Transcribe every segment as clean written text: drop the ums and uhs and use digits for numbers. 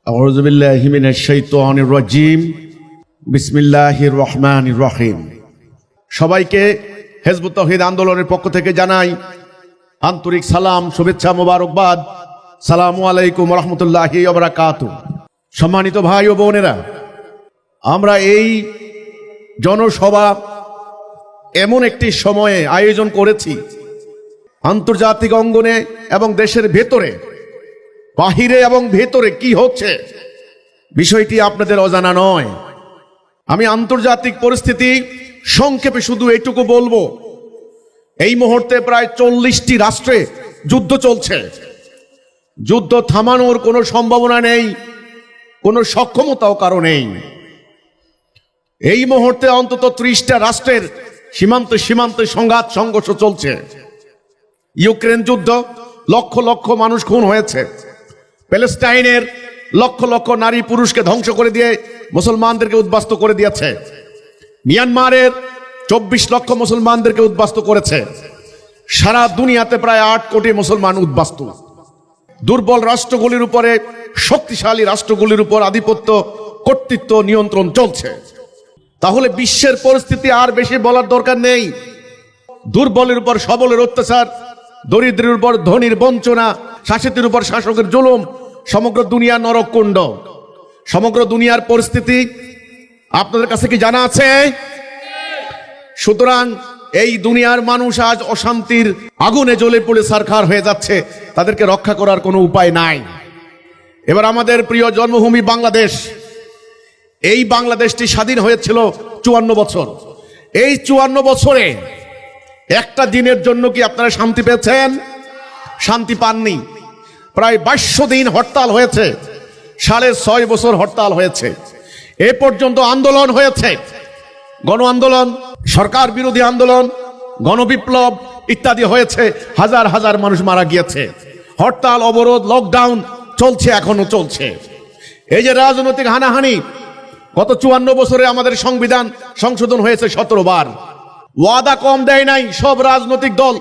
আউযু বিল্লাহি মিনাশ শাইতানির রাজিম। বিসমিল্লাহির রহমানির রহিম। সবাইকে হিজবুত তাওহীদ আন্দোলনের পক্ষ থেকে জানাই আন্তরিক সালাম, শুভেচ্ছা, মোবারকবাদ। সালামু আলাইকুম রাহমাতুল্লাহি ওয়া বারাকাতুহু। সম্মানিত ভাই ও বোনেরা, আমরা এই জনসভা এমন একটি সময়ে আয়োজন করেছি, আন্তর্জাতিক অঙ্গনে এবং দেশের ভেতরে, বাহিরে এবং ভেতরে কি হচ্ছে বিষয়টি আপনাদের অজানা নয়। আমি আন্তর্জাতিক পরিস্থিতি সংক্ষেপে শুধু এইটুকু বলবো, এই মুহূর্তে প্রায় 40টি রাষ্ট্রে যুদ্ধ চলছে। যুদ্ধ থামানোর কোনো সম্ভাবনা নেই, কোনো সক্ষমতাও কারো নেই। এই মুহূর্তে অন্তত 30টা রাষ্ট্রের সীমান্তে সংঘাত সংঘর্ষ চলছে। ইউক্রেন যুদ্ধ, লক্ষ লক্ষ মানুষ খুন হয়েছে। প্যালেস্টাইনের লক্ষ লক্ষ নারী পুরুষকে ধ্বংস করে দিয়ে মুসলমানদেরকে উদ্বাস্তু করে দিয়েছে। মিয়ানমারের 24 লক্ষ মুসলমানদেরকে উদ্বাস্তু করেছে। সারা দুনিয়াতে প্রায় 8 কোটি মুসলমান উদ্বাস্তু। দুর্বল রাষ্ট্রগুলির উপরে শক্তিশালী রাষ্ট্রগুলির উপর আধিপত্য, কর্তৃত্ব, নিয়ন্ত্রণ চলছে। তাহলে বিশ্বের পরিস্থিতি আর বেশি বলার দরকার নেই। দুর্বলের উপর সবলের অত্যাচার, দরিদ্রের উপর ধনীর বঞ্চনা, শাসিতের উপর শাসকের জুলুম, সমগ্র দুনিয়া নরককুণ্ড। সমগ্র দুনিয়ার পরিস্থিতি আপনাদের কাছে কি জানা আছে? সুতরাং এই দুনিয়ার মানুষ আজ অশান্তির আগুনে জ্বলে পড়ে ছারখার হয়ে যাচ্ছে, তাদেরকে রক্ষা করার কোনো উপায় নাই। এবার আমাদের প্রিয় জন্মভূমি বাংলাদেশ, এই বাংলাদেশটি স্বাধীন হয়েছিল 54 বছর। এই 54 বছরে একটা দিনের জন্য কি আপনারা শান্তি পেয়েছেন? শান্তি পাননি। প্রায় 2200 দিন হরতাল হয়েছে, 6.5 বছর হরতাল হয়েছে। এ পর্যন্ত আন্দোলন হয়েছে, গণ আন্দোলন, সরকার বিরোধী আন্দোলন, গণবিপ্লব ইত্যাদি হয়েছে। হাজার হাজার মানুষ মারা গিয়েছে। হরতাল, অবরোধ, লকডাউন চলছে, এখনো চলছে। এই যে রাজনৈতিক হানাহানি, গত 54 বছরে আমাদের সংবিধান সংশোধন হয়েছে 17 বার। ওয়াদা কম দেয় নাই সব রাজনৈতিক দল।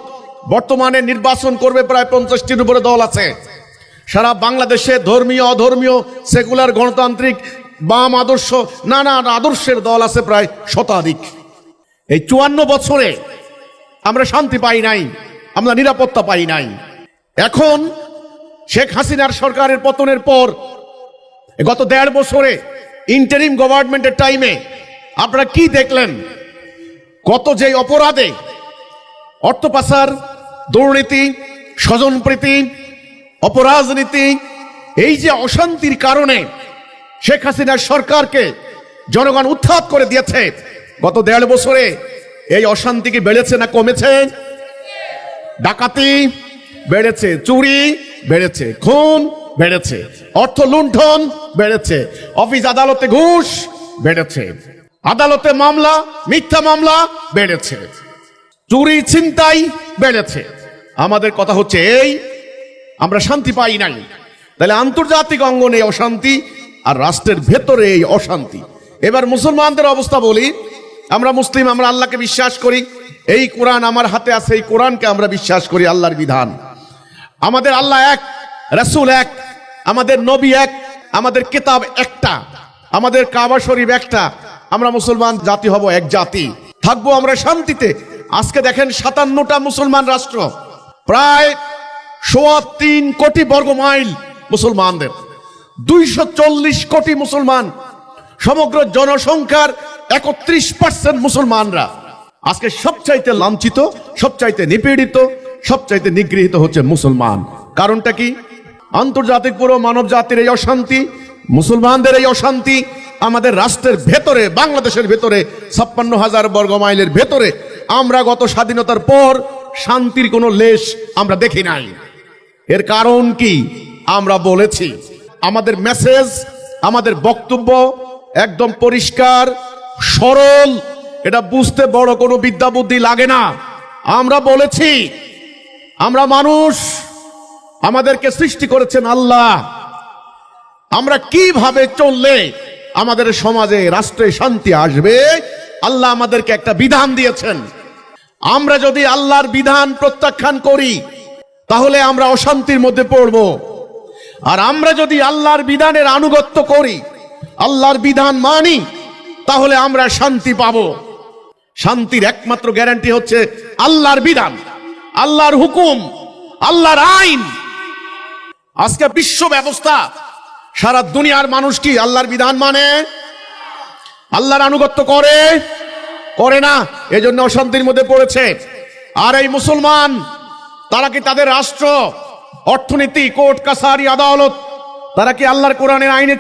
বর্তমানে নির্বাচন করবে প্রায় 50টির উপরে দল আছে। সারা বাংলাদেশে ধর্মীয়, অধর্মীয়, সেকুলার, গণতান্ত্রিক, বাম আদর্শ, নানা আদর্শের দল আছে প্রায় শতাধিক। এই 54 বছরে আমরা শান্তি পাই নাই, আমরা নিরাপত্তা পাই নাই। এখন শেখ হাসিনার সরকারের পতনের পর গত 1.5 বছরে ইন্টারিম গভর্নমেন্টের টাইমে আপনারা কি দেখলেন? কত যে অপরাধে, অর্থ পাচার, দুর্নীতি, স্বজনপ্রীতি, অপরাজনীতি, এই যে অশান্তির কারণে শেখ হাসিনার সরকারকে জনগণ উৎখাত করে দিয়েছে। গত 1.5 বছরে এই অশান্তি কি বেড়েছে না কমেছে? ডাকাতি বেড়েছে, চুরি বেড়েছে, খুন বেড়েছে, অর্থ লুণ্ঠন বেড়েছে, অফিস আদালতে ঘুষ বেড়েছে, আদালতে মামলা, মিথ্যা মামলা বেড়েছে, চুরি ছিনতাই বেড়েছে। আমাদের কথা হচ্ছে এই, আমরা শান্তি পাই নাই। তাহলে আন্তর্জাতিক অঙ্গনে অশান্তি আর রাষ্ট্রের ভেতরে এই অশান্তি। এবার মুসলমানদের অবস্থা বলি। আমরা মুসলিম, আমরা আল্লাহকে বিশ্বাস করি। এই কোরআন আমার হাতে আছে, এই কোরআনকে আমরা বিশ্বাস করি, আল্লাহর বিধান। আমাদের আল্লাহ এক, রাসূল এক, আমাদের নবী এক, আমাদের কিতাব একটা, আমাদের কাবা শরীফ একটা। আমরা মুসলমান জাতি হব, এক জাতি থাকবো আমরা শান্তিতে। আজকে দেখেন 57টা মুসলমান রাষ্ট্র, প্রায় 3.25 কোটি বর্গ মাইল মুসলমানদের, 240 কোটি মুসলমান, সমগ্র জনসংখ্যার 31% মুসলমানরা। আজকে সবচাইতে লাঞ্ছিত, সবচাইতে নিপীড়িত, সবচাইতে নিগৃহীত হচ্ছে মুসলমান। কারণটা কি? আন্তর্জাতিক পুরো মানব জাতির এই অশান্তি, মুসলমানদের এই অশান্তি, আমাদের রাষ্ট্রের ভেতরে, বাংলাদেশের ভেতরে 56,000 বর্গ মাইলের ভেতরে আমরা গত স্বাধীনতার পর শান্তির কোনো লেশ আমরা দেখি নাই। এর কারণ কি? আমরা বলেছি, আমাদের মেসেজ, আমাদের বক্তব্য একদম পরিষ্কার, সরল। এটা বুঝতে বড় কোনো বিদ্যা বুদ্ধি লাগে না। আমরা বলেছি, আমরা মানুষ, আমাদেরকে সৃষ্টি করেছেন আল্লাহ। আমরা কিভাবে চললে আমাদের সমাজে, রাষ্ট্রে শান্তি আসবে, আল্লাহ আমাদেরকে একটা বিধান দিয়েছেন। আমরা যদি আল্লাহর বিধান প্রত্যাখ্যান করি তাহলে আমরা অশান্তির মধ্যে পড়ব। আর আমরা যদি আল্লাহর বিধানের আনুগত্য করি, আল্লাহর বিধান মানি, তাহলে আমরা শান্তি পাবো। শান্তির একমাত্র গ্যারান্টি হচ্ছে আল্লাহর বিধান, আল্লাহর হুকুম, আল্লাহর আইন। আজকে বিশ্ব ব্যবস্থা, সারা দুনিয়ার মানুষ কি আল্লাহর বিধান মানে? আল্লাহর আনুগত্য করে না, এজন্য অশান্তির মধ্যে পড়েছে। আর এই মুসলমান, তারা কি তাদের রাষ্ট্র, অর্থনীতি, কোর্ট কাছারি, আদালত, তারা কি আল্লাহর কোরআনের আইনে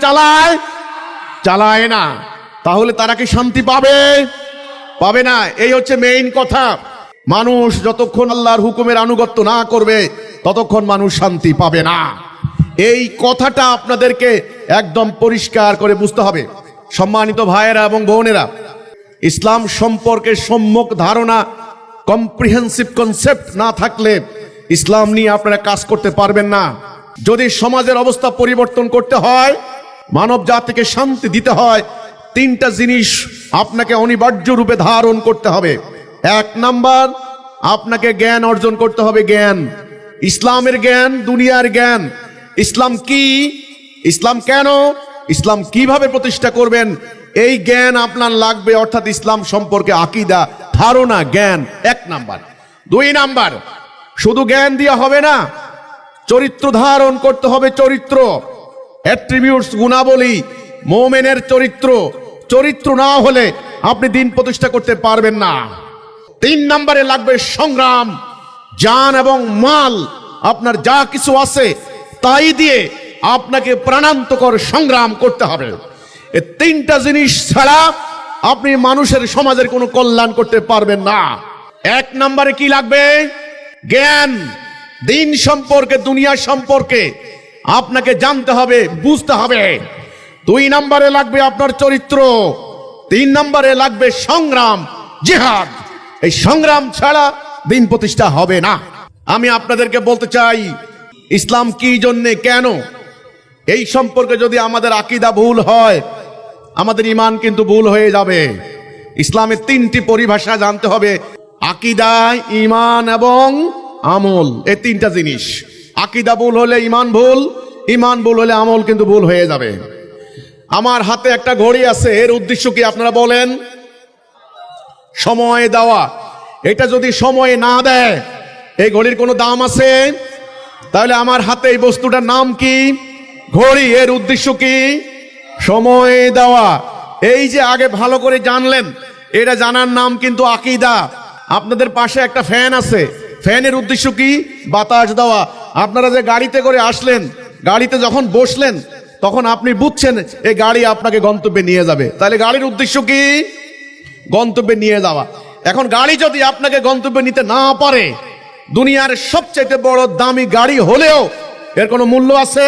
চালায় না? তাহলে তারা কি শান্তি পাবে না। এই হচ্ছে মেইন কথা। মানুষ যতক্ষণ আল্লাহর হুকুমের আনুগত্য না করবে, ততক্ষণ মানুষ শান্তি পাবে না। এই কথাটা আপনাদেরকে একদম পরিষ্কার করে বুঝতে হবে। সম্মানিত ভাইয়েরা এবং বোনেরা, ইসলাম সম্পর্কে সম্যক ধারণা, কম্প্রিহেন্সিভ কনসেপ্ট না থাকলে ইসলাম নিয়ে আপনারা কাজ করতে পারবেন না। যদি সমাজের অবস্থা পরিবর্তন করতে হয়, মানব জাতিকে শান্তি দিতে হয়, তিনটা জিনিস আপনাকে অনিবার্য রূপে ধারণ করতে হবে। এক নাম্বার, আপনাকে জ্ঞান অর্জন করতে হবে। জ্ঞান, ইসলামের জ্ঞান, দুনিয়ার জ্ঞান। ইসলাম কি, ইসলাম কেন, ইসলাম কিভাবে প্রতিষ্ঠা করবেন, এই জ্ঞান আপনার লাগবে। অর্থাৎ ইসলাম সম্পর্কে আকীদা, ধারণা, জ্ঞান এক নাম্বার। দুই নাম্বার, শুধু জ্ঞান দিয়ে হবে না, চরিত্র ধারণ করতে হবে। চরিত্র, অ্যাট্রিবিউটস, গুণাবলী, মুমিনের চরিত্র না হলে আপনি দিন প্রতিষ্ঠা করতে পারবেন না। তিন নম্বরে লাগবে সংগ্রাম, জান এবং মাল, আপনার যা কিছু আছে তাই দিয়ে আপনাকে প্রাণান্তকর সংগ্রাম করতে হবে। এই তিনটা জিনিস ছাড়া আপনি মানুষের, সমাজের কোনো কল্যাণ করতে পারবেন না। এক নম্বরে কি লাগবে? জ্ঞান, দিন সম্পর্কে, দুনিয়া সম্পর্কে আপনাকে জানতে হবে, বুঝতে হবে। দুই নম্বরে লাগবে আপনার চরিত্র। তিন নম্বরে লাগবে সংগ্রাম, জিহাদ। এই সংগ্রাম ছাড়া দিন প্রতিষ্ঠা হবে না। আমি আপনাদেরকে বলতে চাই, ইসলাম কি জন্যে, কেন, এই সম্পর্কে যদি আমাদের আকীদা ভুল হয়, আমাদের ঈমান কিন্তু ভুল হয়ে যাবে। ইসলামের তিনটি পরিভাষা জানতে হবে: আকীদা, ঈমান এবং আমল। এই তিনটা জিনিস। আকীদা ভুল হলে ঈমান ভুল, ঈমান ভুল হলে আমল কিন্তু ভুল হয়ে যাবে। আমার হাতে একটা ঘড়ি আছে, এর উদ্দেশ্য কি আপনারা বলেন? সময় দেওয়া। এটা যদি সময় না দেয়, এই ঘড়ির কোনো দাম আছে? তাহলে আমার হাতে এই বস্তুটার নাম কি? ঘড়ি। এর উদ্দেশ্য কি? সময় দেওয়া। এই যে আগে ভালো করে জানলেন, এটা জানার নাম কিন্তু আকীদা। আপনাদের পাশে একটা ফ্যান আছে, ফ্যানের উদ্দেশ্য কি? বাতাস দেওয়া। আপনারা যে গাড়িতে করে আসলেন, গাড়িতে যখন বসলেন, তখন আপনি বুঝছেন এই গাড়ি আপনাকে গন্তব্যে নিয়ে যাবে। তাহলে গাড়ির উদ্দেশ্য কি? গন্তব্যে নিয়ে যাওয়া। এখন গাড়ি যদি আপনাকে গন্তব্যে নিতে না পারে, দুনিয়ার সবচেয়ে বড় দামি গাড়ি হলেও এর কোনো মূল্য আছে?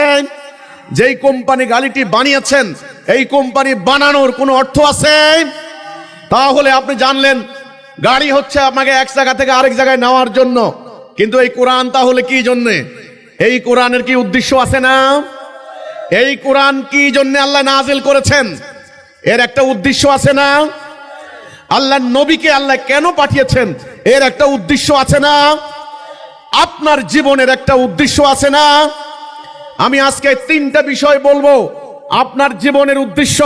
যেই কোম্পানি গাড়িটি বানিয়েছেন, এই কোম্পানি বানানোর কোনো অর্থ আছে? তাহলে আপনি জানলেন গাড়ি হচ্ছে আপনাকে এক জায়গা থেকে আরেক জায়গায় নেওয়ার জন্য। কিন্তু এই কোরআন তাহলে কি জন্যে? এই কোরআনের কি উদ্দেশ্য আছে না? এই কোরআন কি জন্য আল্লাহ নাজিল করেছেন? এর একটা উদ্দেশ্য আছে না? আল্লাহ নবীকে আল্লাহ কেন পাঠিয়েছেন? এর একটা উদ্দেশ্য আছে না? আপনার জীবনের একটা উদ্দেশ্য আছে না? আমি আজকে তিনটা বিষয় বলবো: আপনার জীবনের উদ্দেশ্য,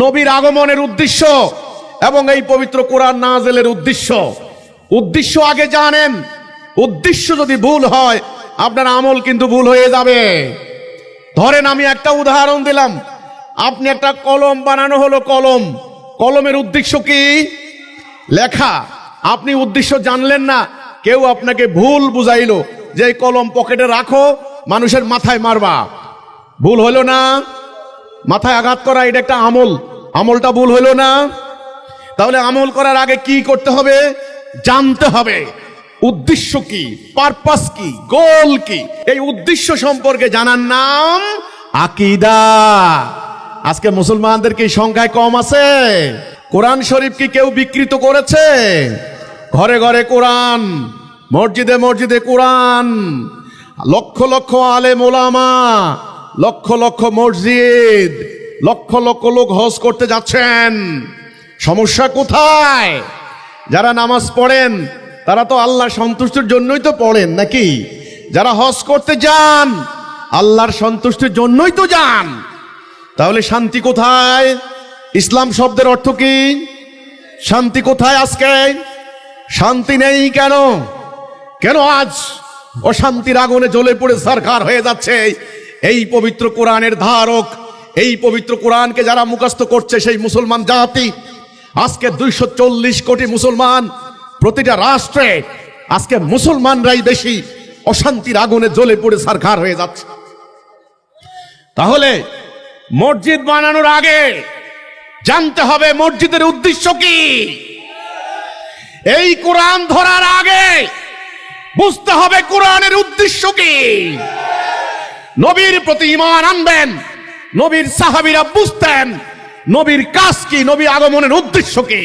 নবীর আগমনের উদ্দেশ্য এবং এই পবিত্র কোরআন নাজিলের উদ্দেশ্য। উদ্দেশ্য আগে জানেন। উদ্দেশ্য যদি ভুল হয়, আপনার আমল কিন্তু ভুল হয়ে যাবে। ধরেন আমি একটা উদাহরণ দিলাম, আপনি একটা কলম বানানো হলো, কলমের উদ্দেশ্য কি? লেখা। আপনি উদ্দেশ্য জানলেন না, কেউ আপনাকে ভুল বুঝাইলো যে এই কলম পকেটে রাখো, মানুষের মাথায় মারবা। ভুল হলো না? মাথায় আঘাত করা এটা একটা আমল, আমলটা ভুল হলো না? তাহলে আমল করার আগে কি করতে হবে? জানতে হবে উদ্দেশ্য কি, পারপাস কি, গোল কি। এই উদ্দেশ্য সম্পর্কে জানার নাম আকীদা। আজকে মুসলমানদের কি সংখ্যায় কম আছে? কোরআন শরীফ কি কেউ বিকৃত করেছে? ঘরে ঘরে কোরআন, মসজিদে মসজিদে কোরআন, লক্ষ লক্ষ আলেম ওলামা, লক্ষ লক্ষ মসজিদ, লক্ষ লক্ষ লোক হজ করতে যাচ্ছেন। সমস্যা কোথায়? যারা নামাজ পড়েন তারা তো আল্লাহ সন্তুষ্টির জন্যই তো পড়েন নাকি? যারা হজ করতে যান, আল্লাহর সন্তুষ্টির জন্যই তো যান। তাহলে শান্তি কোথায়? ইসলাম শব্দের অর্থ কি? শান্তি কোথায়? আজকে শান্তি নেই কেন? কেন আজ অশান্তির আগুনে জ্বলে পড়ে ছারখার হয়ে যাচ্ছে এই পবিত্র কোরআনের ধারক, এই পবিত্র কোরআনকে যারা মুখস্থ করছে সেই মুসলমান জাতি? আজকে 240 কোটি মুসলমান, প্রতিটা রাষ্ট্রে আজকে মুসলমানরাই বেশি অশান্তির আগুনে জ্বলে পড়ে ছারখার হয়ে যাচ্ছে। তাহলে মসজিদ বানানোর আগে জানতে হবে মসজিদের উদ্দেশ্য কি। এই কোরআন ধরার আগে বুঝতে হবে কোরআনের উদ্দেশ্য কি। নবীর প্রতি ঈমান আনবেন। নবীর সাহাবীরা বুঝতেন নবীর কাজ কি, নবী আগমনের উদ্দেশ্য কি।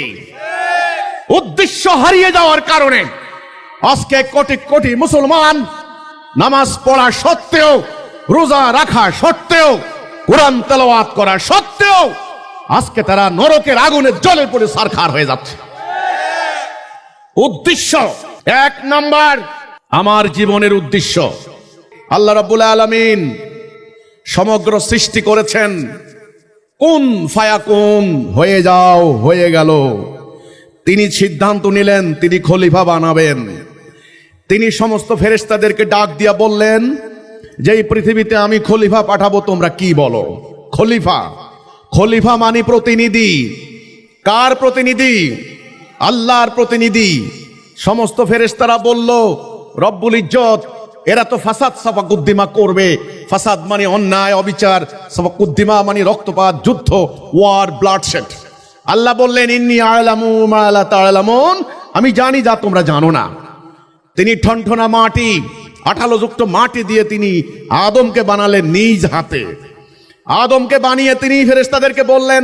উদ্দেশ্য হারিয়ে যাওয়ার কারণে আজকে কোটি কোটি মুসলমান নামাজ পড়া সত্ত্বেও, রোজা রাখা সত্ত্বেও, কোরআন তেলাওয়াত করা সত্ত্বেও আজকে তারা নরকের আগুনে জ্বলে পড়ে ছারখার হয়ে যাচ্ছে। উদ্দেশ্য এক নাম্বার, আমার জীবনের উদ্দেশ্য। আল্লাহ রাব্বুল আলামিন সমগ্র সৃষ্টি করেছেন কুন ফায়াকুন, হয়ে যাও, হয়ে গেল। তিনি সিদ্ধান্ত নিলেন তিনি খলিফা বানাবেন। তিনি সমস্ত ফেরেশতাদেরকে ডাক দিয়া বললেন যে এই পৃথিবীতে আমি খলিফা পাঠাবো, তোমরা কি বলো? খলিফা, খলিফা মানে প্রতিনিধি। কার প্রতিনিধি? আল্লাহর প্রতিনিধি। সমস্ত ফেরেশতারা বলল রব্বুল ইজ্জত এরা তো ফাসাদ সাফাকুদ্দিমা করবে। ফাসাদ মানে অন্যায়, অবিচার, সাফাকুদ্দিমা মানে রক্তপাত, যুদ্ধ, ওয়ার, ব্লাডশেড। আল্লাহ বললেন ইন্নী আ'লামু মা লা তা'লামুন, আমি জানি যা তোমরা জানো না। তিনি ঠনঠনা মাটি, আঠালোযুক্ত মাটি দিয়ে তিনি আদমকে বানালেন নিজ হাতে। আদমকে বানিয়ে তিনি ফেরেশতাদেরকে বললেন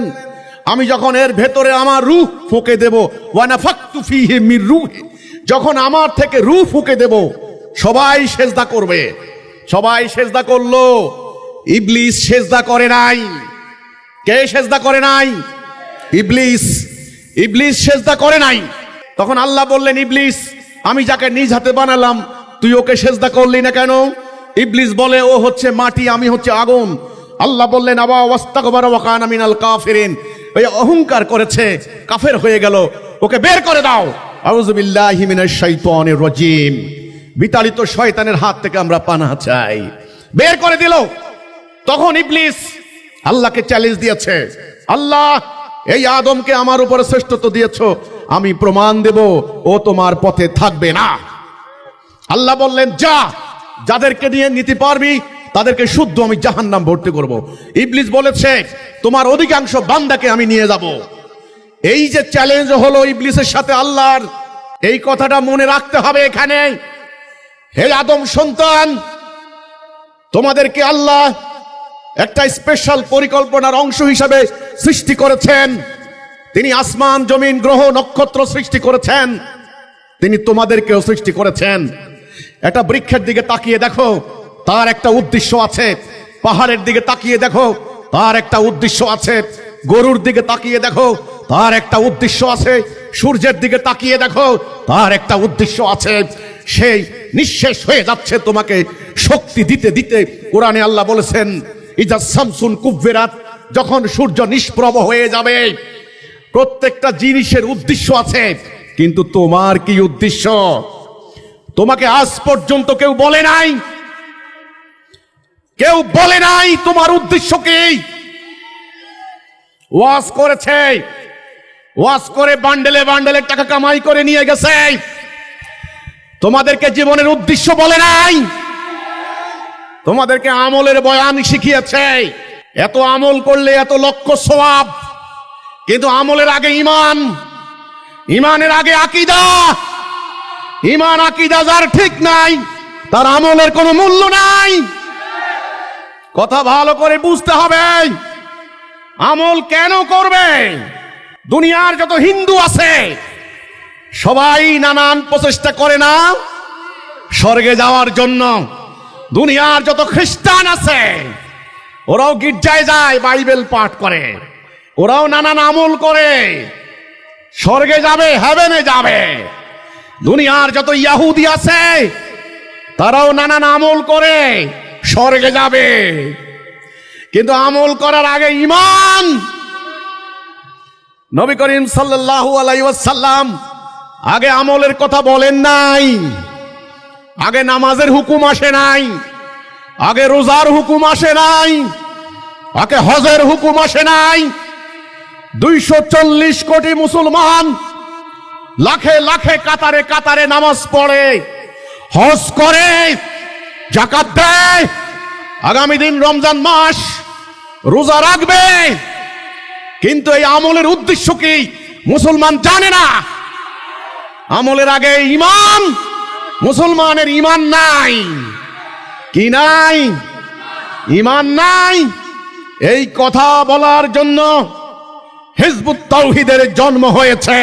আমি যখন এর ভেতরে আমার রূহ ফুঁকে দেব, ওয়া নাফাখতু ফীহি মির রূহি, যখন আমার থেকে রূহ ফুঁকে দেব সবাই সেজদা করবে। সবাই সেজদা করলো, ইবলিস সেজদা করে নাই। কে সেজদা করে নাই? ইবলিস। ইবলিস সেজদা করে নাই। তখন আল্লাহ বললেন ইবলিস, আমি যাকে নিজ হাতে বানালাম তুই ওকে সেজদা করলি না কেন? ইবলিস বলে ও হচ্ছে মাটি, আমি হচ্ছে আগুন। আল্লাহ বললেন আবা ওয়াস্তাকবারা ওয়া কানা মিনাল কাফিরিন, ওই অহংকার করেছে, কাফের হয়ে গেল, ওকে বের করে দাও। আউযু বিল্লাহি মিনাশ শাইতানির রাজিম, বিতাড়িত শয়তানের হাত থেকে আমরা পানাহ চাই। বের করে দিল। তখন ইবলিস আল্লাহকে চ্যালেঞ্জ দিয়েছে, আল্লাহ এই আদমকে আমার উপরে শ্রেষ্ঠত্ব দিয়েছো, আমি প্রমাণ দেব ও তোমার পথে থাকবে না। আল্লাহ বললেন যা, যাদেরকে নিয়ে নিতে পারবি তাদেরকে শুদ্ধ আমি জাহান্নাম ভর্তি করব। ইবলিস বলেছে তোমার অধিকাংশ বান্দাকে আমি নিয়ে যাব। এই যে চ্যালেঞ্জ হলো ইবলিসের সাথে আল্লাহর, এই কথাটা মনে রাখতে হবে এখানে। হে আদম সন্তান, তোমাদেরকে আল্লাহ একটা স্পেশাল পরিকল্পনার অংশ হিসাবে সৃষ্টি করেছেন। তিনি আসমান, জমিন, গ্রহ, নক্ষত্র সৃষ্টি করেছেন। তিনি তোমাদেরকেও সৃষ্টি করেছেন। একটা বৃক্ষের দিকে তাকিয়ে দেখো, তার একটা উদ্দেশ্য আছে। পাহাড়ের দিকে তাকিয়ে দেখো, তার একটা উদ্দেশ্য আছে। গরুর দিকে তাকিয়ে দেখো, তার একটা উদ্দেশ্য আছে। সূর্যের দিকে তাকিয়ে দেখো, তার একটা উদ্দেশ্য আছে। সেই নিঃশেষ হয়ে যাচ্ছে তোমাকে শক্তি দিতে দিতে। কোরআনে আল্লাহ বলেছেন ইজা শামসুন কুব্বিরাত, যখন সূর্য নিষ্প্রভ হয়ে যাবে। প্রত্যেকটা জিনিসের উদ্দেশ্য আছে, কিন্তু তোমার কি উদ্দেশ্য? তোমাকে আজ পর্যন্ত কেউ বলে নাই, কেউ বলে নাই তোমার উদ্দেশ্য কি। ওয়াজ করেছে, ওয়াজ করে বান্ডেলে বান্ডেলে টাকা কামাই করে নিয়ে গেছে, তোমাদেরকে জীবনের উদ্দেশ্য বলে নাই। তোমাদেরকে আমলের বয়ান শিখিয়েছে, এত আমল করলে এত লক্ষ সওয়াব, কিন্তু আমলের আগে ঈমান, ঈমানের আগে আকীদা। ঈমান আকীদা যার ঠিক নাই তার আমলের কোনো মূল্য নাই। কথা ভালো করে বুঝতে হবে। আমল কেন করবে? দুনিয়ার যত হিন্দু আছে সবাই নানান প্রচেষ্টা করে না স্বর্গে যাওয়ার জন্য। দুনিয়ার যত খ্রিস্টান আছে ওরাও গির্জায় যায়, বাইবেল পাঠ করে, ওরাও নানান আমল করে, স্বর্গে যাবে, হেভেনে যাবে। দুনিয়ার যত ইহুদি আছে তারাও নানান আমল করে, স্বর্গে যাবে। কিন্তু আমল করার আগে ঈমান। নবী করিম সাল্লাল্লাহু আলাইহি ওয়াসাল্লাম আগে আমলের কথা বলেন নাই। আগে নামাজের হুকুম আসে নাই, আগে রোজার হুকুম আসে নাই, আগে হজের হুকুম আসে নাই। 240 কোটি মুসলমান লাখে লাখে কাতারে কাতারে নামাজ পড়ে, হজ করে, যাকাত দেয়, আগামী দিন রমজান মাস রোজা রাখবে। কিন্তু এই আমলের উদ্দেশ্য কি মুসলমান জানে না। আমলের আগে ঈমান। মুসলমানের ঈমান নাই। কি নাই? ঈমান নাই। এই কথা বলার জন্য হিজবুত তাওহীদের জন্ম হয়েছে।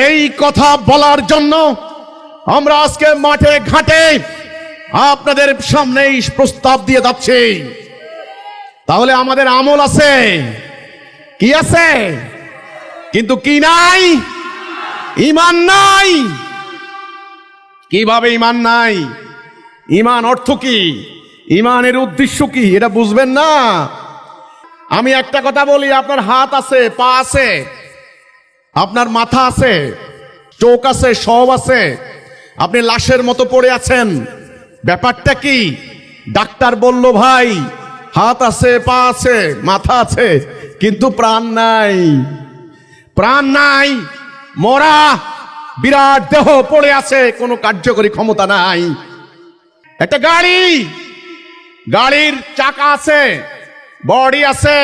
এই কথা বলার জন্য আমরা আজকে মাঠে ঘাটে আপনাদের সামনে প্রস্তাব দিয়ে যাচ্ছি। তাহলে আমাদের আমল আছে, কি আছে? কিন্তু কি নাই? ঈমান নাই। কিভাবে ঈমান নাই? ঈমান অর্থ কি? ঈমানের উদ্দেশ্য কি? এটা বুঝবেন না। আমি একটা কথা বলি, আপনার হাত আছে, পা আছে, আপনার মাথা আছে, চোখ আছে, সব আছে, আপনি লাশের মতো পড়ে আছেন। ব্যাপারটা কি? ডাক্তার বলল ভাই হাত আছে, পা আছে, মাথা আছে, কিন্তু প্রাণ নাই। প্রাণ নাই, মরা বিরাট দেহ পড়ে আছে, কোনো কার্যকরী ক্ষমতা নাই। একটা গাড়ি, গাড়ির চাকা আছে, বডি আছে,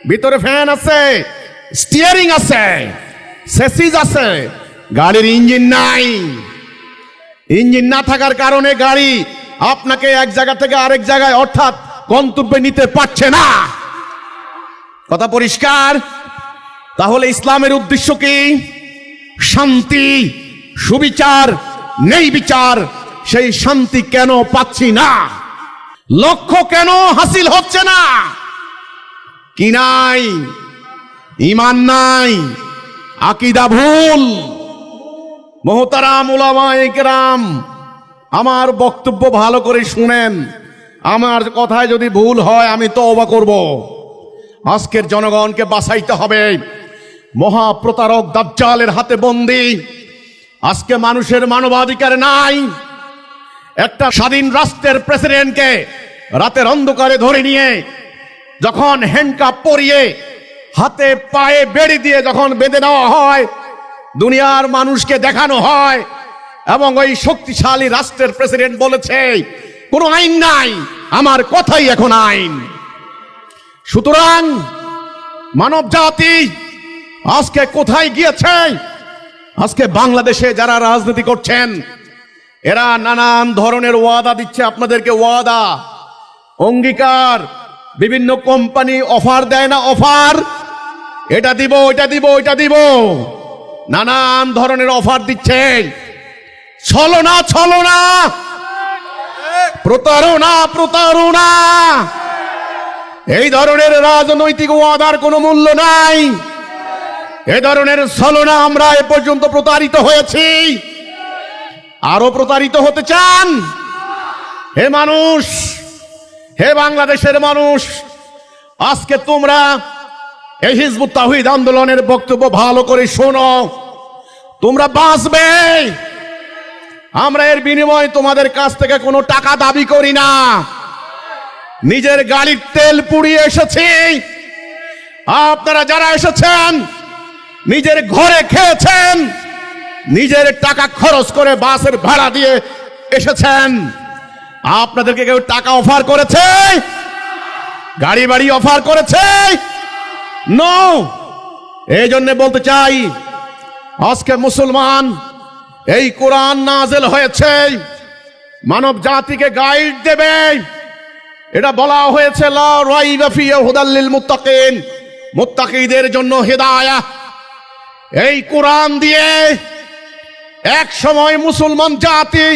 ভিতরে ফ্যান আছে, স্টিয়ারিং আছে, সেসিস আছে, গাড়ির ইঞ্জিন নাই। ইঞ্জিন না থাকার কারণে গাড়ি আপনাকে এক জায়গা থেকে আরেক জায়গায় অর্থাৎ গন্তব্যে নিতে পারছে না। কথা পরিষ্কার? তাহলে ইসলামের উদ্দেশ্য কি? শান্তি, সুবিচার, ন্যায় বিচার। সেই শান্তি কেন পাচ্ছি না? লক্ষ্য কেন হাসিল হচ্ছে না? কি নাই? ঈমান নাই, আকীদা ভুল। মুহতারাম উলামায়ে কেরাম, আমার বক্তব্য ভালো করে শুনেন। আমার কথায় যদি ভুল হয় আমি তওবা করব। আজকের জনগণকে বাঁচাইতে হবে মহাপ্রতারক দাজ্জালের হাতে বন্দী। আজকে মানুষের মানবাধিকার নাই। একটা স্বাধীন রাষ্ট্রের প্রেসিডেন্টকে রাতের অন্ধকারে ধরে নিয়ে যখন হ্যান্ডকাপ পরিয়ে হাতে পায়ে বেড়ি দিয়ে যখন বেঁধে নেওয়া হয়, দুনিয়ার মানুষকে দেখানো হয়, এবং ওই শক্তিশালী রাষ্ট্রের প্রেসিডেন্ট বলেছে কোনো আইন নাই, আমার কথাই এখন আইন। সুতরাং মানব জাতি আজকে কোথায় গিয়েছে? আজকে বাংলাদেশে যারা রাজনীতি করছেন এরা নানান ধরনের ওয়াদা দিচ্ছে আপনাদেরকে, ওয়াদা, অঙ্গীকার। বিভিন্ন কোম্পানি অফার দেয় না, অফার, এটা দিব, এটা দিব, এটা দিব, নানান ধরনের অফার দিচ্ছে। ছলনা, ছলনা, প্রতারণা, প্রতারণা। এই ধরনের রাজনৈতিক ওয়াদার কোনো মূল্য নাই। এই ধরনের ছলনা আমরা এ পর্যন্ত প্রতারিত হয়েছি। আরো প্রতারিত হতে চান? হে মানুষ, হে বাংলাদেশের মানুষ, আজকে তোমরা এই হিজবুত তাওহীদ আন্দোলনের বক্তব্য ভালো করে শোনো। তোমরা বাঁচবে। আমরা এর বিনিময়ে তোমাদের কাছ থেকে কোনো টাকা দাবি করি না। নিজের গাড়ির তেল পুড়িয়ে এসেছি। আপনারা যারা এসেছেন নিজের ঘরে খেয়েছেন, নিজের টাকা খরচ করে বাসের ভাড়া দিয়ে এসেছেন। আপনাদেরকে কেউ টাকা অফার করেছে? গাড়ি বাড়ি অফার করেছে? নো। এই জন্য বলতে চাই, আজকে মুসলমান, এই কোরআন নাযিল হয়েছে মানব জাতিকে গাইড দেবে। এটা বলা হয়েছে লা রাইবা ফিহি হুদাল লিল মুত্তাকিন, মুত্তাকিদের জন্য হেদায়েত। এই কোরআন দিয়ে এক সময় মুসলমান জাতি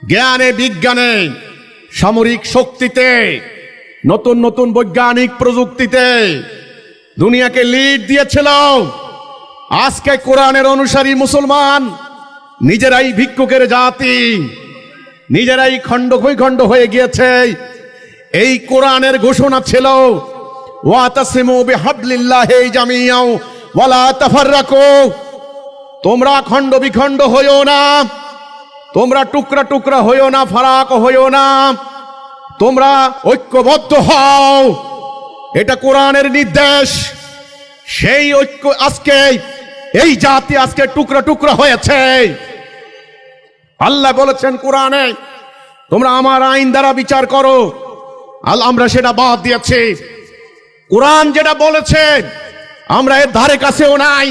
জ্ঞানে, বিজ্ঞানে, সামরিক শক্তিতে, নতুন নতুন বৈজ্ঞানিক প্রযুক্তিতে দুনিয়াকে লিড দিয়েছিল। আজকে কোরআনের অনুসারী মুসলমান নিজেরাই ভিক্ষুকের জাতি। নিজেরাই খণ্ড খণ্ড হয়ে গিয়েছে। এই কোরআনের ঘোষণা ছিল ওয়াতাসিমু বিহাবলিল্লাহি জামিআও ওয়ালা তাফাররাকু, তোমরা খণ্ড বিখণ্ড হইও না, তোমরা টুকরা টুকরা হইও না, ফারাক হইও না, তোমরা ঐক্যবদ্ধ হও। এটা কোরআনের নির্দেশ। সেই ঐক্য আজকে এই জাতি আজকে টুকরা টুকরা হয়েছে। আল্লাহ বলেছেন কোরআনে, তোমরা আমার আইন দ্বারা বিচার করো। আমরা সেটা বাদ দিয়েছি। কোরআন যেটা বলেছে আমরা এর ধারে কাছেও নাই।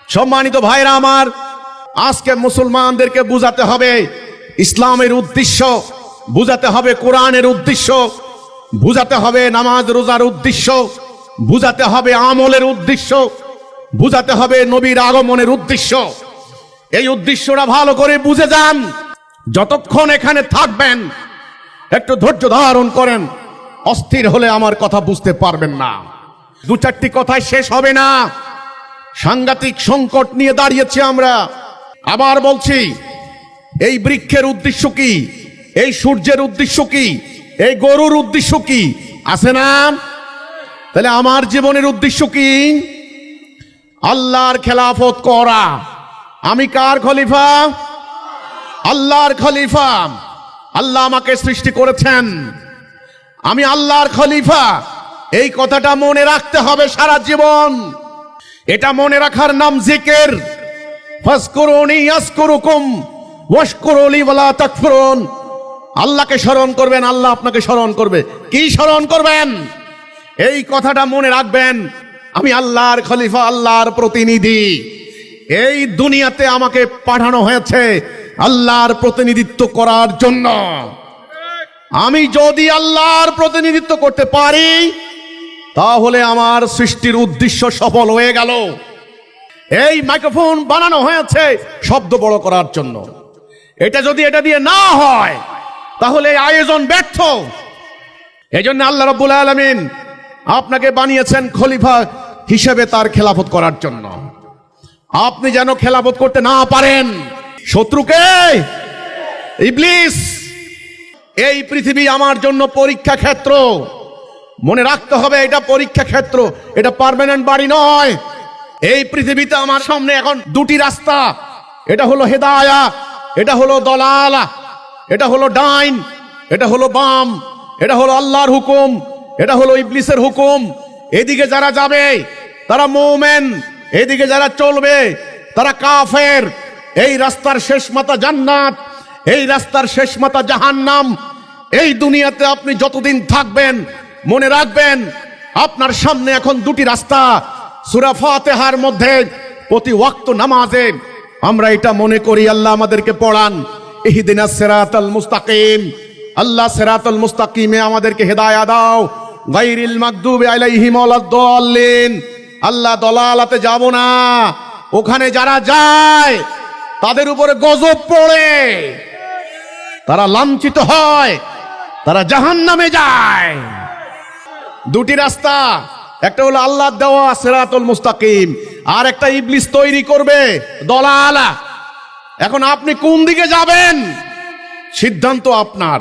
সম্মানিত ভাইরা আমার, আজকে মুসলমানদেরকে বুঝাতে হবে ইসলামের উদ্দেশ্য, বুঝাতে হবে কোরআনের উদ্দেশ্য, বুঝাতে হবে নামাজ রোজার উদ্দেশ্য, বুঝাতে হবে আমলের উদ্দেশ্য, বুঝাতে হবে নবীর আগমনের উদ্দেশ্য। এই উদ্দেশ্যটা ভালো করে বুঝে যান। যতক্ষণ এখানে থাকবেন একটু ধৈর্য ধারণ করেন, অস্থির হলে আমার কথা বুঝতে পারবেন না। দু চারটি কথায় শেষ হবে না। সাংঘাতিক সংকট নিয়ে দাঁড়িয়েছি আমরা। আবার বলছি, এই বৃক্ষের উদ্দেশ্য কি? এই সূর্যের উদ্দেশ্য কি? এই গরুর উদ্দেশ্য কি? আছে না? তাহলে আমার জীবনের উদ্দেশ্য কি? আল্লাহর খেলাফত করা। আমি কার খলিফা? আল্লাহর খলিফা। আল্লাহ আমাকে সৃষ্টি করেছেন, আমি আল্লাহর খলিফা। এই কথাটা মনে রাখতে হবে সারা জীবন। এটা মনে রাখার নাম জিকির। ফাজকুরুনি আযকুরুকুম ওয়াশকুরুলি ওয়ালা তাকফুরুন। আল্লাহকে স্মরণ করবেন, আল্লাহ আপনাকে স্মরণ করবে। কি স্মরণ করবেন? এই কথাটা মনে রাখবেন, আমি আল্লাহর খলিফা, আল্লাহর প্রতিনিধি। এই দুনিয়াতে আমাকে পাঠানো হয়েছে আল্লাহর প্রতিনিধিত্ব করার জন্য। আমি যদি আল্লাহর প্রতিনিধিত্ব করতে পারি তাহলে আমার সৃষ্টির উদ্দেশ্য সফল হয়ে গেল। এই মাইক্রোফোন বানানো হয়েছে শব্দ বড় করার জন্য। এটা যদি এটা দিয়ে না হয় তাহলে আয়োজন ব্যর্থ। এজন্য আল্লাহ রাব্বুল আলামিন আপনাকে বানিয়েছেন খলিফা হিসেবে তার খেলাফত করার জন্য। আপনি যেন খেলাফত করতে না পারেন শত্রুকে, ইবলিস। এই পৃথিবী আমার জন্য পরীক্ষা ক্ষেত্র। মনে রাখতে হবে এটা পরীক্ষা ক্ষেত্র, এটা পার্মানেন্ট বাড়ি নয়। এই পৃথিবীতে আমার সামনে এখন দুটি রাস্তা। এটা হলো হেদায়াত, এটা হলো দলালা, এটা হলো ডাইন, এটা হলো বাম, এটা হলো আল্লাহর হুকুম, এটা হলো ইবলিসের হুকুম। এদিকে যারা যাবে তারা মুমিন, এদিকে যারা চলবে তারা কাফের। এই রাস্তার শেষ মাথা জান্নাত, এই রাস্তার শেষ মাথা জাহান্নাম। এই দুনিয়াতে আপনি যতদিন থাকবেন মনে রাখবেন আপনার সামনে এখন দুটি রাস্তা। সূরা ফাতিহার মধ্যে প্রতি ওয়াক্ত নামাজে আমরা এটা মনে করি, আল্লাহ আমাদেরকে পড়ান ইহদিনাস সিরাতাল মুস্তাকিম। আল্লাহ সিরাতাল মুস্তাকিমে আমাদেরকে হেদায়েত দাও, গায়রিল মাগদুবি আলাইহিম ওয়ালাদ-দাল্লিন। আল্লাহ দলালাতে যাব না। ওখানে যারা যায় তাদের উপরে গজব পড়ে, তারা লাঞ্ছিত হয়, তারা জাহান্নামে যায়। দুটি রাস্তা, একটা হলো আল্লাহর দেওয়া সিরাতুল মুস্তাকিম, আর একটা ইবলিস তৈরি করবে দলালা। এখন আপনি কোন দিকে যাবেন সিদ্ধান্ত আপনার।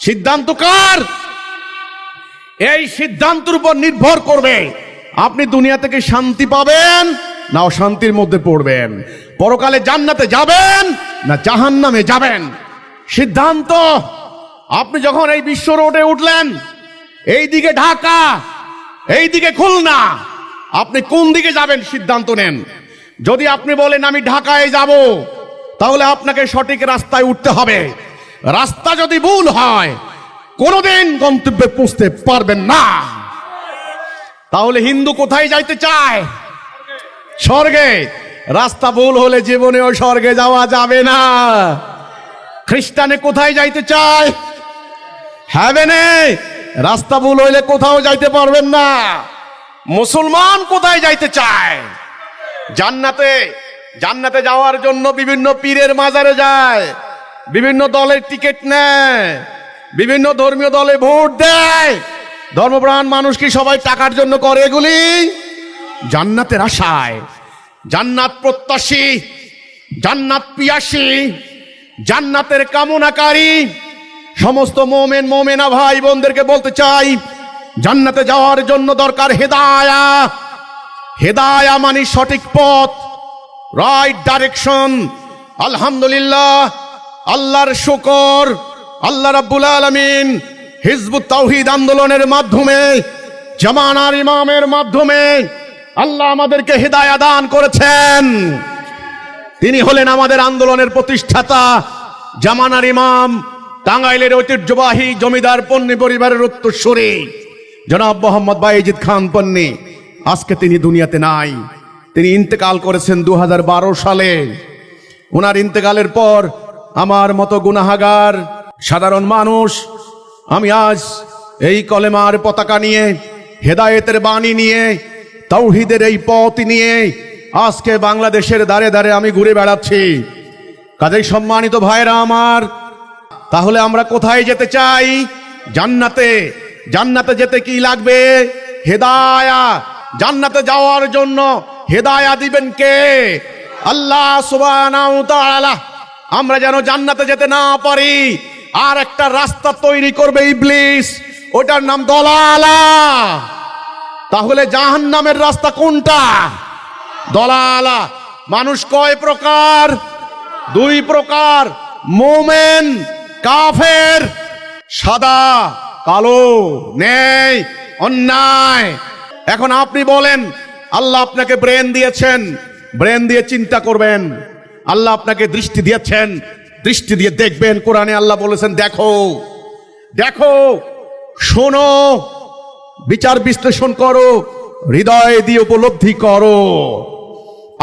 সিদ্ধান্ত কার? এই সিদ্ধান্তের উপর নির্ভর করবে আপনি দুনিয়া থেকে শান্তি পাবেন না অশান্তির মধ্যে পড়বেন, পরকালে জান্নাতে যাবেন না জাহান্নামে যাবেন। সিদ্ধান্ত। আপনি যখন এই বিশ্ব রোডে উঠলেন, এই দিকে ঢাকা, এই দিকে খুলনা, আপনি কোন দিকে যাবেন সিদ্ধান্ত নেন। যদি আপনি বলেন আমি ঢাকায় যাব, তাহলে আপনাকে সঠিক রাস্তায় উঠতে হবে। রাস্তা যদি ভুল হয় কোনোদিন গন্তব্যে পৌঁছতে পারবেন না। তাহলে হিন্দু কোথায় যাইতে চায়? স্বর্গে। রাস্তা ভুল হলে জীবনেও স্বর্গে যাওয়া যাবে না। খ্রিস্টানে কোথায় যাইতে চায়? হেভেনে। রাস্তা ভুল হইলে কোথাও যাইতে পারবেন না। মুসলমান কোথায় যাইতে চায়? জান্নাতে। জান্নাতে যাওয়ার জন্য বিভিন্ন পীরের মাজারে যায়, বিভিন্ন দলের টিকিট নেয়, বিভিন্ন ধর্মীয় দলে ভোট দেয়। ধর্মপ্রাণ মানুষ কি সবাই টাকার জন্য করে এগুলি? জান্নাতের আশায়, জান্নাত প্রত্যাশী, জান্নাত পিয়াসী, জান্নাতের কামনাকারী সমস্ত মোমেন মোমেনা ভাই বোনদেরকে বলতে চাই, জান্নাতে যাওয়ার জন্য দরকার হেদায়া। হেদায়া মানে সঠিক পথ, রাইট ডাইরেকশন। আলহামদুলিল্লাহ, আল্লাহর শুকর, আল্লাহ রাব্বুল আলামিন হিজবুত তাওহীদ আন্দোলনের মাধ্যমে, জামানার ইমামের মাধ্যমে আল্লাহ আমাদেরকে হেদায়া দান করেছেন। তিনি হলেন আমাদের আন্দোলনের প্রতিষ্ঠাতা, জামানার ইমাম, টাঙ্গাইলের ঐতিহ্যবাহী জমিদার পন্নী পরিবারের উত্তরসূরি জনাব মোহাম্মদ বাইজিদ খান পন্নী। আজকে তিনি দুনিয়াতে নাই, তিনি ইন্তেকাল করেছেন 2012 সালে। ওনার ইন্তেকালের পর আমার মতো গুনাহাগার সাধারণ মানুষ, আমি আজ এই কলেমার পতাকা নিয়ে, হেদায়েতের বাণী নিয়ে, তাওহীদের এই পথ নিয়ে আজকে বাংলাদেশের দাঁড়ে দাঁড়ে আমি ঘুরে বেড়াচ্ছি। কাজেই সম্মানিত ভাইরা আমার, তাহলে আমরা কোথায় যেতে চাই? জান্নাতে। জান্নাতে যেতে কি লাগবে? হেদায়া। জান্নাতে যাওয়ার জন্য হেদায়া দিবেন কে? আল্লাহ সুবহানাহু ওয়া তাআলা। আমরা যেন জান্নাতে যেতে না পারি আর একটা রাস্তা তৈরি করবে ইবলিস, ওটার নাম দলালা। তাহলে জাহান্নামের রাস্তা কোনটা? দলালা। মানুষ কয় প্রকার? 2 প্রকার, মোমেন, কাফের। সাদা, কালো, ন্যায়, অন্যায়। এখন আপনি বলেন, আল্লাহ আপনাকে ব্রেন দিয়েছেন, ব্রেন দিয়ে চিন্তা করবেন। আল্লাহ আপনাকে দৃষ্টি দিয়েছেন, দৃষ্টি দিয়ে দেখবেন। কোরআনে আল্লাহ বলেছেন দেখো, দেখো, শোনো, বিচার বিশ্লেষণ করো, হৃদয় দিয়ে উপলব্ধি করো।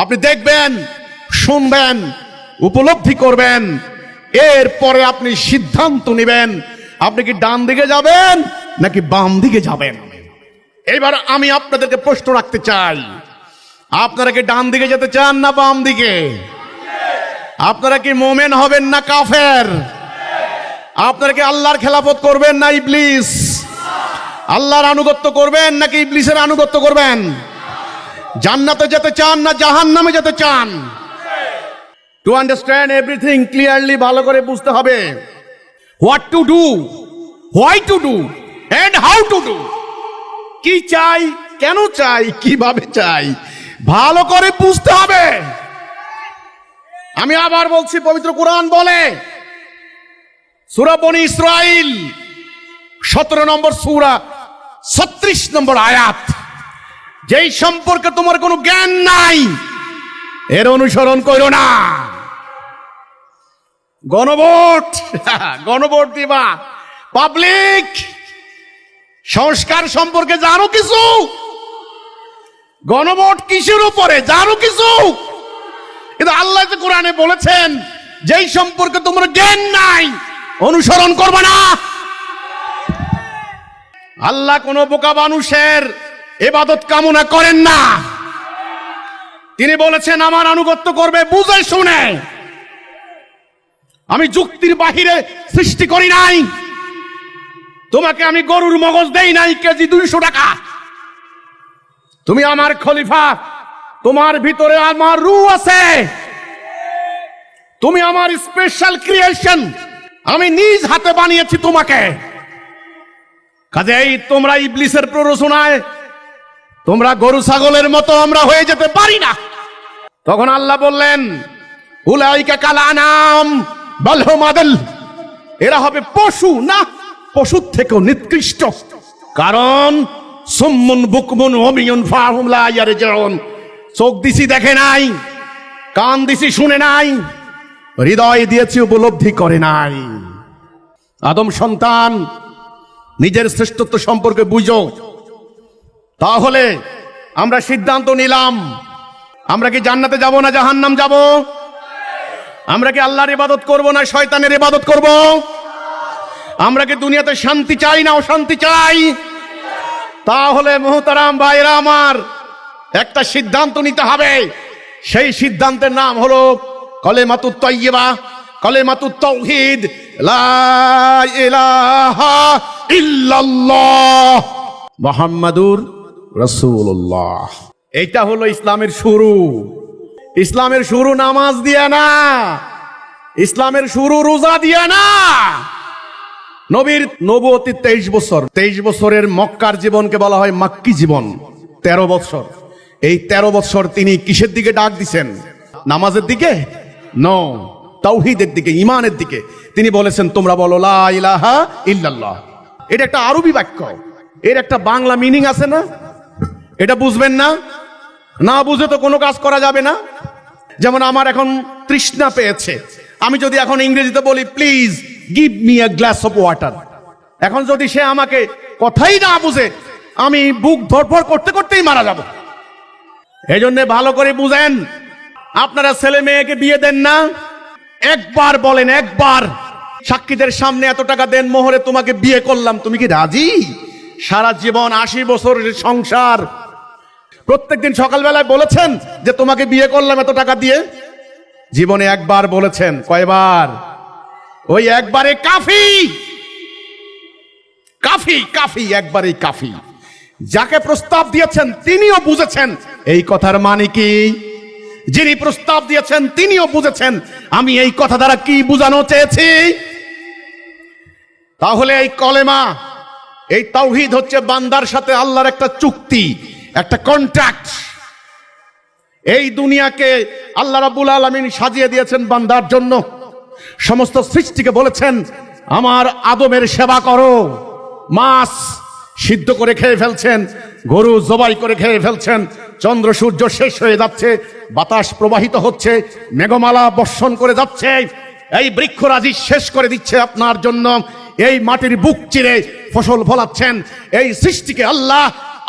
আপনি দেখবেন, শুনবেন, উপলব্ধি করবেন, এরপরে আপনি সিদ্ধান্ত নেবেন আপনি কি ডান দিকে যাবেন নাকি বাম দিকে যাবেন। এবার আমি আপনাদেরকে প্রশ্ন রাখতে চাই, আপনারা কি ডান দিকে যেতে চান না বাম দিকে? আপনারা কি মোমেন হবেন না কাফের? আপনারা কি আল্লাহর খেলাফত করবেন না ইবলিস? আল্লাহর আনুগত্য করবেন নাকি ইবলিসের আনুগত্য করবেন? জান্নাতে যেতে চান না জাহান্নামে যেতে চান? টু আন্ডারস্ট্যান্ড এভরিথিং ক্লিয়ারলি, ভালো করে বুঝতে হবে। What to do, why to do, and how to do. কি চাই, কেন চাই, কিভাবে চাই, ভালো করে বুঝতে হবে। আমি আবার বলছি, পবিত্র কোরআন বলে, সূরা বনী ইসরাইল 17 নম্বর সূরা 36 নম্বর আয়াত, যেই সম্পর্কে তোমার কোনো জ্ঞান নাই এর অনুসরণ করো না। গণভোট, গণভোট দিবা, পাবলিক সংস্কার সম্পর্কে জানো কিছু? গণভোট কিসের উপরে জানো কিছু? কিন্তু আল্লাহ যে কোরআনে বলেছেন যেই সম্পর্কে তোমার জ্ঞান নাই অনুসরণ করবে না। আল্লাহ কোন বোকা মানুষের ইবাদত কামনা করেন না। তিনি বলেছেন আমার আনুগত্য করবে বুঝে শুনে। আমি যুক্তির বাহিরে সৃষ্টি করি নাই। তোমাকে আমি গরুর মগজ দেই নাই কেজি 200 টাকা। তুমি আমার খলিফা, তোমার ভিতরে আমার রূহ আছে, তুমি আমার স্পেশাল ক্রিয়েশন, আমি নিজ হাতে বানিয়েছি তোমাকে। কাজেই তোমরা ইবলিসের প্ররোচনায় তোমরা গরু ছাগলের মতো আমরা হয়ে যেতে পারি না। তখন আল্লাহ বললেন উলাইকা কাল আনাম বাল হুম আদল, এরা হবে পশু, না পশুর থেকেও নিকৃষ্ট। কারণ সুম্মুন বুকমুন উমিয়ুন ফাহুম লা ইয়ারজিউন, চোখ দিছি দেখে নাই, কান দিছি শুনে নাই, হৃদয় দিয়েছি উপলব্ধি করে নাই। আদম সন্তান নিজের শ্রেষ্ঠত্ব সম্পর্কে বুঝো। তাহলে আমরা সিদ্ধান্ত নিলাম, আমরা কি জান্নাতে যাব না জাহান্নাম যাব? আমরা কি আল্লাহর ইবাদত করব না শয়তানের ইবাদত করব? আমরা কি দুনিয়াতে শান্তি চাই না অশান্তি চাই? তাহলে মুহতারাম ভাইরা আমার, একটা সিদ্ধান্ত নিতে হবে। সেই সিদ্ধান্তের নাম হলো কলেমাতুত তাইয়্যিবা, কলেমাতুত তাওহীদ, লা ইলাহা ইল্লাল্লাহ মুহাম্মাদুর রাসূলুল্লাহ। এইটা হলো ইসলামের শুরু। ইসলামের শুরু নামাজ দিয়ে না, ইসলামের শুরু রোজা দিয়া না, নবীর নবুয়তির 23 বছর, 23 বছরের মক্কার জীবনকে বলা হয় মাক্কি জীবন। 13 বছর, এই 13 বছর তিনি কিসের দিকে ডাক দিছেন? নামাজের দিকে? নো, তাওহীদের দিকে, ঈমানের দিকে। তিনি বলেছেন তোমরা বলো লা ইলাহা ইল্লাল্লাহ। এটা একটা আরবি বাক্য, এর একটা বাংলা মিনিং আছে না? এটা বুঝবেন না? না বুঝে তো কোনো কাজ করা যাবে না। যেমন আমার এখন তৃষ্ণা পেয়েছে, আমি যদি এখন ইংরেজিতে বলি please give me a glass of water, এখন যদি সে আমাকে কথাই না বুঝে, আমি বুক ধরফর করতে করতেই মারা যাব। এই জন্য ভালো করে বুঝেন, আপনারা ছেলে মেয়েকে বিয়ে দেন না, একবার বলেন, একবার সাক্ষীদের সামনে এত টাকা দেন মোহরে তোমাকে বিয়ে করলাম, তুমি কি রাজি? সারা জীবন 80 বছরের সংসার, প্রত্যেকদিন সকালবেলায় বলেছেন যে তোমাকে বিয়ে করলাম এত টাকা দিয়ে? জীবনে একবার বলেছেন? কয়বার? ওই একবারে কাফি, কাফি, কাফি, একবারেই কাফি। যাকে প্রস্তাব দিয়েছেন তিনিও বুঝেছেন এই কথার মানে কি, যিনি প্রস্তাব দিয়েছেন তিনিও বুঝেছেন আমি এই কথা দ্বারা কি বোঝানো চেয়েছি। তাহলে এই কলেমা, এই তাওহীদ হচ্ছে বান্দার সাথে আল্লাহর একটা চুক্তি, একটা কন্ট্রাক্ট। এই দুনিয়াকে আল্লাহ রাব্বুল আলামিন সাজিয়ে দিয়েছেন বান্দার জন্য। সমস্ত সৃষ্টিকে বলেছেন আমার আদমের সেবা করো। মাছ সিদ্ধ করে খেয়ে ফেলছেন, গরু জবাই করে খেয়ে ফেলছেন, চন্দ্র সূর্য শেষ হয়ে যাচ্ছে, বাতাস প্রবাহিত হচ্ছে, মেঘমালা বর্ষণ করে যাচ্ছে, এই বৃক্ষরাজি শেষ করে দিচ্ছে আপনার জন্য, এই মাটির বুক চিরে ফসল ফলাচ্ছেন। এই সৃষ্টিকে আল্লাহ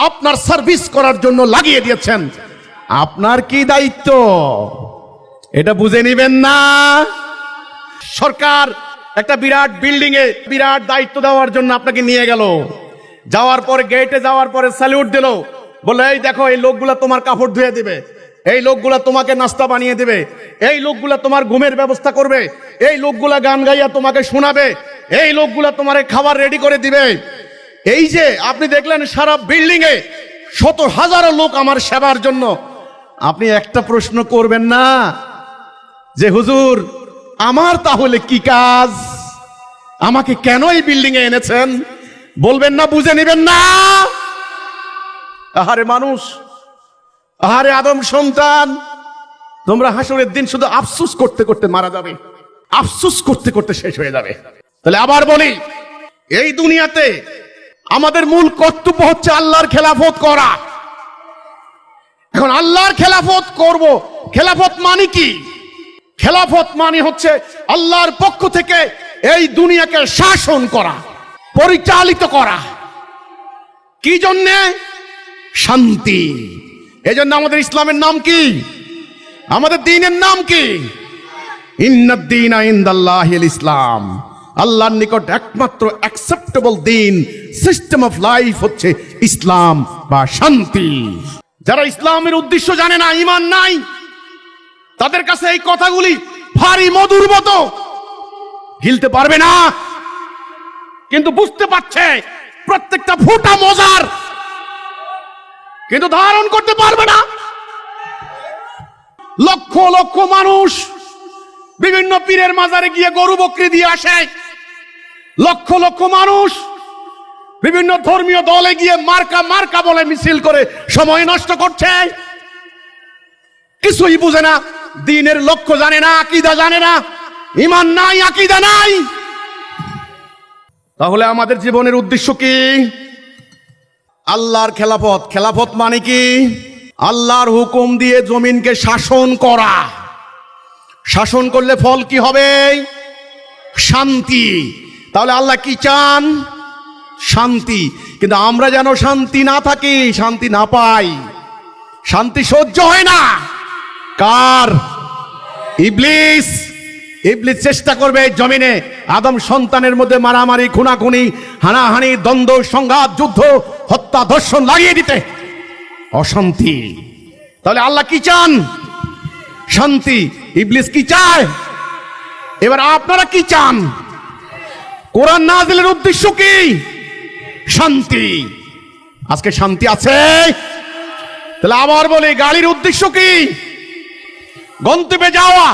আপনার সার্ভিস করার জন্য লাগিয়ে দিয়েছেন। আপনার কি দায়িত্ব এটা বুঝে নিবেন না? সরকার একটা বিরাট বিল্ডিং এ বিরাট দায়িত্ব দেওয়ার জন্য আপনাকে নিয়ে গেল, যাওয়ার পরে গেটে যাওয়ার পরে স্যালুট দিল, বলে এই দেখো এই লোকগুলা তোমার কাপড় ধুয়ে দিবে, এই লোকগুলা তোমাকে নাস্তা বানিয়ে দিবে, এই লোকগুলা তোমার ঘুমের ব্যবস্থা করবে, এই লোকগুলা গান গাইয়া তোমাকে শোনাবে, এই লোকগুলা তোমার খাবার রেডি করে দিবে। এই যে আপনি দেখলেন সারা বিল্ডিং এ শত হাজারো লোক আমার সেবার জন্য, আপনি একটা প্রশ্ন করবেন না যে হুজুর আমার তাহলে কি কাজ, আমাকে কেন এই বিল্ডিং এ এনেছেন? বলবেন না? বুঝে নেবেন না? আহারে মানুষ, আহারে আদম সন্তান, তোমরা হাসরের দিন শুধু আফসোস করতে করতে মারা যাবে, আফসোস করতে করতে শেষ হয়ে যাবে। তাহলে আবার বলি, এই দুনিয়াতে আমাদের মূল কর্তব্য হচ্ছে আল্লাহর খেলাফত করা। এখন আল্লাহর খেলাফত করব, খেলাফত মানে কি? খেলাফত মানে হচ্ছে আল্লাহর পক্ষ থেকে এই দুনিয়াকে শাসন করা, পরিচালিত করা। কি জন্যে? শান্তি। এজন্য আমাদের ইসলামের নাম কি? আমাদের দ্বীনের নাম কি? ইন্নাদ-দীনা ইনদাল্লাহিল ইসলাম। আল্লাহর নিকট একমাত্র acceptable Din, system of life হচ্ছে ইসলাম বা শান্তি। যারা ইসলামের উদ্দেশ্য জানে না, ঈমান নাই, তাদের কাছে এই কথাগুলি ভারী মধুর মতো, গিলতে পারবে না, কিন্তু বুঝতে পারছে প্রত্যেকটা ফোঁটা মজার, কিন্তু ধারণ করতে পারবে না। লক্ষ লক্ষ মানুষ বিভিন্ন পীরের মাজারে গিয়ে গরু বকরি দিয়ে আসে, লক্ষ লক্ষ মানুষ বিভিন্ন ধর্মীয় দলে গিয়ে মার্কা মার্কা বলে মিছিল করে সময় নষ্ট করছে, কিছুই বুঝে না, দ্বীনের লক্ষ্য জানে না, আকীদা জানে না, ঈমান নাই, আকীদা নাই। তাহলে আমাদের জীবনের উদ্দেশ্য কি? আল্লাহর খেলাফত। খেলাফত মানে কি? আল্লাহর হুকুম দিয়ে জমিনকে শাসন করা। শাসন করলে ফল কি হবে? শান্তি। তাহলে আল্লাহ কি চান? শান্তি। কিন্তু আমরা যেন শান্তি না থাকি, শান্তি না পাই, শান্তি সহ্য হয় না। কার? ইবলিস। ইবলিস চেষ্টা করবে জমিনে আদম সন্তানের মধ্যে মারামারি, খুনাখুনি, হানাহানি, দ্বন্দ্ব, সংঘাত, যুদ্ধ, হত্যা, ধর্ষণ লাগিয়ে দিতে, অশান্তি। তাহলে আল্লাহ কি চান? শান্তি। ইবলিস কি চায়? এবার আপনারা কি চান? কোরআন নাযিলের উদ্দেশ্য কি? শান্তি। আজকে শান্তি আছে? তাহলে আবার বলি, গাড়ির উদ্দেশ্য কি? গন্তব্যে যাওয়া,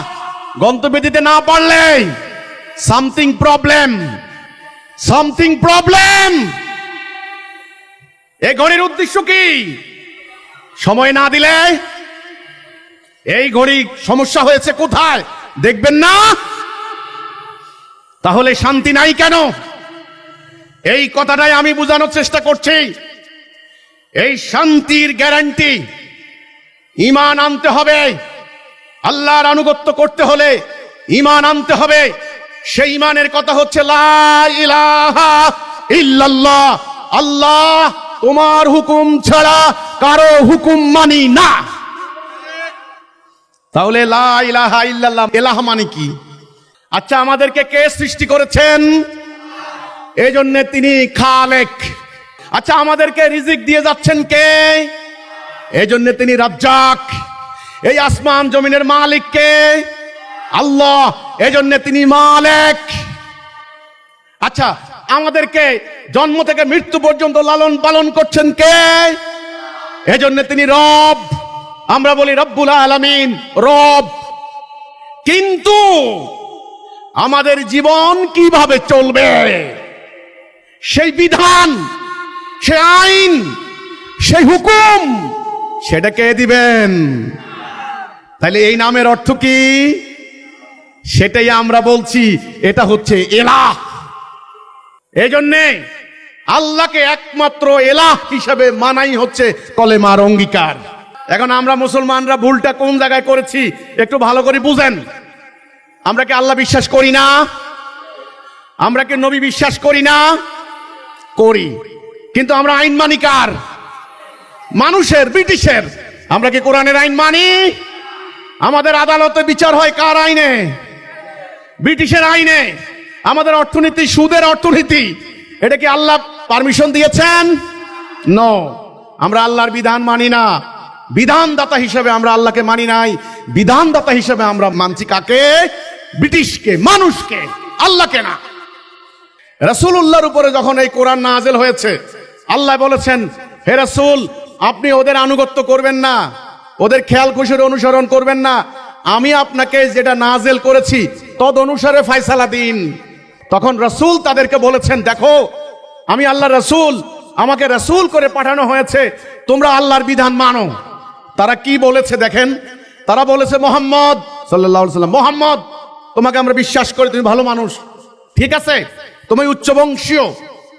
গন্তব্যে দিতে না পারলে সামথিং প্রবলেম, সামথিং প্রবলেম। এই ঘড়ির উদ্দেশ্য কি? সময় না দিলে এই ঘড়ি সমস্যা হয়েছে কোথায় দেখবেন না? তাহলে শান্তি নাই কেন? এই কথাটাই আমি বোঝানোর চেষ্টা করছি। এই শান্তির গ্যারান্টি ঈমান আনতে হবে। আল্লাহর আনুগত্য করতে হলে ঈমান আনতে হবে। সেই ঈমানের কথা হচ্ছে লা ইলাহা ইল্লাল্লাহ, আল্লাহ তোমার হুকুম ছাড়া কারো হুকুম মানি না। তাহলে লা ইলাহা ইল্লাল্লাহ, ইলাহ মানে কি? আচ্ছা, আমাদেরকে কে সৃষ্টি করেছেন? এই জন্য তিনি খালেক। আচ্ছা, আমাদেরকে রিজিক দিয়ে যাচ্ছেন কে? এই জন্য তিনি রাজ্জাক। এই আসমান জমিনের মালিক কে? আল্লাহ। এই জন্য তিনি মালিক। আচ্ছা, আমাদেরকে জন্ম থেকে মৃত্যু পর্যন্ত লালন পালন করছেন কে? এই জন্য তিনি রব। আমরা বলি রব্বুল আলামিন, রব। কিন্তু আমাদের জীবন কিভাবে চলবে, সেই বিধান, সেই আইন, সেই হুকুম, সেটা কে দিবেন? তাহলে এই নামের অর্থ কি? সেটাই আমরা বলছি, এটা হচ্ছে এলাহ। এই জন্যে আল্লাহকে একমাত্র এলাহ হিসাবে মানাই হচ্ছে কলেমার অঙ্গীকার। এখন আমরা মুসলমানরা ভুলটা কোন জায়গায় করেছি একটু ভালো করে বুঝেন। আমরা কি আল্লাহ বিশ্বাস করি না? আমরা কি নবী বিশ্বাস করি না? করি। কিন্তু আমরা আইন মানি কার? মানুষের, ব্রিটিশের। আমরা কি কোরআনের আইন মানি? আমাদের আদালতে বিচার হয় কার আইনে? ব্রিটিশের আইনে। আমাদের অর্থনীতি সুদের অর্থনীতি, এটা কি আল্লাহ পারমিশন দিয়েছেন? নো। আমরা আল্লাহর বিধান মানি না। বিধানদাতা হিসেবে আমরা আল্লাহকে মানি নাই। বিধানদাতা হিসেবে আমরা মানছি কাকে? ব্রিটিশকে, মানুষকে, আল্লাহকে না। রাসূলুল্লাহর উপরে যখন এই কোরআন নাযিল হয়েছে, আল্লাহ বলেছেন, হে রাসূল, আপনি ওদের আনুগত্য করবেন না, ওদের খেয়াল খুশির অনুসরণ করবেন না। আমি আপনাকে যেটা নাযিল করেছি তদ অনুসারে ফয়সালা দিন। তখন রাসূল তাদেরকে বলেছেন, দেখো, আমি আল্লাহর রাসূল, আমাকে রাসূল করে পাঠানো হয়েছে, তোমরা আল্লাহর বিধান মানো। তারা কি বলেছে দেখেন? তারা বলেছে, মুহাম্মদ সাল্লাল্লাহু আলাইহি ওয়াসাল্লাম, মুহাম্মদ, তোমাকে আমরা বিশ্বাস করি, তুমি ভালো মানুষ, ঠিক আছে, তুমি উচ্চ বংশীয়,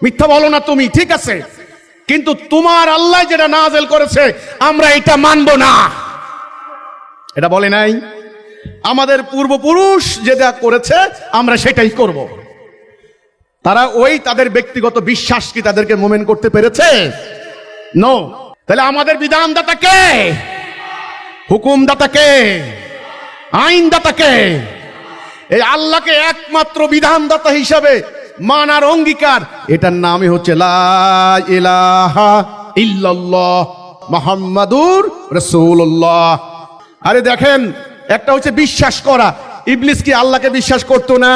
মিথ্যা বলো না তুমি, ঠিক আছে, কিন্তু তোমার আল্লাহ যেটা নাযিল করেছে আমরা এটা মানবো না। এটা বলে নাই? আমাদের পূর্বপুরুষ যেটা করেছে আমরা সেটাই করব। তারা ওই তাদের ব্যক্তিগত বিশ্বাস কি তাদেরকে মোমেন করতে পেরেছে? নো। তাহলে আমাদের বিধানদাতা কে? হুকুমদাতা কে? আইনদাতা কে? এই আল্লাহকে একমাত্র বিধানদাতা হিসাবে মানার অঙ্গীকার, এটার নামই হচ্ছে লা ইলাহা ইল্লাল্লাহ মুহাম্মাদুর রাসূলুল্লাহ। আরে দেখেন, একটা হচ্ছে বিশ্বাস করা। ইবলিস কি আল্লাহকে বিশ্বাস করতো না?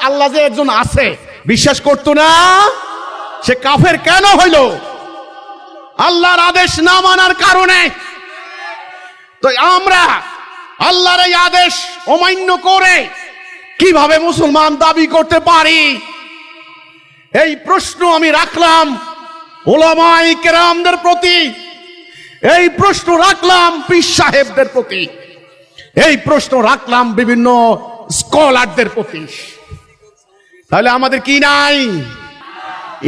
আল্লাহ যে একজন আছে বিশ্বাস করতো না? সে কাফের কেন হইল? আল্লাহর আদেশ না মানার কারণে। তো আমরা আল্লাহর এই আদেশ অমান্য করে কিভাবে মুসলমান দাবি করতে পারি? এই প্রশ্ন আমি রাখলাম উলামায়ে কেরামদের প্রতি, এই প্রশ্ন রাখলাম পীর সাহেবদের প্রতি, এই প্রশ্ন রাখলাম বিভিন্ন স্কলারদের প্রতি। তাহলে আমাদের কি নাই?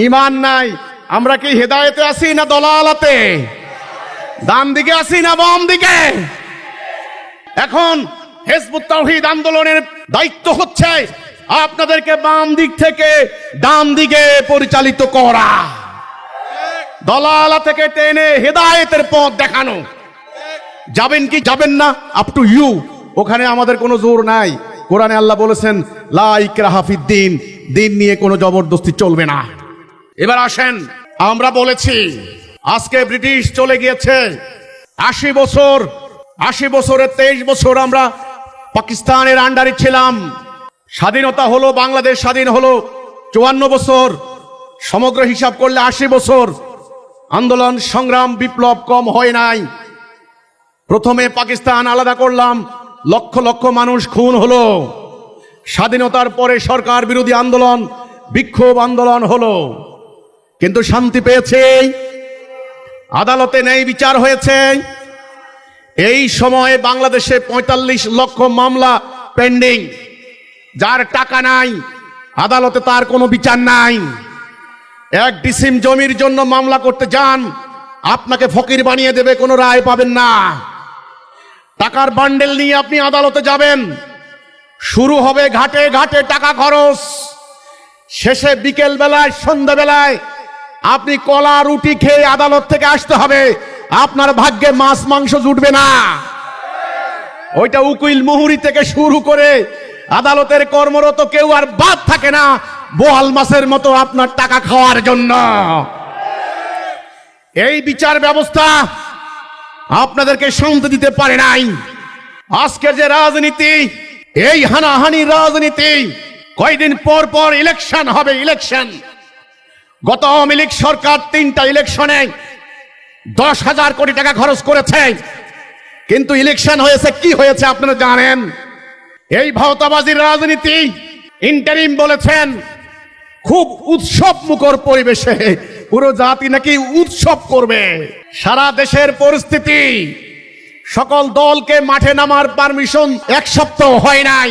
ঈমান নাই। আমরা কি হেদায়েতে আছি না দলালাতে? ডান দিকে আছি না বাম দিকে? এখন হিজবুত তাওহীদ আন্দোলনের দায়িত্ব হচ্ছে আপনাদেরকে বাম দিক থেকে ডান দিকে পরিচালিত করা, দলালা থেকে টেনে হেদায়েতের পথ দেখানো। যাবেন কি যাবেন না, আপ টু ইউ। ওখানে আমাদের কোনো জোর নাই। কোরআনে আল্লাহ বলেছেন, লা ইকরাহা ফিদ্দিন, দিন নিয়ে কোনো জবরদস্তি চলবে না। এবার আসেন, আমরা বলেছি আজকে ব্রিটিশ চলে গিয়েছে 80 বছর, 80 বছরের 23 বছর আমরা পাকিস্তানের আন্ডারে ছিলাম। স্বাধীনতা হলো, বাংলাদেশ স্বাধীন হলো 54 বছর। সমগ্র হিসাব করলে 80 বছর। আন্দোলন, সংগ্রাম, বিপ্লব কম হয় নাই। প্রথমে পাকিস্তান আলাদা করলাম, লক্ষ লক্ষ মানুষ খুন হলো, স্বাধীনতার পরে সরকার বিরোধী আন্দোলন, বিক্ষোভ আন্দোলন হলো, কিন্তু শান্তি পেয়েছে, আদালতে ন্যায় বিচার হয়েছে। এই সময়ে বাংলাদেশে ৪৫ লক্ষ মামলা পেন্ডিং। যার টাকা নাই, আদালতে তার কোনো বিচার নাই। 1 ডিসিম জমির জন্য মামলা করতে যান, আপনাকে ফকির বানিয়ে দেবে, কোনো রায় পাবেন না। টাকার বান্ডেল নিয়ে আপনি আদালতে যাবেন, শুরু হবে ঘাটে ঘাটে টাকা খরচ, শেষে বিকেল বেলায় সন্ধ্যাবেলায় আপনি কলা রুটি খেয়ে আদালত থেকে আসতে হবে, আপনার ভাগ্যে মাছ মাংস জুটবে না। ওইটা উকিল মুহুরি থেকে শুরু করে আদালতের কর্মরত কেউ আর বাদ থাকে না বোয়াল মাছের মতো আপনার টাকা খাওয়ার জন্য। এই বিচার ব্যবস্থা আপনাদেরকে শান্তি দিতে পারে নাই। আজকের যে রাজনীতি, এই হানাহানি রাজনীতি, কয়দিন পর পর ইলেকশন হবে, ইলেকশন। গত আওয়ামী লীগ সরকার 3টা ইলেকশনে 10,000 কোটি টাকা খরচ করেছে, কিন্তু ইলেকশন হয়েছে কি হয়েছে আপনারা জানেন? এই ভাওতাবাজির রাজনীতি। ইন্টারিম বলেছেন খুব উৎসব মুখর পরিবেশে পুরো জাতি নাকি উৎসব করবে। সারা দেশের পরিস্থিতি, সকল দলকে মাঠে নামার পারমিশন 1 সপ্তাহ হয় নাই,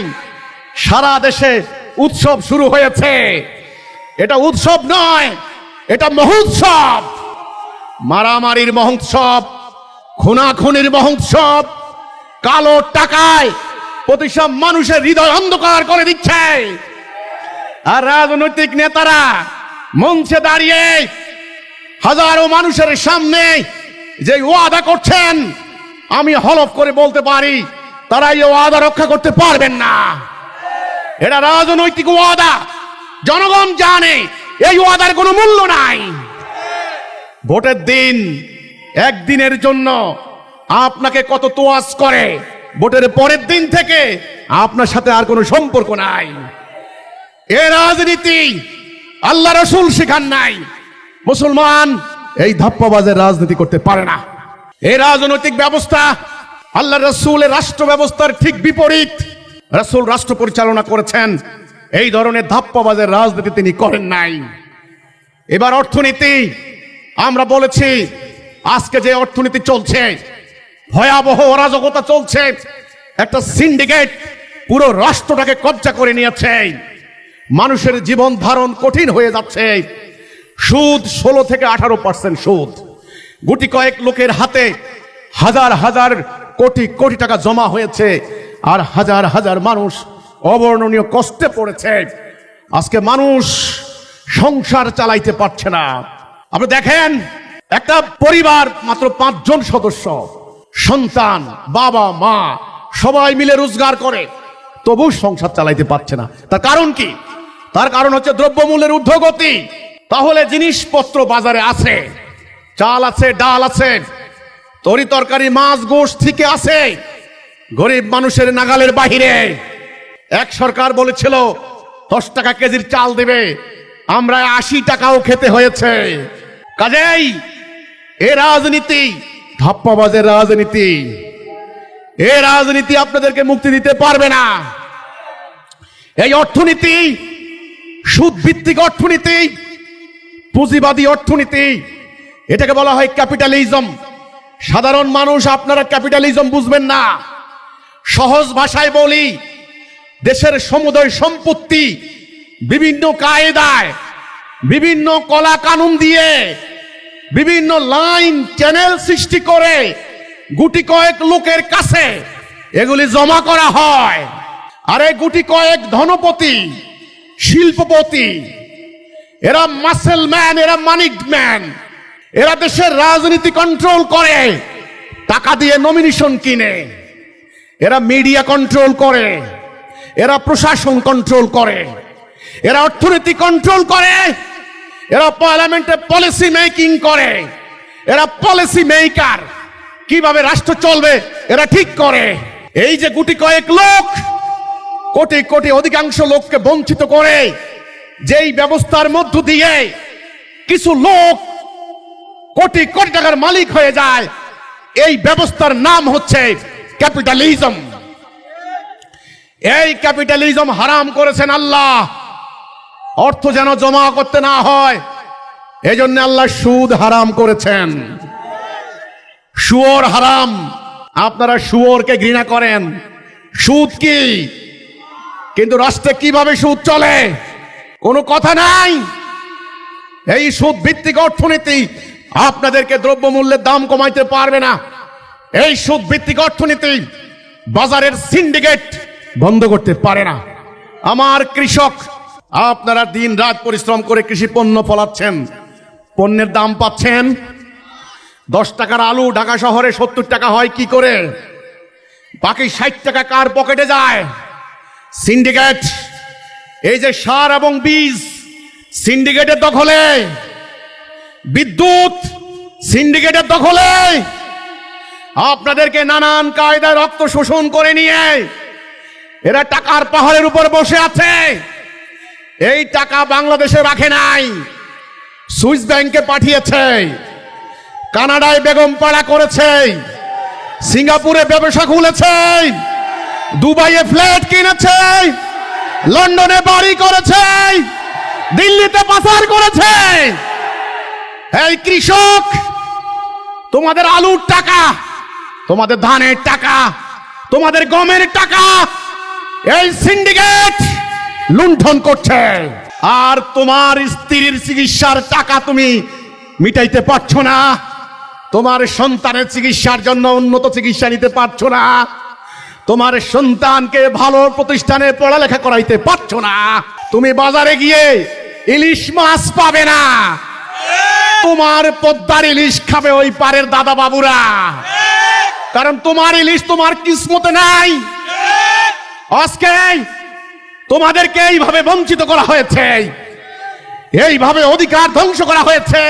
সারা দেশে উৎসব শুরু হয়েছে। এটা উৎসব নয়, এটা মহোৎসব। মারামারির মহোৎসব, খুনাখুনির মহোৎসব, কালো টাকায় প্রতিসব মানুষের হৃদয় অন্ধকার করে দিচ্ছে। আর রাজনৈতিক নেতারা মঞ্চে দাঁড়িয়ে হাজারো মানুষের সামনে যে ওয়াদা করছেন, আমি হলফ করে বলতে পারি তারা এই ওয়াদা রক্ষা করতে পারবেন না। এটা রাজনৈতিক ওয়াদা, জনগণ জানে এই ওয়াদার কোনো মূল্য নাই। ভোটের দিন, একদিনের জন্য আপনাকে কত তোয়াজ করে, ভোটের পরের দিন থেকে আপনার সাথে আর কোনো সম্পর্ক নাই। এ রাজনীতি আল্লাহ রাসূল শেখান নাই। মুসলমান এই ধাপ্পাবাজের রাজনীতি করতে পারে না। এই রাজনৈতিক ব্যবস্থা আল্লাহ রাসূলের রাষ্ট্র ব্যবস্থার ঠিক বিপরীত। রাসূল রাষ্ট্র পরিচালনা করেছেন, এই ধরনের ধাপ্পাবাজের রাজনীতি তিনি করেন নাই। এবার অর্থনীতি, আমরা বলেছি আজকে যে অর্থনীতি চলছে, ভয়াবহ অরাজকতা চলছে। একটা সিন্ডিকেট পুরো রাষ্ট্রটাকে কব্জা করে নিয়েছে। মানুষের জীবন ধারণ কঠিন হয়ে যাচ্ছে। সুদ 16 থেকে 18% সুদ। গুটি কয়েক লোকের হাতে হাজার হাজার কোটি কোটি টাকা জমা হয়েছে, আর হাজার হাজার মানুষ অবর্ণনীয় কষ্টে পড়েছে। আজকে মানুষ সংসার চালাইতে পারছে না। আপনি দেখেন, একটা পরিবার মাত্র 5 জন সদস্য, সন্তান, বাবা মা সবাই মিলে রোজগার করে, তবু সংসার চালাইতে পারছে না। তার কারণ কি? তার কারণ হচ্ছে দ্রব্যমূল্যের ঊর্ধ্বগতি। তাহলে জিনিসপত্র বাজারে আছে, চাল আছে, ডাল আছে, তরি তরকারি, মাছ, গোশত থেকে আছে, গরিব মানুষের নাগালের বাহিরে। এক সরকার বলেছিল 10 টাকা কেজির চাল দেবে, আমরা 80 টাকাও খেতে হয়েছে। কাজেই এ রাজনীতি ধাপ্পাবাজের রাজনীতি। এ রাজনীতি আপনাদেরকে মুক্তি দিতে পারবে না। এই অর্থনীতি সুদ ভিত্তিক অর্থনীতি, পুঁজিবাদী অর্থনীতি, এটাকে বলা হয় ক্যাপিটালিজম। সাধারণ মানুষ আপনারা ক্যাপিটালিজম বুঝবেন না। সহজ ভাষায় বলি, দেশের সমুদয় সম্পত্তি বিভিন্ন কায়দায়, বিভিন্ন কলা কানুন দিয়ে, বিভিন্ন লাইন চ্যানেল সৃষ্টি করে গুটি কয়েক লোকের কাছে এগুলি জমা করা হয়। আর এই গুটি কয়েক ধনপতি, শিল্পপতি, এরা মাসেল ম্যান, এরা মানিক ম্যান, এরা দেশের রাজনীতি কন্ট্রোল করে, টাকা দিয়ে নমিনেশন কিনে, এরা মিডিয়া কন্ট্রোল করে, এরা প্রশাসন কন্ট্রোল করে, এরা অর্থনীতি কন্ট্রোল করে, এরা পার্লামেন্টে পলিসি মেকিং করে, এরা পলিসি মেকার। কিভাবে রাষ্ট্র চলবে এরা ঠিক করে। এই যে গুটি কয়েক লোক কোটি কোটি অধিকাংশ লোককে বঞ্চিত করে, যেই ব্যবস্থার মধ্য দিয়ে কিছু লোক কোটি কোটি টাকার মালিক হয়ে যায়, এই ব্যবস্থার নাম হচ্ছে ক্যাপিটালিজম। এই ক্যাপিটালিজম হারাম করেছেন আল্লাহ, অর্থ যেন জমা করতে না হয়, এজন্য আল্লাহ সুদ হারাম করেছেন। শুয়োর হারাম। আপনারা শুয়োরকে ঘৃণা করেন, সুদ কি? কিন্তু রাষ্ট্রে কিভাবে সুদ চলে কোনো কথা নাই। এই সুদ ভিত্তিক অর্থনীতি আপনাদেরকে দ্রব্যমূল্যের দাম কমাইতে পারবে না। এই সুদ ভিত্তিক অর্থনীতি বাজারের সিন্ডিকেট বন্ধ করতে পারে না। আমার কৃষক, আপনারা দিন রাত পরিশ্রম করে কৃষি পণ্য ফলাচ্ছেন, পণ্যের দাম পাচ্ছেন। 10 টাকার আলু ঢাকা শহরে 70 টাকা হয় কি করে? বাকি 60 টাকা কার পকেটে যায়? সিন্ডিকেট। এই যে সার এবং বীজ সিন্ডিকেটের দখলে, বিদ্যুৎ সিন্ডিকেটের দখলে। আপনাদেরকে নানান কায়দায় রক্ত শোষণ করে নিয়ে এরা টাকার পাহাড়ের উপর বসে আছে। এই টাকা বাংলাদেশে রাখে নাই, সুইস ব্যাংকে পাঠিয়েছে, কানাডায় বেগম পাড়া করেছে, সিঙ্গাপুরে ব্যবসা খুলেছে, দুবাইয়ে ফ্ল্যাট কিনেছে, লন্ডনে বাড়ি করেছে, দিল্লিতে পাচার করেছে। এই কৃষক, তোমাদের আলুর টাকা, তোমাদের ধানের টাকা, তোমাদের গমের টাকা এই সিন্ডিকেট লুণ্ঠন করছে। আর তোমার স্ত্রীর চিকিৎসার টাকা তুমি মিটাইতে পারছো না, তোমার সন্তানের চিকিৎসার জন্য উন্নত চিকিৎসা নিতে পারছো না, তোমার সন্তানকে ভালো প্রতিষ্ঠানে পড়ালেখা করাইতে পারছো না। তুমি বাজারে গিয়ে ইলিশ মাছ পাবে না, তোমার পদ্মার ইলিশ খাবে ওই পারের দাদা বাবুরা, কারণ তোমার ইলিশ তোমার কিসমতে নাই। আজকে তোমাদেরকে এইভাবে বঞ্চিত করা হয়েছে, এইভাবে অধিকার ধ্বংস করা হয়েছে।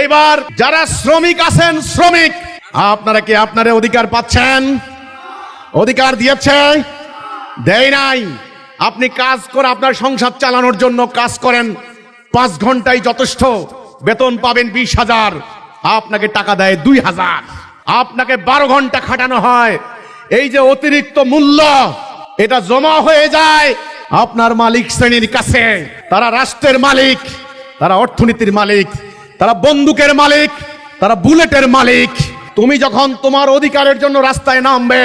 এইবার যারা শ্রমিক আছেন, শ্রমিক, আপনারা কি আপনার অধিকার পাচ্ছেন? অধিকার দিয়েছে? দেয় নাই। আপনি কাজ করে আপনার সংসার চালানোর জন্য কাজ করেন, 5 ঘন্টায় যথেষ্ট, বেতন পাবেন 20,000, আপনাকে টাকা দেয় 2,000। আপনাকে 12 ঘন্টা খাটানো হয়, এই যে অতিরিক্ত মূল্য এটা জমা হয়ে যায় আপনার মালিক শ্রেণীর কাছে। তারা রাষ্ট্রের মালিক, তারা অর্থনীতির মালিক, তারা বন্দুকের মালিক, তারা বুলেটের মালিক। তুমি যখন তোমার অধিকারের জন্য রাস্তায় নামবে,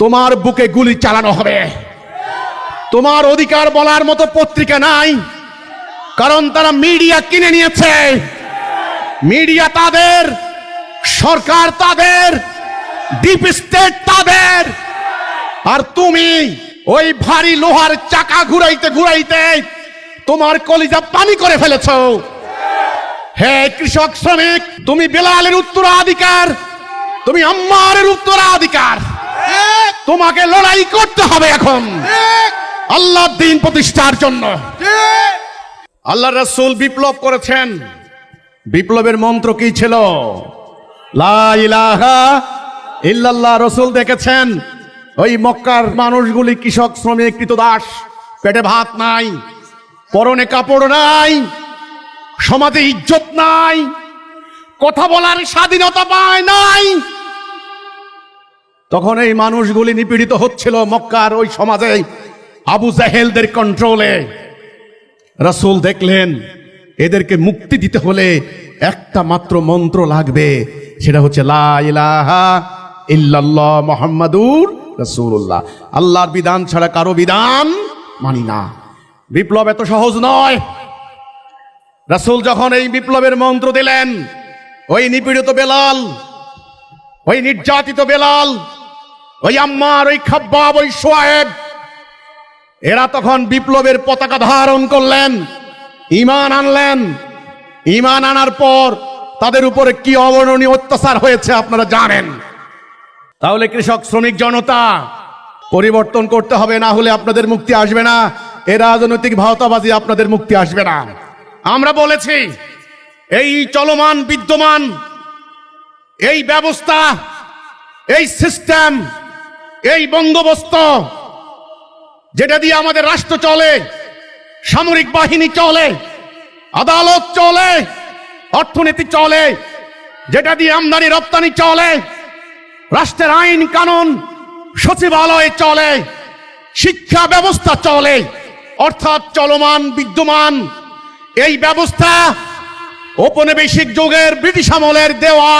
তোমার বুকে গুলি চালানো হবে। তোমার অধিকার বলার মতো পত্রিকা নাই, কারণ তারা মিডিয়া কিনে নিয়েছে। মিডিয়া তাদের, সরকার তাদের, ডিপ স্টেট তাদের। আর তুমি ওই ভারী লোহার চাকা ঘুরাইতে ঘুরাইতে তোমার কলিজা পানি করে ফেলেছো। হে কৃষক শ্রমিক, তুমি বেলালের উত্তরাধিকার, তুমি আম্মারের উত্তরাধিকার। তোমাকে লড়াই করতে হবে এখন আল্লাহর দ্বীন প্রতিষ্ঠার জন্য। আল্লাহ রাসূল বিপ্লব করেছেন। বিপ্লবের মন্ত্র কি ছিল? লা ইলাহা ইল্লাল্লাহ। রাসূল দেখেছেন ওই মক্কার মানুষগুলি কৃষক শ্রমিক কৃতদাস, পেটে ভাত নাই, পরনে কাপড় নাই, সমাজে ইজ্জত নাই, কথা বলার স্বাধীনতা পায় নাই। তখন এই মানুষগুলি নিপীড়িত হচ্ছিল মক্কার ওই সমাজে আবু জাহেলদের কন্ট্রোলে। রাসূল দেখলেন এদেরকে মুক্তি দিতে হলে একটা মাত্র মন্ত্র লাগবে, সেটা হচ্ছে লা ইলাহা ইল্লাল্লাহ মুহাম্মাদুর রাসূলুল্লাহ। আল্লাহর বিধান ছাড়া কারো বিধান মানি না। বিপ্লব এত সহজ নয়। রাসূল যখন এই বিপ্লবের মন্ত্র দিলেন, ওই নিপীড়িত বেলাল, ওই নির্যাতিত বেলাল, ওই আম্মার, ওই খাব্বাব, ওই সোয়ায়েব, এরা তখন বিপ্লবের পতাকা ধারণ করলেন, ঈমান আনলেন। ঈমান আনার পর তাদের উপরে কি অবর্ণনীয় অত্যাচার হয়েছে আপনারা জানেন। তাহলে কৃষক শ্রমিক জনতা পরিবর্তন করতে হবে, না হলে আপনাদের মুক্তি আসবে না। এই রাজনৈতিক ভাওতাবাজি আপনাদের মুক্তি আসবে না। আমরা বলেছি এই চলমান বিদ্যমান এই ব্যবস্থা, এই সিস্টেম, এই বন্দোবস্ত যেটা দিয়ে আমাদের রাষ্ট্র চলে, সামরিক বাহিনী চলে, আদালত চলে, অর্থনীতি চলে, যেটা দিয়ে আমদানি রপ্তানি চলে, রাষ্ট্রের আইন কানুন সচিবালয় চলে, শিক্ষা ব্যবস্থা চলে, অর্থাৎ চলমান বিদ্যমান এই ব্যবস্থা ঔপনিবেশিক যুগের ব্রিটিশ আমলের দেওয়া,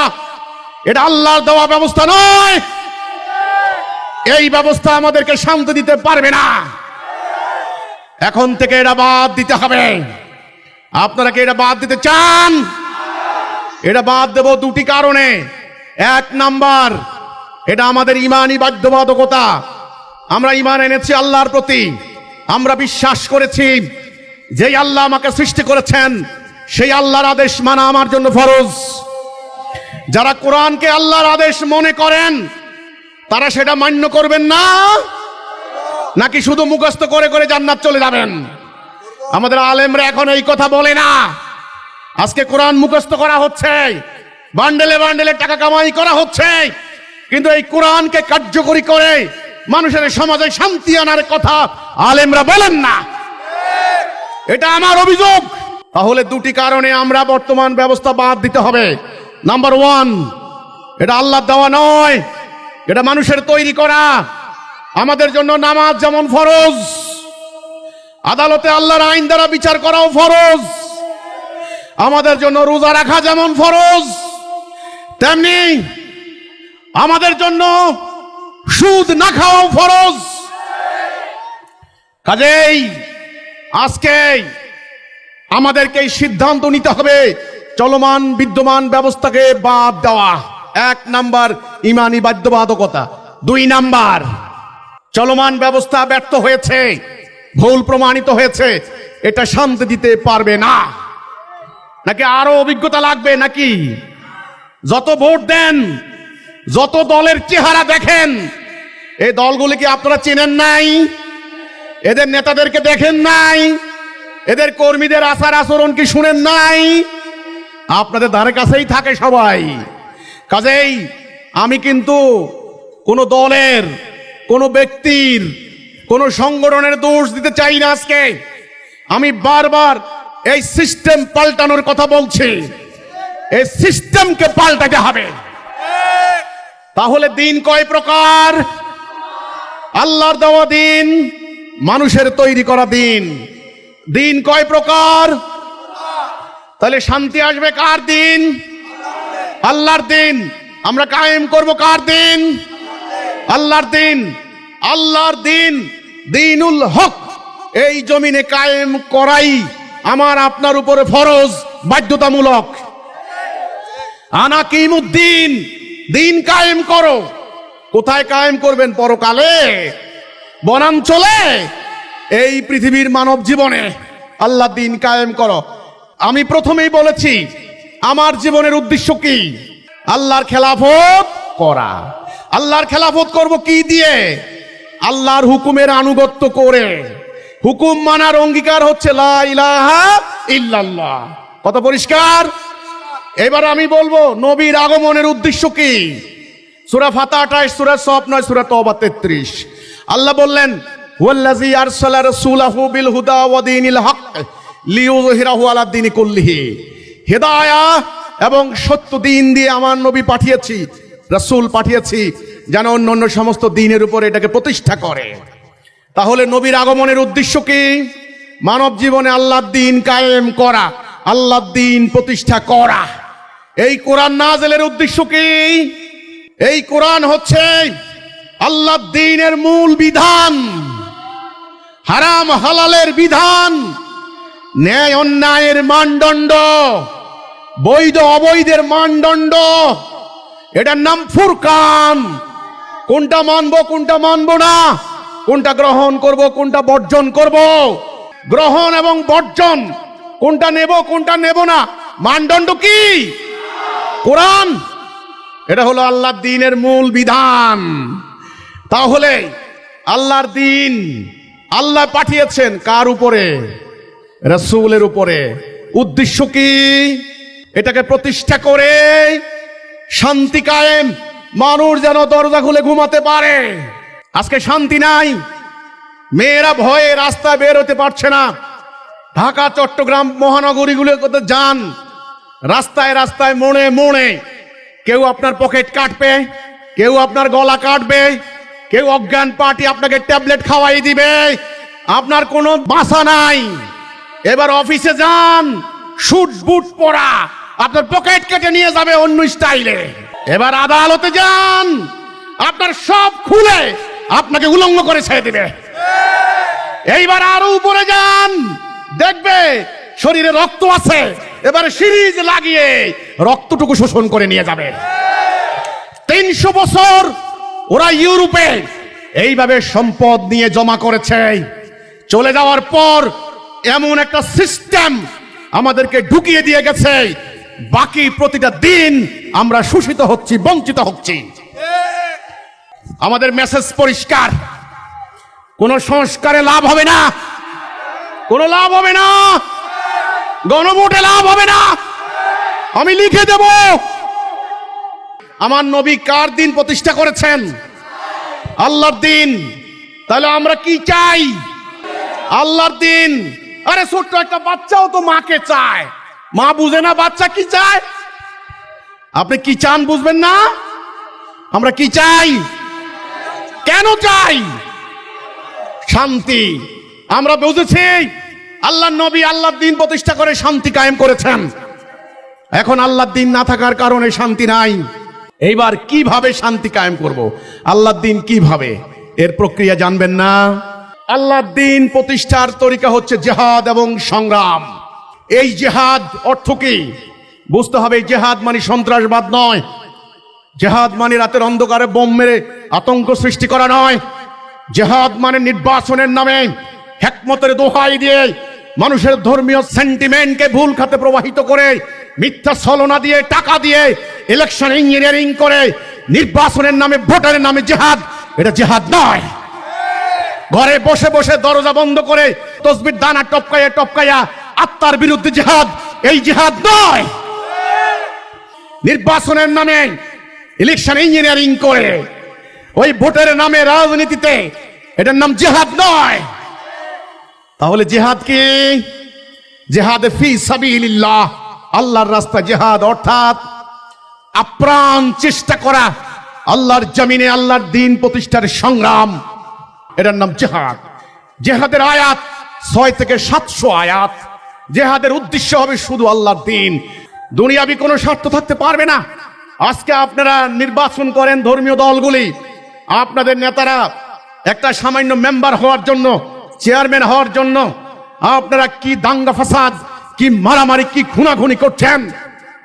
এটা আল্লাহর দেওয়া ব্যবস্থা নয়। এই ব্যবস্থা আমাদেরকে শান্তি দিতে পারবে না। এখন থেকে এটা বাদ দিতে হবে। আপনারা কি এটা বাদ দিতে চান? এটা বাদ দেব দুটি কারণে। এক নাম্বার, এটা আমাদের ঈমানি বাধ্যবাধকতা। আমরা ঈমান এনেছি আল্লাহর প্রতি। আমরা বিশ্বাস করেছি যেই আল্লাহ আমাকে সৃষ্টি করেছেন সেই আল্লাহর আদেশ মানা আমার জন্য ফরজ। যারা কোরআনকে আল্লাহর আদেশ মনে করেন তারা সেটা মান্য করবেন না, নাকি শুধু মুখস্থ করে করে জান্নাত চলে যাবেন? আমাদের আলেমরা এখন এই কথা বলে না। আজকে কোরআন মুখস্থ করা হচ্ছে, বান্ডেলে বান্ডেলে টাকা কামাই করা হচ্ছে, কিন্তু এই কোরআনকে কার্যকরী করে মানুষের সমাজে শান্তি আনার কথা আলেমরা বলেন না। এটা আমার অভিযোগ। তাহলে দুটি কারণে আমরা বর্তমান ব্যবস্থা বাদ দিতে হবে। নাম্বার ওয়ান, এটা আল্লাহর দেওয়া নয়, এটা মানুষের তৈরি করা। আমাদের জন্য নামাজ যেমন ফরজ, আদালতে আল্লাহর আইন দ্বারা বিচার করাও ফরজ। আমাদের জন্য রোজা রাখা যেমন ফরজ, তেমনি আমাদের জন্য সুদ না খাওয়াও ফরজ। কাজেই আজকে আমাদেরকে এই সিদ্ধান্ত নিতে হবে চলমান বিদ্যমান ব্যবস্থাকে বাদ দেওয়া। এক নাম্বার ঈমানি বাধ্যবাধকতা। দুই নাম্বার, চলমান ব্যবস্থা ব্যর্থ হয়েছে, ভুল প্রমাণিত হয়েছে, এটা শান্তি দিতে পারবে না। নাকি আরো অভিজ্ঞতা লাগবে? নাকি যত ভোট দেন, যত দলের চেহারা দেখেন, এই দলগুলিকে আপনারা চেনেন নাই? এদের নেতাদেরকে দেখেন নাই? এদের কর্মীদের আচার আচরণ কি শুনেন নাই? আপনাদের ধারে কাছেই থাকে সবাই। কাজেই আমি কিন্তু কোনো দলের, কোনো ব্যক্তির, কোনো সংগঠনের দোষ দিতে চাই না। আজকে আমি বারবার এই সিস্টেম পাল্টানোর কথা বলছি। এই সিস্টেমকে পাল্টাতে হবে। তাহলে দিন কয় প্রকার? আল্লাহর দেওয়া দিন, মানুষের তৈরি করা দিন। দিন কয় প্রকার? তাহলে শান্তি আসবে কার দিন? আল্লাহর দিন। আমরা কায়েম করব কার দিন? আল্লাহর দিন। আল্লাহর দিন, দিনুল হক, এই জমিনে কায়েম করাই আমার আপনার উপরে ফরজ, বাধ্যতামূলক। আনাকিমুদ্দিন, দিন কায়েম করো। কোথায় কায়েম করবেন? পরকালে, বনাঞ্চলে? এই পৃথিবীর মানব জীবনে আল্লাহ দিন কায়েম করো। আমি প্রথমেই বলেছি আমার জীবনের উদ্দেশ্য কি? আল্লাহর খেলাফত করা। আল্লাহর খেলাফত করব কি দিয়ে? আল্লাহর হুকুমের আনুগত্য করে। হুকুম মানার অঙ্গীকার হচ্ছে লা ইলাহা ইল্লাল্লাহ। কত পরিষ্কার? এবার আমি বলবো নবীর আগমনের উদ্দেশ্য কি? সূরা ফাতিহা 28, সূরা সফ 9, সূরা তওবা 33। আল্লাহ বললেন ওয়াল্লাযী আরসালা রাসূলাহু বিল হুদা ওয়া দীনিল হক লিইয়ুযহিরাহু আলা দ্বীনি কুল্লিহি। হিদায়াহ এবং সত্য দিন দিয়ে আমার নবী পাঠিয়েছি, রাসূল পাঠিয়েছি, যেন অন্য সমস্ত দ্বীনের উপর এটাকে প্রতিষ্ঠা করে। তাহলে নবীর আগমনের উদ্দেশ্য কি? মানব জীবনে আল্লাহর দ্বীন কায়েম করা, আল্লাহর দ্বীন প্রতিষ্ঠা করা। এই কোরআন নাযিলের উদ্দেশ্য কি? এই কোরআন হচ্ছে আল্লাহর দ্বীনের মূল বিধান, হারাম হালালের বিধান, ন্যায় অন্যায়ের মানদণ্ড, বৈধ অবৈধের মানদণ্ড। এটার নাম ফুরকান। কোনটা মানবো, কোনটা মানবো না, কোনটা গ্রহণ করব, কোনটা বর্জন করব, গ্রহণ এবং বর্জন, কোনটা নেব, কোনটা নেব না, মানদণ্ড কি? কোরআন। এটা হলো আল্লাহর দ্বীনের মূল বিধান। তাহলে আল্লাহর দ্বীন আল্লাহ পাঠিয়েছেন কার উপরে? রাসূলের উপরে। উদ্দেশ্য কি? এটাকে প্রতিষ্ঠা করে শান্তি কায়েম, মানুষ যেন দরজা খুলে ঘুমাতে পারে। আজকে শান্তি নাই, মেয়েরা ভয়ে রাস্তায় বের হতে পারছে না। ঢাকা, চট্টগ্রাম মহানগরীগুলোতে যান, রাস্তায় রাস্তায় মোড়ে মোড়ে কেউ আপনার পকেট কাটবে, কেউ আপনার গলা কাটবে, কেউ অজ্ঞান পার্টি আপনাকে ট্যাবলেট খাওয়াই দিবে, আপনার কোনো বাসা নাই। এবার অফিসে যান, শুট বুট পরা, আপনার পকেট কেটে নিয়ে যাবে অন্য স্টাইলে। এবার আদালতে যান, আপনার সব খুলে আপনাকে উলঙ্গ করে ছেড়ে দিবে। এইবার আরো উপরে যান, দেখবে শরীরে রক্ত আছে, এবারে সিরিজ লাগিয়ে রক্তটুকু শোষণ করে নিয়ে যাবে। 300 বছর ওরা ইউরোপে এইভাবে সম্পদ নিয়ে জমা করেছে। চলে যাওয়ার পর এমন একটা সিস্টেম আমাদেরকে ঢুকিয়ে দিয়ে গেছে, বাকি প্রতিটা দিন আমরা শোষিত হচ্ছি, বঞ্চিত হচ্ছি। আমাদের মেসেজ পরিষ্কার, কোন সংস্কারে লাভ হবে না, কোনো লাভ হবে না, গণভোটে লাভ হবে না। আমি লিখে দেব, আমার নবী কার দিন প্রতিষ্ঠা করেছেন? আল্লাহর দিন। তাহলে আমরা কি চাই? আল্লাহর দিন। আরে ছোট্ট একটা বাচ্চাও তো মাকে চায়, মা বুঝে না বাচ্চা কি চায়? আপনি কি চান বুঝবেন না? আমরা কি চাই, কেন চাই? শান্তি। আমরা বুঝেছি আল্লাহর নবী আল্লাহর দিন প্রতিষ্ঠা করে শান্তি কায়েম করেছেন। এখন আল্লাহর দিন না থাকার কারণে শান্তি নাই। এইবার কিভাবে শান্তি কায়েম করব? আল্লাহর দিন কিভাবে, এর প্রক্রিয়া জানবেন না? আল্লাহর দিন প্রতিষ্ঠার তরিকা হচ্ছে জিহাদ এবং সংগ্রাম। এই জিহাদ অর্থ কি বুঝতে হবে। জিহাদ মানে সন্ত্রাসবাদ নয়, জিহাদ মানে রাতের অন্ধকারে বোম মেরে আতঙ্ক সৃষ্টি করা নয়। জিহাদ মানে নির্বাচনের নামে হিকমতের দোহাই দিয়ে মানুষের ধর্মীয় সেন্টিমেন্টকে ভুল খাতে প্রবাহিত করে, মিথ্যা ছলনা দিয়ে, টাকা দিয়ে ইলেকশন ইঞ্জিনিয়ারিং করে নির্বাচনের নামে, ভোটারের নামে জিহাদ, এটা জিহাদ নয়। ঘরে বসে বসে দরজা বন্ধ করে তসবির দানা টপকাইয়া টপকাইয়া আত্মার বিরুদ্ধে জিহাদ, এই জিহাদ নয়। নির্বাচনের নামে ইলেকশন ইঞ্জিনিয়ারিং করে ওই ভোটের নামে রাজনীতিতে, এটার নাম জিহাদ নয়। তাহলে জিহাদ কি? জিহাদ ফি সাবিলিল্লাহ, আল্লাহর রাস্তা জিহাদ, অর্থাৎ আপ্রাণ চেষ্টা করা আল্লাহর জমিনে আল্লাহর দিন প্রতিষ্ঠার সংগ্রাম, এটার নাম জিহাদ। জিহাদের আয়াত 6 থেকে 700 আয়াত। জিহাদের উদ্দেশ্য হবে শুধু আল্লাহর দিন, দুনিয়াবি কোনো স্বার্থ থাকতে পারবে না। আজকে আপনারা নির্বাচন করেন ধর্মীয় দলগুলি, আপনাদের নেতারা একটা সামান্য মেম্বার হওয়ার জন্য, চেয়ারম্যান হওয়ার জন্য আপনারা কি দাঙ্গা ফাসাদ, কি মারামারি, কি খুনাখুনি করছেন।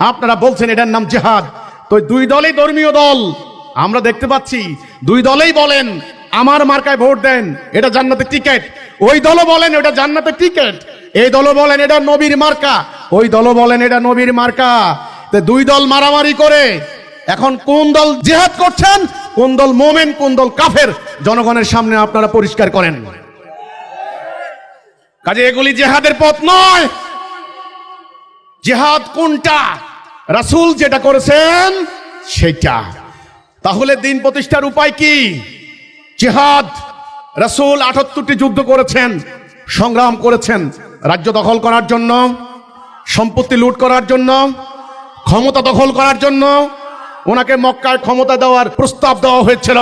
আপনারা বলছেন এটার নাম জিহাদ। তো দুই দলই ধর্মীয় দল, আমরা দেখতে পাচ্ছি দুই দলেই বলেন আমার মার্কায় ভোট দেন, এটা জান্নাতের টিকিট। ওই দলও বলেন এটা জান্নাতের টিকিট, এই দলও বলেন এটা নবীর মার্কা, ওই দলও বলেন এটা নবীর মার্কা। তো দুই দল মারামারি করে এখন কোন দল জিহাদ করছেন, কোন দল মোমেন, কোন দল কাফের, জনগণের সামনে আপনারা পরিষ্কার করেন। কাজে এগুলি জিহাদের পথ নয়। জিহাদ কোনটা? রাসূল যেটা করেছেন সেটা। তাহলে দিন প্রতিষ্ঠার উপায় কি? জিহাদ। রাসূল ৭৮টি যুদ্ধ করেছেন, সংগ্রাম করেছেন, রাজ্য দখল করার জন্য, সম্পত্তি লুট করার জন্য, ক্ষমতা দখল করার জন্য। ওনাকে মক্কায় ক্ষমতা দেওয়ার প্রস্তাব দেওয়া হয়েছিল,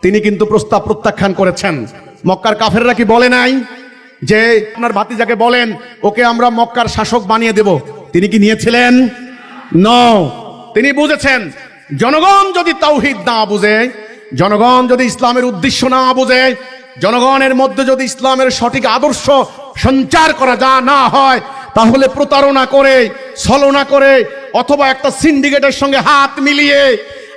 তিনি কিন্তু প্রস্তাব প্রত্যাখ্যান করেছেন। মক্কার কাফেররা কি বলে নাই যে আপনার ভাতিজাকে বলেন ওকে আমরা মক্কার শাসক বানিয়ে দেব? তিনি কি নিয়েছিলেন? নো। তিনি বুঝেছেন জনগণ যদি তাওহীদ না বুঝে, জনগণ যদি ইসলামের উদ্দেশ্য না বুঝে, জনগণের মধ্যে যদি ইসলামের সঠিক আদর্শ সঞ্চার করা না হয়, তাহলে প্রতারণা করে, ছলনা করে, অথবা একটা সিন্ডিকেটের সঙ্গে হাত মিলিয়ে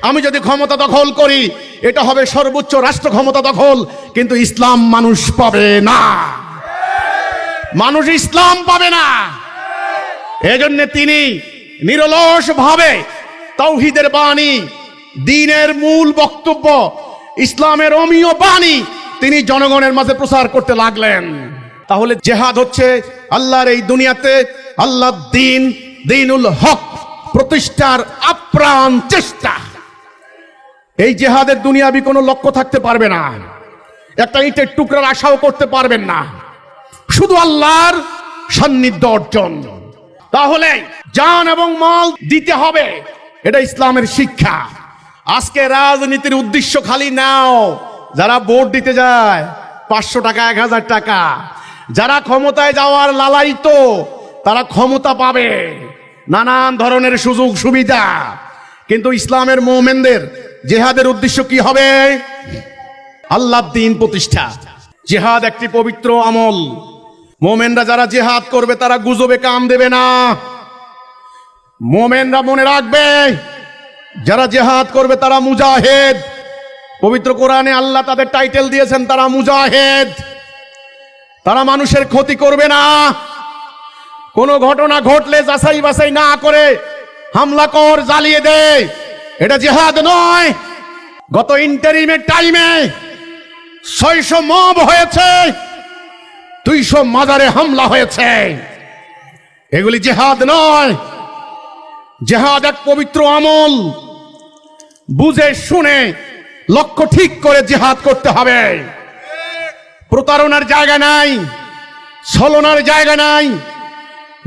আমি যদি ক্ষমতা দখল করি, এটা হবে সর্বোচ্চ রাষ্ট্র ক্ষমতা দখল, কিন্তু ইসলাম মানুষ পাবে না, মানুষ ইসলাম পাবে না। এজন্য তিনি নিরলস ভাবে তাওহীদের বাণী, দ্বীনের মূল বক্তব্য, ইসলামের অমীয় বাণী তিনি জনগণের মাঝে প্রচার করতে লাগলেন। তাহলে জিহাদ হচ্ছে আল্লাহর এই দুনিয়াতে আল্লাহর দ্বীন, দ্বীনুল হক প্রতিষ্ঠার আপ্রাণ চেষ্টা। এই জিহাদের দুনিয়াবি কোনো লক্ষ্য থাকতে পারবে না, একটা ইটের টুকরার আশাও করতে পারবেন না, শুধু আল্লাহর সান্নিধ্য অর্জন। তাহলে জান এবং মাল দিতে হবে, এটা ইসলামের শিক্ষা। আজকে রাজনীতির উদ্দেশ্য খালি নাও, যারা ভোট দিতে যায় 500 টাকা 1000 টাকা, যারা ক্ষমতায় যাওয়ার লালায়িত তারা ক্ষমতা পাবে, নানান ধরনের সুযোগ সুবিধা। কিন্তু ইসলামের মুমিনদের জিহাদের উদ্দেশ্য কি হবে? আল্লাহর দ্বীন প্রতিষ্ঠা। জিহাদ একটি পবিত্র আমল। মুমিনরা যারা জিহাদ করবে তারা গুজবে কান দেবে না। মুমিনরা মনে রাখবে যারা জিহাদ করবে তারা মুজাহিদ। পবিত্র কোরআনে আল্লাহ তাদের টাইটেল দিয়েছেন, তারা মুজাহিদ। তারা মানুষের ক্ষতি করবে না। কোনো ঘটনা ঘটলে যাচাই বাছাই না করে হামলা কর, জ্বালিয়ে দে, এটা জিহাদ নয়। গত ইন্টারিমের টাইমে 600 মব হয়েছে, 200 মাজারে হামলা হয়েছে। এগুলি জিহাদ নয়। জিহাদ এক পবিত্র আমল। বুঝে শুনে লক্ষ্য ঠিক করে জিহাদ করতে হবে। প্রতারণার জায়গা নাই, ছলনার জায়গা নাই।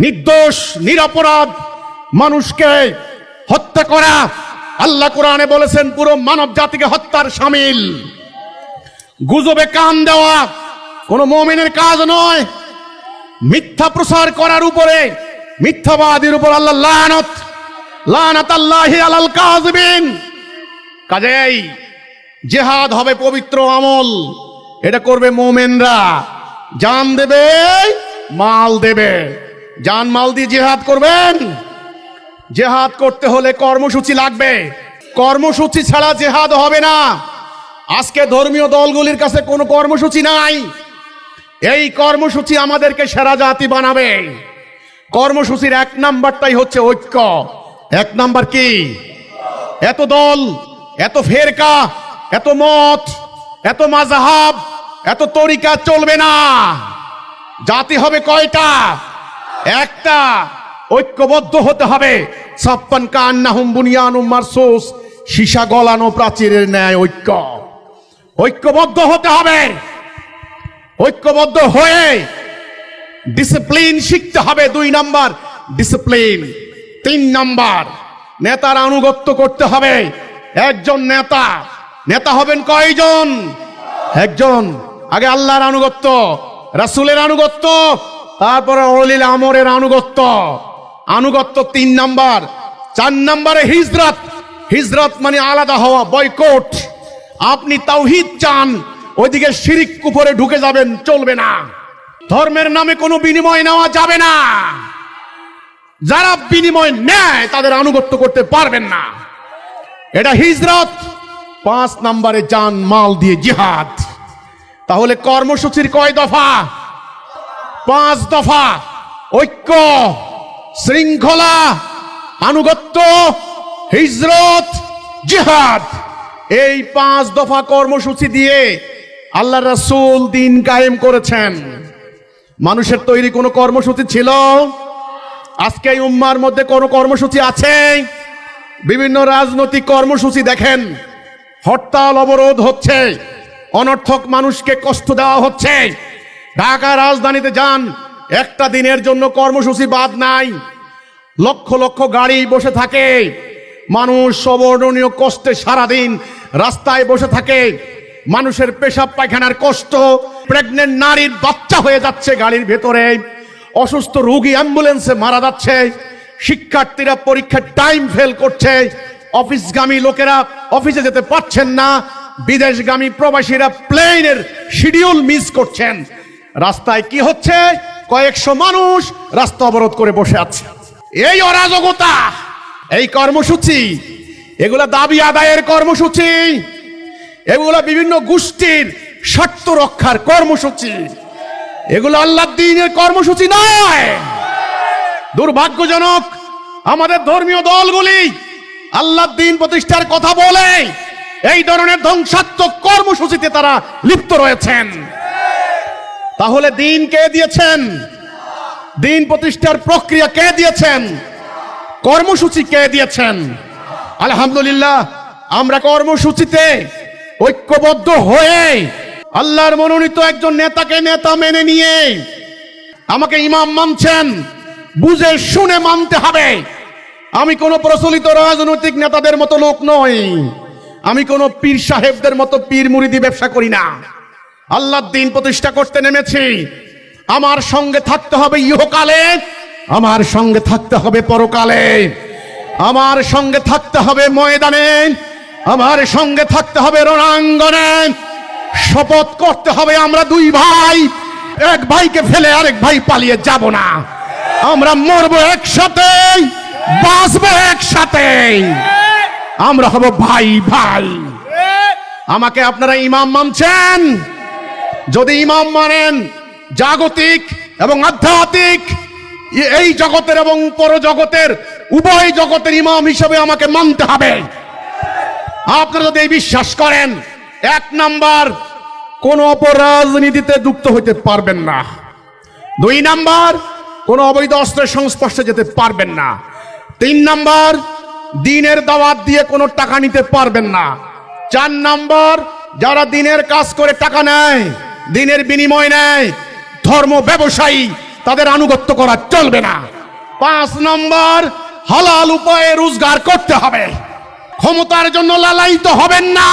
নির্দোষ নিরপরাধ মানুষকে হত্যা করা আল্লাহ কোরআনে বলেছেন পুরো মানব জাতিকে হত্যার শামিল। গুজবে কান দেওয়া কোনো মুমিনের কাজ নয়। মিথ্যা প্রচার করার উপরে, মিথ্যাবাদীর উপর আল্লাহ লানত, লানাতাল্লাহি আলাল কাযিবিন। কাজেই জিহাদ হবে পবিত্র আমল। এটা করবে মুমিনরা। জান দেবে, মাল দেবে। জান মাল দিয়ে জিহাদ করবেন। জিহাদ করতে হলে কর্মসূচি লাগবে। কর্মসূচি ছাড়া জিহাদ হবে না। আজকে ধর্মীয় দলগুলির কাছে কোনো কর্মসূচি নাই। এই কর্মসূচি আমাদেরকে সেরা জাতি বানাবে। কর্মসূচির 1 নাম্বারটাই হচ্ছে ঐক্য। 1 নাম্বার কি? এত দল, এত ফেরকা, এত মত, এত মাযহাব, এত তরিকা চলবে না। জাতি হবে কয়টা? একটা। ঐক্যবদ্ধ হতে হবে। সাফফান কান্নাহুম বুনিয়ানুম মারসুস, সীসা গলানো প্রাচীরের ন্যায় ঐক্য। ঐক্যবদ্ধ হতে হবে। ঐক্যবদ্ধ হয়ে ডিসিপ্লিন শিখতে হবে। 2 নাম্বার ডিসিপ্লিন। 3 নাম্বার নেতার আনুগত্য করতে হবে। একজন নেতা, নেতা হবেন কয়জন? একজন। আগে আল্লাহর আনুগত্য, রাসূলের আনুগত্য, তারপরে ওলিল আমরের আনুগত্য। আনুগত্য 3 নাম্বার। 4 নাম্বারে হিজরত। হিজরত মানে আলাদা হওয়া, বয়কট। আপনি তাওহীদ চান, ওইদিকে শিরিক কুফরে ঢুকে যাবেন, চলবে না। ধর্মের নামে কোনো বিনিময় নেওয়া যাবে না। যারা বিনিময় নেয় তাদের আনুগত্য করতে পারবেন না। এটা হিজরত। 5 নাম্বারে জান মাল দিয়ে জিহাদ। তাহলে কর্মসূচির কয় দফা? 5 দফা। ঐক্য, শৃঙ্খলা, আনুগত্য, হিজরত, জিহাদ। এই 5 দফা কর্মসূচি দিয়ে আল্লাহ রাসূল দ্বীন কায়েম করেছেন। মানুষের তৈরি কোনো কর্মসূচি ছিল? আজকে এই উম্মার মধ্যে কোনো কর্মসূচি আছে? বিভিন্ন রাজনৈতিক কর্মসূচি দেখেন, হরতাল অবরোধ হচ্ছে, অনর্থক মানুষকে কষ্ট দেওয়া হচ্ছে। ঢাকা রাজধানীতে যান, একটা দিনের জন্য কর্মসূচি বাদ নাই। লক্ষ লক্ষ গাড়ি বসে থাকে, মানুষ অবর্ণনীয় কষ্টে সারাদিন রাস্তায় বসে থাকে। মানুষের পেশাব পায়খানার কষ্ট, প্রেগনেন্ট নারীর বাচ্চা হয়ে যাচ্ছে গাড়ির ভেতরে, অসুস্থ রোগী অ্যাম্বুলেন্সে মারা যাচ্ছে, শিক্ষার্থীরা পরীক্ষার টাইম ফেল করছে, অফিসগামী লোকেরা অফিসে যেতে পারছেন না, বিদেশগামী প্রবাসীরা প্লেনের শিডিউল মিস করছেন। রাস্তায় কি হচ্ছে? কয়েকশো মানুষ রাস্তা অবরোধ করে বসে আছে। এই অরাজকতা, এই কর্মসূচি, এগুলা দাবি আদায়ের কর্মসূচি, এগুলা বিভিন্ন গোষ্ঠীর স্বার্থ রক্ষার কর্মসূচি, এগুলো আল্লাহর দ্বীনের কর্মসূচি নয়। দুর্ভাগ্যজনক, আমাদের ধর্মীয় দলগুলি আল্লাহর দ্বীন প্রতিষ্ঠার কথা বলে এই ধরনের ধ্বংসাত্মক কর্মসূচিতে তারা লিপ্ত রয়েছেন। তাহলে দ্বীন কে দিয়েছেন? দ্বীন প্রতিষ্ঠার প্রক্রিয়া কে দিয়েছেন? কর্মসূচি কে দিয়েছেন? আলহামদুলিল্লাহ, আমরা কর্মসূচিতে ঐক্যবদ্ধ হয়ে আল্লাহর মনোনীত একজন নেতাকে নেতা মেনে নিয়ে আমাকে ইমাম মানছেন, বুঝে শুনে মানতে হবে। আমি কোনো প্রচলিত রাজনৈতিক নেতাদের মতো লোক নই। আমি কোনো পীর সাহেবদের মতো পীর মুরিদি ব্যবসা করি না। আল্লাহর দ্বীন প্রতিষ্ঠা করতে নেমেছি। আমার সঙ্গে থাকতে হবে ইহকালে, আমার সঙ্গে থাকতে হবে পরকালে, আমার সঙ্গে থাকতে হবে ময়দানে, আমার সঙ্গে থাকতে হবে রণাঙ্গনে। শপথ করতে হবে আমরা দুই ভাই, এক ভাইকে ফেলে আরেক ভাই পালিয়ে যাব না। আমরা মরবো একসাথে, বাঁচবো একসাথে, আমরা হব ভাই ভাই। আমাকে আপনারা ইমাম মানছেন? যদি ইমাম মানেন, জাগতিক এবং আধ্যাত্মিক এই জগতের এবং পরজগতের উভয় জগতের ইমাম হিসেবে আমাকে মানতে হবে। আপনারা যদি এই বিশ্বাস করেন, এক নাম্বার, কোন অপরাজনীতিতে যুক্ত হইতে পারবেন না। দুই নাম্বার, কোন অবৈধ অস্ত্রের সংস্পর্শে যেতে পারবেন না। তিন নাম্বার, দ্বীনের দাওয়াত দিয়ে কোনো টাকা নিতে পারবেন না। চার নাম্বার, যারা দ্বীনের কাজ করে টাকা নেয়, দ্বীনের বিনিময় নেয়, ধর্ম ব্যবসায়ী, তাদের আনুগত্য করা চলবে না। পাঁচ নাম্বার, হালাল উপায়ে রোজগার করতে হবে। ক্ষমতার জন্য লালায়িত হবেন না,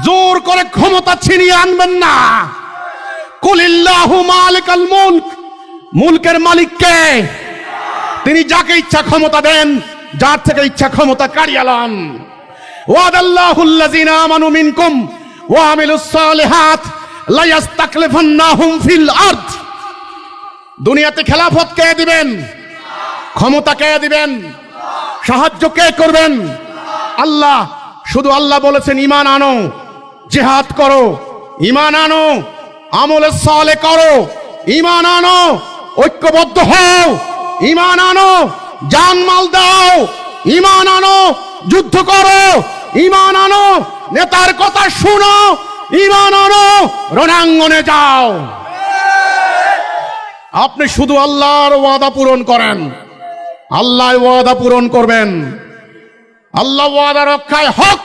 জোর করে ক্ষমতা ছিনিয়ে আনবেন না। কুলিল্লাহু মালিকাল মুলক, মুলকের মালিক কে? তিনি যাকে ইচ্ছা ক্ষমতা দেন, যার থেকে ইচ্ছা ক্ষমতা কাড়িয়ে লন। ওয়াদাল্লাহুল্লাযিনা আমানু মিনকুম ওয়া আমিলুস সালিহাত লা ইস্তাকলিফান্নাহুম ফিল আরদ। দুনিয়াতে খেলাফত কে দিবেন? ক্ষমতা কে দিবেন? সাহায্য কে করবেন? আল্লাহ। শুধু আল্লাহ বলেছেন ঈমান আনো, জিহাদ করো, ঈমান আনো, আমলে সালে করো, ঈমান আনো, ঐক্যবদ্ধ হও, ঈমান আনো, জানমাল দাও, ঈমান আনো, যুদ্ধ করো, ঈমান আনো, নেতার কথা শুনো, ঈমান আনো, রণাঙ্গনে যাও। আপনি শুধু আল্লাহর ওয়াদা পূরণ করেন, আল্লাহ ওয়াদা পূরণ করবেন। আল্লাহ ওয়াদা রক্ষায় হক,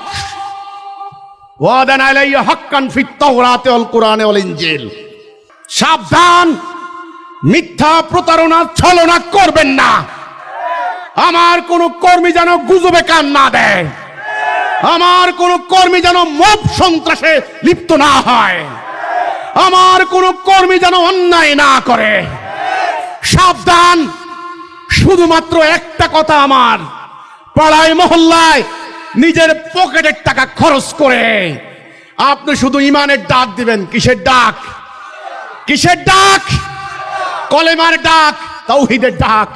ওয়াদান আলাইহি হাক্কান ফিত তাওরাতি ওয়াল কুরআনি ওয়াল ইনজিল। সাবধান, মিথ্যা প্রতারণা ছলনা করবেন না। আমার কোন কর্মী যেন গুজবে কান না দেয়, আমার কোন কর্মী যেন মব সন্ত্রাসে লিপ্ত না হয়, আমার কোন কর্মী যেন অন্যায় না করে। সাবধান, শুধুমাত্র একটা কথা, আমার পাড়ায় মহল্লায় নিজের পকেটের টাকা খরচ করে আপনি শুধু ঈমানের ডাক দিবেন। কিসের ডাক? কিসের ডাক? কলেমার ডাক, তাওহীদের ডাক।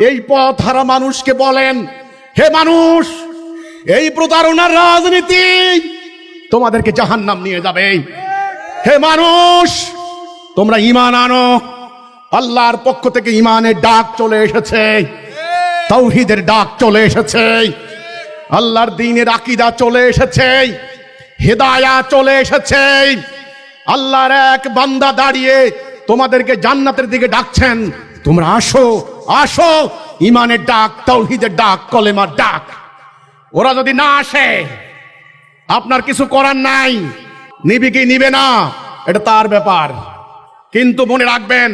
এই পথ হারা মানুষকে বলেন, হে মানুষ, এই প্রতারণার রাজনীতি তোমাদেরকে জাহান্নাম নিয়ে যাবে। হে মানুষ, তোমরা ঈমান আনো। আল্লাহর পক্ষ থেকে ঈমানের ডাক চলে এসেছে, তাওহীদের ডাক চলে এসেছে, আল্লাহর দ্বীনের আকীদা চলে এসেছে, হিদায়াত চলে এসেছে। আল্লাহর এক বান্দা দাঁড়িয়ে তোমাদেরকে জান্নাতের দিকে ডাকছেন, তোমরা আসো, আসো। ঈমানের ডাক, তাওহীদের ডাক, কলেমার ডাক। ওরা যদি না আসে, আপনার কিছু করার নাই। নিবে কি নিবে না, এটা তার ব্যাপার। কিন্তু মনে রাখবেন,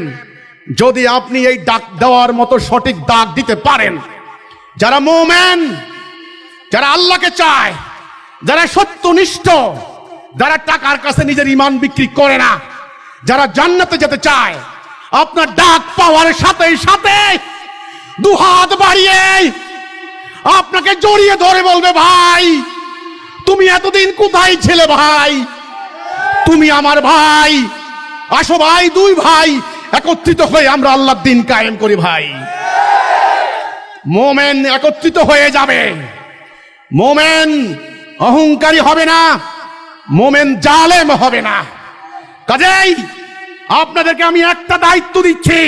যদি আপনি এই ডাক দেওয়ার মতো সঠিক ডাক দিতে পারেন, যারা মুমিন, যারা আল্লাহকে চায়, যারা সত্যনিষ্ঠ, যারা টাকার কাছে নিজের ঈমান বিক্রি করে না, যারা জান্নাতে যেতে চায়, আপনার ডাক পাওয়ার সাথে সাথে দুহাত বাড়িয়ে আপনাকে জড়িয়ে ধরে বলবে, ভাই তুমি এতদিন কোথায় ছিলে ভাই? তুমি আমার ভাই, আসো ভাই, দুই ভাই একত্রিত হয়ে আমরা আল্লাহর দ্বীন কায়েম করি ভাই। মুমিন একত্রিত হয়ে যাবে। মুমিন অহংকারী হবে না, মুমিন জালেম হবে না। কাজেই আপনাদেরকে আমি একটা দায়িত্ব দিচ্ছি,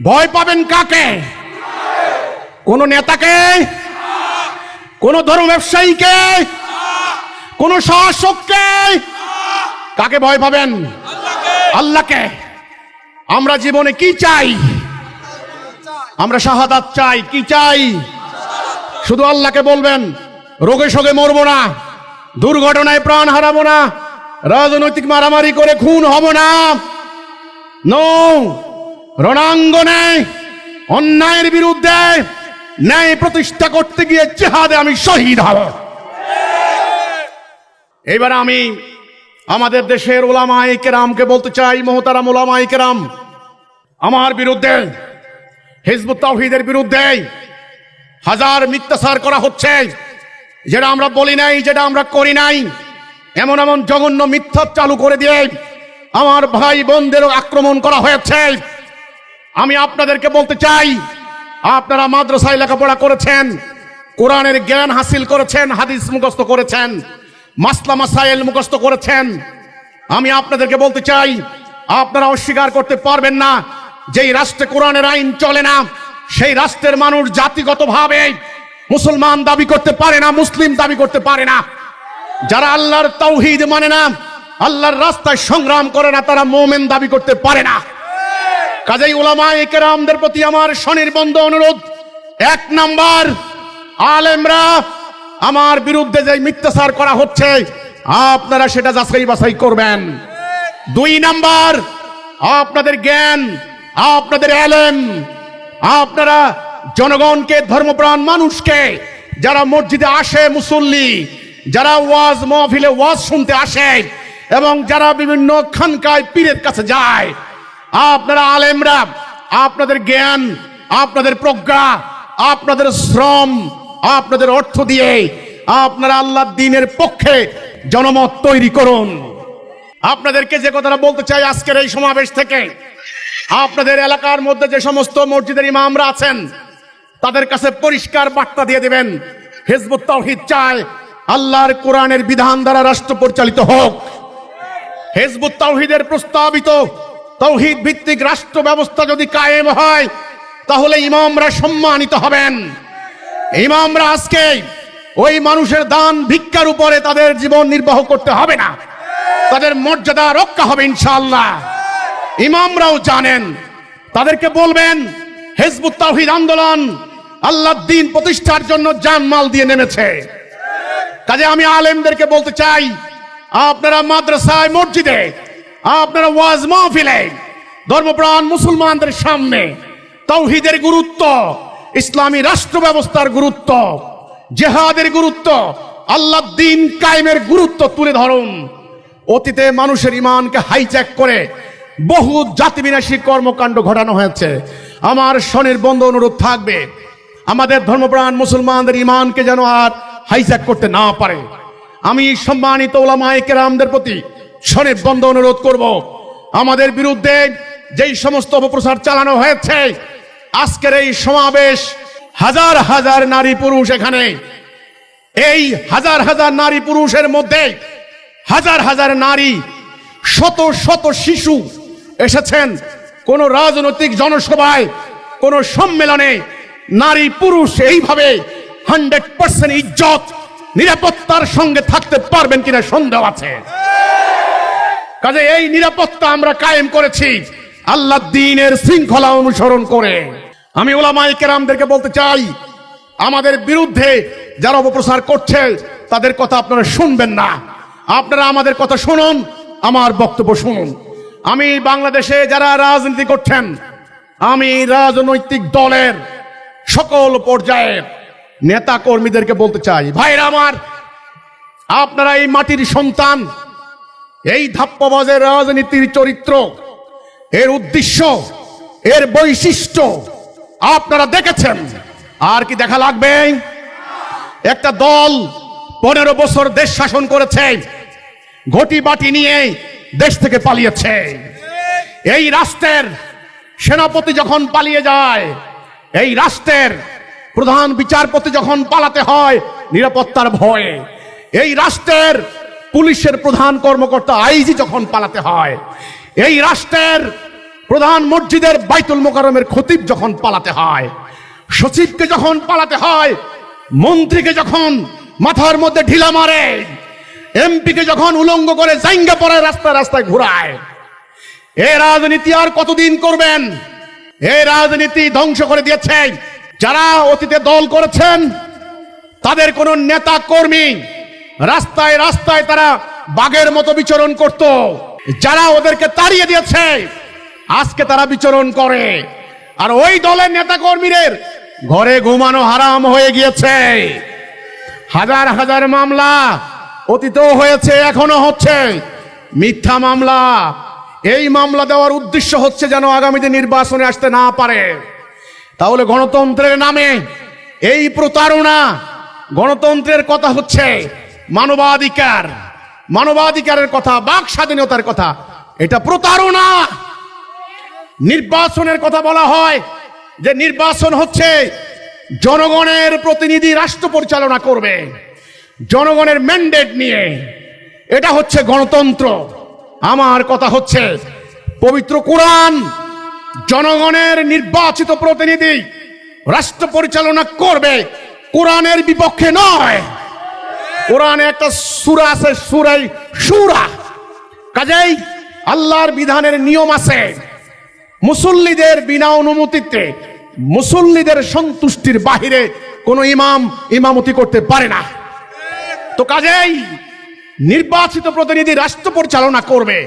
ভয় পাবেন কাকে? কোন নেতাকে? কোন ধর্ম ব্যবসায়ীকে? কোন শাসককে? কাকে ভয় পাবেন? আল্লাহকে। আমরা জীবনে কি চাই? আমরা শাহাদাত চাই। কি চাই? শুধু আল্লাহকে বলবেন, রোগে শোগে মরবো না, দুর্ঘটনায় প্রাণ হারাবো না, রাজনৈতিক মারামারি করে খুন হব না। নো, রণাঙ্গনে অন্যায়ের বিরুদ্ধে ন্যায় প্রতিষ্ঠা করতে গিয়ে জিহাদে আমি শহীদ হব। এবার আমি আমাদের দেশের ওলামায়ে কেরামকে বলতে চাই, মোহতারাম ওলামায়ে কেরাম, আমার বিরুদ্ধে, হিজবুত তাওহীদের বিরুদ্ধে হাজার মিথ্যাচার করা হচ্ছে, যেটা আমরা বলি নাই, যেটা আমরা করি নাই, এমন এমন জঘন্য মিথ্যা চালু করে দিয়ে আমার ভাই বোনদেরও আক্রমণ করা হয়েছে। আমি আপনাদেরকে বলতে চাই, আপনারা মাদ্রাসায় লেখাপড়া করেছেন, কোরআনের জ্ঞান হাসিল করেছেন, হাদিস মুখস্থ করেছেন, মাসলা মাসাইল মুখস্থ করেছেন। আমি আপনাদেরকে বলতে চাই, আপনারা অস্বীকার করতে পারবেন না যেই রাষ্ট্রে কোরআনের আইন চলে না, সেই রাষ্ট্রের মানুষ জাতিগতভাবে মুসলমান দাবি করতে পারে না, মুসলিম দাবি করতে পারে না। যারা আল্লাহর তাওহীদ মানে না, আল্লাহর রাস্তায় সংগ্রাম করে না, তারা মুমিন দাবি করতে পারে না। কাজেই উলামায়ে কেরামদের প্রতি আমার স্বনির্বন্ধ অনুরোধ, এক নাম্বার, আলেমরা আমার বিরুদ্ধে যে মিথ্যাচার করা হচ্ছে আপনারা সেটা যাচাই বাছাই করবেন। দুই নাম্বার, আপনাদের জ্ঞান, আপনাদের এলেম, আপনারা জনগণকে, ধর্মপ্রাণ মানুষকে, যারা মসজিদে আসে মুসল্লি, যারা ওয়াজ মাহফিলে ওয়াজ শুনতে আসে এবং যারা বিভিন্ন খানকায় পীরের কাছে যায়, আপনারা আলেমরা আপনাদের জ্ঞান, আপনাদের প্রজ্ঞা, আপনাদের শ্রম, আপনাদের অর্থ দিয়ে আপনারা আল্লাহর দ্বীনের পক্ষে জনমত তৈরি করুন। আপনাদেরকে যে কথাটা বলতে চাই আজকের এই সমাবেশ থেকে, আপনাদের এলাকার মধ্যে যে সমস্ত মসজিদের ইমামরা আছেন তাদের কাছে পরিষ্কার বার্তা দিয়ে দেবেন, হিজবুত তাওহীদ চায় আল্লাহর কোরআনের বিধান দ্বারা রাষ্ট্র পরিচালিত হোক। হিজবুত তাওহীদের প্রস্তাবিত তাওহীদ ভিত্তিক রাষ্ট্র ব্যবস্থা যদি কায়েম হয় তাহলে ইমামরা সম্মানিত হবেন। ইমামরা আজকে ওই মানুষের দান ভিক্ষার উপরে তাদের জীবন নির্বাহ করতে হবে না, তাদের মর্যাদা রক্ষা হবে ইনশাআল্লাহ। ইমামরাও জানেন, তাদেরকে বলবেন হিজবুত তাওহীদ আন্দোলন আল্লাহর দ্বীন প্রতিষ্ঠার জন্য জানমাল দিয়ে নেমেছে। কাজে আমি আলেমদেরকে বলতে চাই, আপনারা মাদ্রাসায়, মসজিদে, আপনারা ওয়াজ মাহফিলে ধর্মপ্রাণ মুসলমানদের সামনে তাওহীদের গুরুত্ব, ইসলামী রাষ্ট্র ব্যবস্থার গুরুত্ব, জিহাদের গুরুত্ব, আল্লাহর দ্বীন কায়েমের গুরুত্ব তুলে ধরুন। অতীতে মানুষের ইমানকে হাইজ্যাক করে বহু জাতিবিনাশী কর্মকাণ্ড ঘটানো হয়েছে। আমার স্বনির্বন্ধ অনুরোধ থাকবে, আমাদের ধর্মপ্রাণ মুসলমানদের ইমানকে যেন আর হাইজ্যাক করতে না পারে। আমি সম্মানিত উলামায়ে কেরামদের প্রতি স্বনির্বন্ধ অনুরোধ করব, আমাদের বিরুদ্ধে যেই সমস্ত অপপ্রচার চালানো হয়েছে, আজকের এই সমাবেশ, হাজার হাজার নারী পুরুষ এখানে, এই হাজার হাজার নারী পুরুষের মধ্যে হাজার হাজার নারী, শত শত শিশু এসেছেন। কোন রাজনৈতিক জনসভায়, কোন সম্মেলনে নারী পুরুষ এইভাবে 100% ইজ্জত নিরাপত্তার সঙ্গে থাকতে পারবেন কিনা সন্দেহ আছে। কাজে এই নিরাপত্তা আমরা কায়েম করেছি আল্লাহর দ্বীনের শৃঙ্খলা অনুসরণ করে। আমি উলামায়ে কেরামদেরকে বলতে চাই, আমাদের বিরুদ্ধে যারা অপপ্রচার করছে তাদের কথা আপনারা শুনবেন না, আপনারা আমাদের কথা শুনুন, আমার বক্তব্য শুনুন। আমি বাংলাদেশে যারা রাজনীতি করছেন, আমি রাজনৈতিক দলের সকল পর্যায়ের নেতা কর্মীদেরকে বলতে চাই, ভাইরা আমার, আপনারা এই মাটির সন্তান, এই ধাপ্পাবাজের রাজনীতির চরিত্র, এর উদ্দেশ্য, এর বৈশিষ্ট্য আপনারা দেখেছেন, আর কি দেখা লাগবে? একটা দল 15 বছর দেশ শাসন করেছে, ঘটি বাটি নিয়ে দেশ থেকে পালিয়েছে। এই রাষ্ট্রের সেনাপতি যখন পালিয়ে যায়, এই রাষ্ট্রের প্রধান বিচারপতি যখন পালাতে হয় নিরাপত্তার ভয়ে, এই রাষ্ট্রের পুলিশের প্রধান কর্মকর্তা আইজি যখন পালাতে হয়, এই রাষ্ট্রের প্রধান মসজিদের বাইতুল মোকাররমের খতিব যখন পালাতে হয়, সচিবকে যখন পালাতে হয়, মন্ত্রীকে যখন মাথার মধ্যে ঢিলা মারে, এমপিকে যখন উলঙ্গ করে জাইঙ্গা পড়ে রাস্তায় রাস্তায় ঘুরায়, এই রাজনীতি আর কতদিন করবেন? এই রাজনীতি ধ্বংস করে দিয়েছে যারা অতীতে দল করেছেন। তাদের কোন নেতা কর্মী রাস্তায় রাস্তায় তারা বাঘের মতো বিচরণ করত, যারা ওদেরকে তাড়িয়ে দিয়েছে আজকে তারা বিচরণ করে। আর ওই দলের নেতা কর্মীদের ঘরে ঘুমানো হারাম হয়ে গিয়েছে। হাজার হাজার মামলা অতীতেও হয়েছে, এখনো হচ্ছে মিথ্যা মামলা। এই মামলা দেওয়ার উদ্দেশ্য হচ্ছে যেন আগামীতে নির্বাচনে আসতে না পারে। তাহলে গণতন্ত্রের নামে এই প্রতারণা। গণতন্ত্রের কথা হচ্ছে মানবাধিকার, মানবাধিকারের কথা, বাক স্বাধীনতার কথা, এটা প্রতারণা। নির্বাচনের কথা বলা হয় যে নির্বাচন হচ্ছে জনগণের প্রতিনিধি রাষ্ট্র পরিচালনা করবে জনগণের ম্যান্ডেট নিয়ে, এটা হচ্ছে গণতন্ত্র। আমার কথা হচ্ছে পবিত্র কোরআন জনগণের নির্বাচিত প্রতিনিধি রাষ্ট্র পরিচালনা করবে, কোরআনের বিপক্ষে নয়। কোরআনে একটা সূরা আছে, সূরা শূরা। কাজেই আল্লাহর বিধানের নিয়ম আছে। মুসল্লিদের বিনা অনুমতিতে, মুসল্লিদের সন্তুষ্টির বাহিরে কোন ইমাম ইমামতি করতে পারে না। তো কাজেই নির্বাচিত প্রতিনিধি রাষ্ট্র পরিচালনা করবে,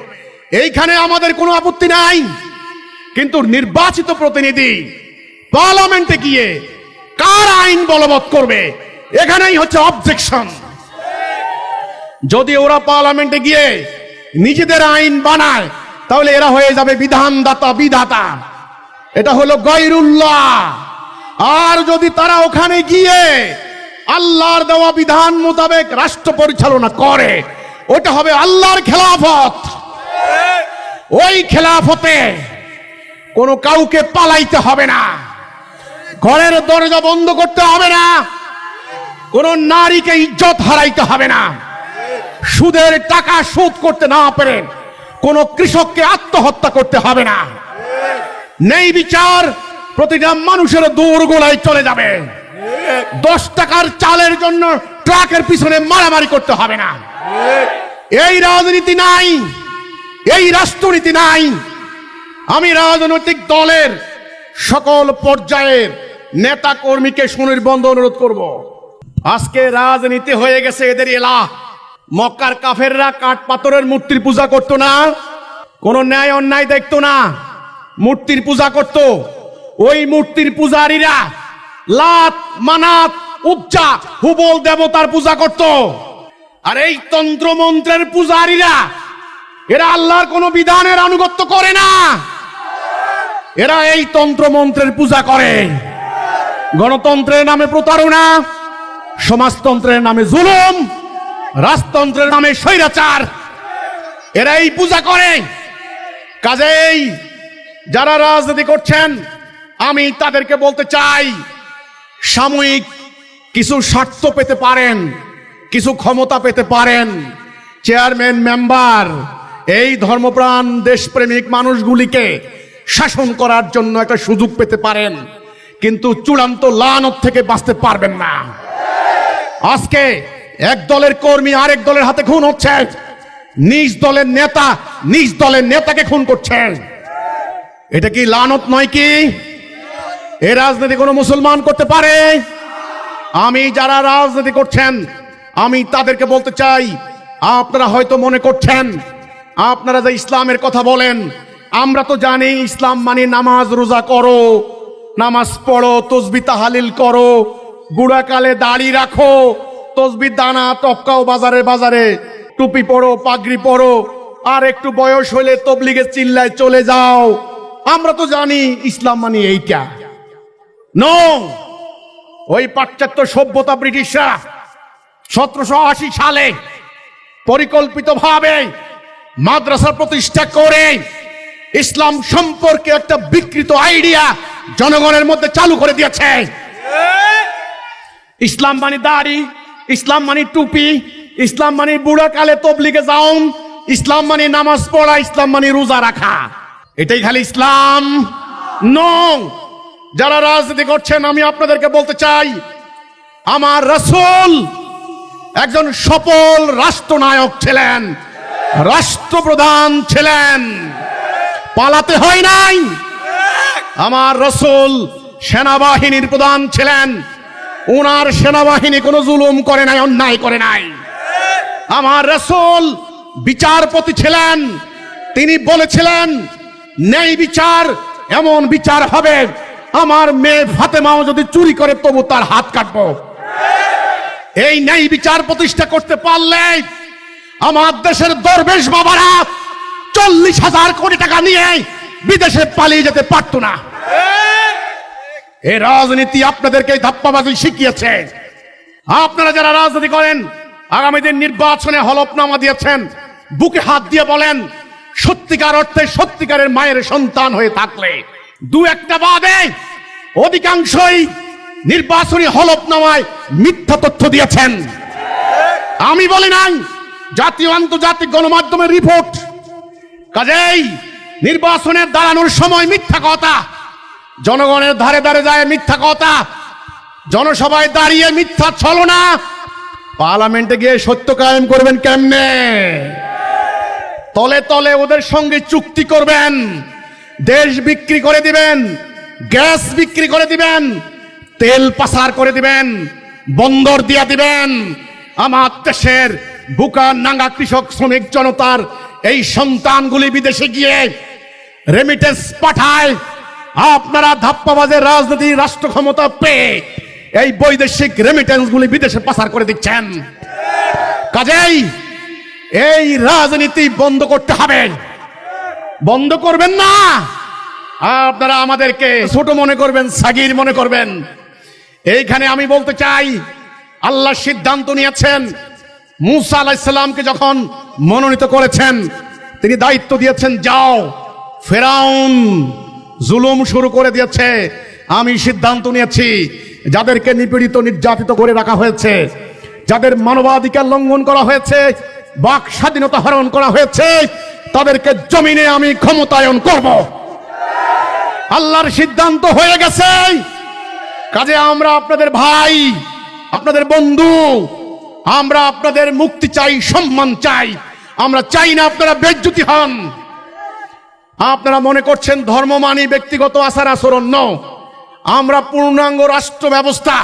এইখানে আমাদের কোনো আপত্তি নাই। কিন্তু নির্বাচিত প্রতিনিধি পার্লামেন্টে গিয়ে কার আইন বলবৎ করবে, এখানেই হচ্ছে অবজেকশন। যদি ওরা পার্লামেন্টে গিয়ে নিজেদের আইন বানায় তাহলে এরা হয়ে যাবে বিধানদাতা, বিধাতা। এটা হলো গায়রুল্লাহ। আর যদি তারা ওখানে গিয়ে আল্লাহর দেওয়া বিধান মোতাবেক রাষ্ট্র পরিচালনা করে, ওটা হবে আল্লাহর খেলাফত। ওই খেলাফতে কোনো কাউকে পালাইতে হবে না, ঘরের দরজা বন্ধ করতে হবে না, কোনো নারীকে ইজ্জত হারাইতে হবে না, সুদের টাকা শোধ করতে না পারে কোনো কৃষককে আত্মহত্যা করতে হবে না, ন্যায় বিচার প্রতিটা মানুষের দৌড়গোলায় চলে যাবে, 10 টাকার চালের জন্য ট্রাকের পিছনে মারামারি করতে হবে না। এই রাজনীতি নাই, এই রাষ্ট্রনীতি নাই। আমি রাজনৈতিক দলের সকল পর্যায়ের নেতা কর্মীকে সুনির্বন্ধ অনুরোধ করব, আজকে রাজনীতি হয়ে গেছে এদের এলাহ। মক্কার কাফেররা কাঠ পাথরের মূর্তির পূজা করত না, কোনো ন্যায় অন্যায় দেখতো না, মূর্তির পূজা করত। ওই মূর্তির পূজারীরা লাত, মানাত, উজ্জা, হুবল দেবতার পূজা করত। আর এই তন্ত্র মন্ত্রের পূজারীরা এরা আল্লাহর কোন বিধানের আনুগত্য করে না, এরা এই তন্ত্র মন্ত্রের পূজা করে। গণতন্ত্রের নামে প্রতারণা, সমাজতন্ত্রের নামে জুলুম, রাজতন্ত্রের নামে স্বৈরাচার, এরা এই পূজা করে। কাজেই যারা রাজনীতি করছেন আমি তাদেরকে বলতে চাই, সাময়িক কিছু স্বার্থ পেতে পারেন, কিছু ক্ষমতা পেতে পারেন, চেয়ারম্যান, মেম্বার, এই ধর্মপ্রাণ দেশপ্রেমিক মানুষগুলিকে শাসন করার জন্য একটা সুযোগ পেতে পারেন, কিন্তু চূড়ান্ত লানত থেকে বাঁচতে পারবেন না। আজকে এক দলের কর্মী আরেক দলের হাতে খুন হচ্ছে, নিজ দলের নেতা নিজ দলের নেতাকে খুন করছে। এটা কি লানত নয় কি? এই রাজনীতি কোনো মুসলমান করতে পারে? আমি যারা রাজনীতি করছেন আমি তাদেরকে বলতে চাই, আপনারা হয়তো মনে করছেন আপনারা যে ইসলামের কথা বলেন, আমরা তো জানি ইসলাম মানে নামাজ রোজা করো, নামাজ পড়ো, তসবিহ তাহলিল করো, বুড়াকালে দাড়ি রাখো, তসবিহ দানা টপকাও বাজারে বাজারে, টুপি পরো, পাগড়ি পরো, আর একটু বয়স হলে তবলিগে চিল্লায় চলে যাও। আমরা তো জানি ইসলাম মানে এইটা। নো, ওই পাশ্চাত্য সভ্যতা ব্রিটিশরা 1780 সালে পরিকল্পিতভাবে মাদ্রাসা প্রতিষ্ঠা করে ইসলাম সম্পর্কে একটা বিকৃত আইডিয়া জনগণের মধ্যে চালু করে দিয়েছে। ইসলাম মানে দাড়ি, ইসলাম মানে টুপি, ইসলাম মানে বুড়া কালে তবলিগে যাওন, ইসলাম মানে নামাজ পড়া, ইসলাম মানে রোজা রাখা। এটাই খালি ইসলাম? নো। যারা রাজনীতি করছেন আমি আপনাদেরকে বলতে চাই, আমার রাসূল একজন সফল রাষ্ট্রনায়ক ছিলেন, রাষ্ট্রপ্রধান ছিলেন, পালাতে হয় নাই। আমার রাসূল সেনাবাহিনীর প্রধান ছিলেন, ওনার সেনাবাহিনী কোনো জুলুম করে নাই, অন্যায় করে নাই। আমার রাসূল বিচারপতি ছিলেন, তিনি বলেছিলেন ন্যায় বিচার এমন বিচার হবে, আমার মেয়ে ফাতেমাও যদি চুরি করে তবু তার হাত কাটবো। এই ন্যায় বিচার প্রতিষ্ঠা করতে পারলে আমার দেশের দরবেশ বাবারা 40,000 কোটি টাকা নিয়ে বিদেশে পালিয়ে যেতে পারতো না। এই রাজনীতি আপনাদেরকে ধাপ্পাবাজি শিখিয়েছে। আপনারা যারা রাজনীতি করেন, আগামী দিন নির্বাচনে হলফনামা দিয়েছেন, বুকে হাত দিয়ে বলেন সত্যিকার অর্থে সত্যিকারের মায়ের সন্তান হয়ে থাকলে দু একটা বাদে অধিকাংশই নির্বাচনী হলফনামায় মিথ্যা তথ্য দিয়েছেন। আমি বলি নাই, জাতীয় আন্তর্জাতিক গণমাধ্যমের রিপোর্ট। কাজেই নির্বাচনে দাঁড়ানোর সময় মিথ্যা কথা, জনগণের ধারে ধারে যায় মিথ্যা কথা, জনসভায় দাঁড়িয়ে মিথ্যা ছলনা, পার্লামেন্টে গিয়ে সত্য কায়েম করবেন কেমনে? তলে তলে ওদের সঙ্গে চুক্তি করবেন, দেশ বিক্রি করে দিবেন, গ্যাস বিক্রি করে দিবেন, তেল পাচার করে দিবেন, বন্দর দিয়া দিবেন। আমার দেশের বুকা নাঙ্গা কৃষক শ্রমিক জনতার এই সন্তানগুলি বিদেশে গিয়ে রেমিটেন্স পাঠায়। আপনারা ধাপ্পাবাজের রাজনীতি রাষ্ট্র ক্ষমতা পেয়ে এই বৈদেশিক রেমিটেন্স গুলি বিদেশে পাচার করে দিচ্ছেন। কাজেই এই রাজনীতি বন্ধ করতে হবে। বন্ধ করবেন না, আপনারা আমাদেরকে ছোট মনে করবেন, সাগির মনে করবেন। এইখানে আমি বলতে চাই, আল্লাহ সিদ্ধান্ত নিয়েছেন, মূসা আলাইহিস সালামকে যখন মনোনীত করেছেন, তিনি দায়িত্ব দিয়েছেন, যাও, ফেরাউন জুলুম শুরু করে দিয়েছে। আমি সিদ্ধান্ত নিয়েছি, যাদেরকে নিপীড়িত নির্যাতিত করে রাখা হয়েছে, যাদের মানবাধিকার লঙ্ঘন করা হয়েছে, বাক স্বাধীনতা হরণ করা হয়েছে, তাদেরকে জমিনে আমি ক্ষমতায়ন করব। আল্লাহর সিদ্ধান্ত হয়ে গেছে। কাজে আমরা আপনাদের ভাই, আপনাদের বন্ধু, আমরা আপনাদের মুক্তি চাই, সম্মান চাই। আমরা চাই না আপনারা বেজ্জতি হন। আপনারা মনে করছেন ধর্ম মানি ব্যক্তিগত আচার আচরণ। আমরা পূর্ণাঙ্গ রাষ্ট্র ব্যবস্থা,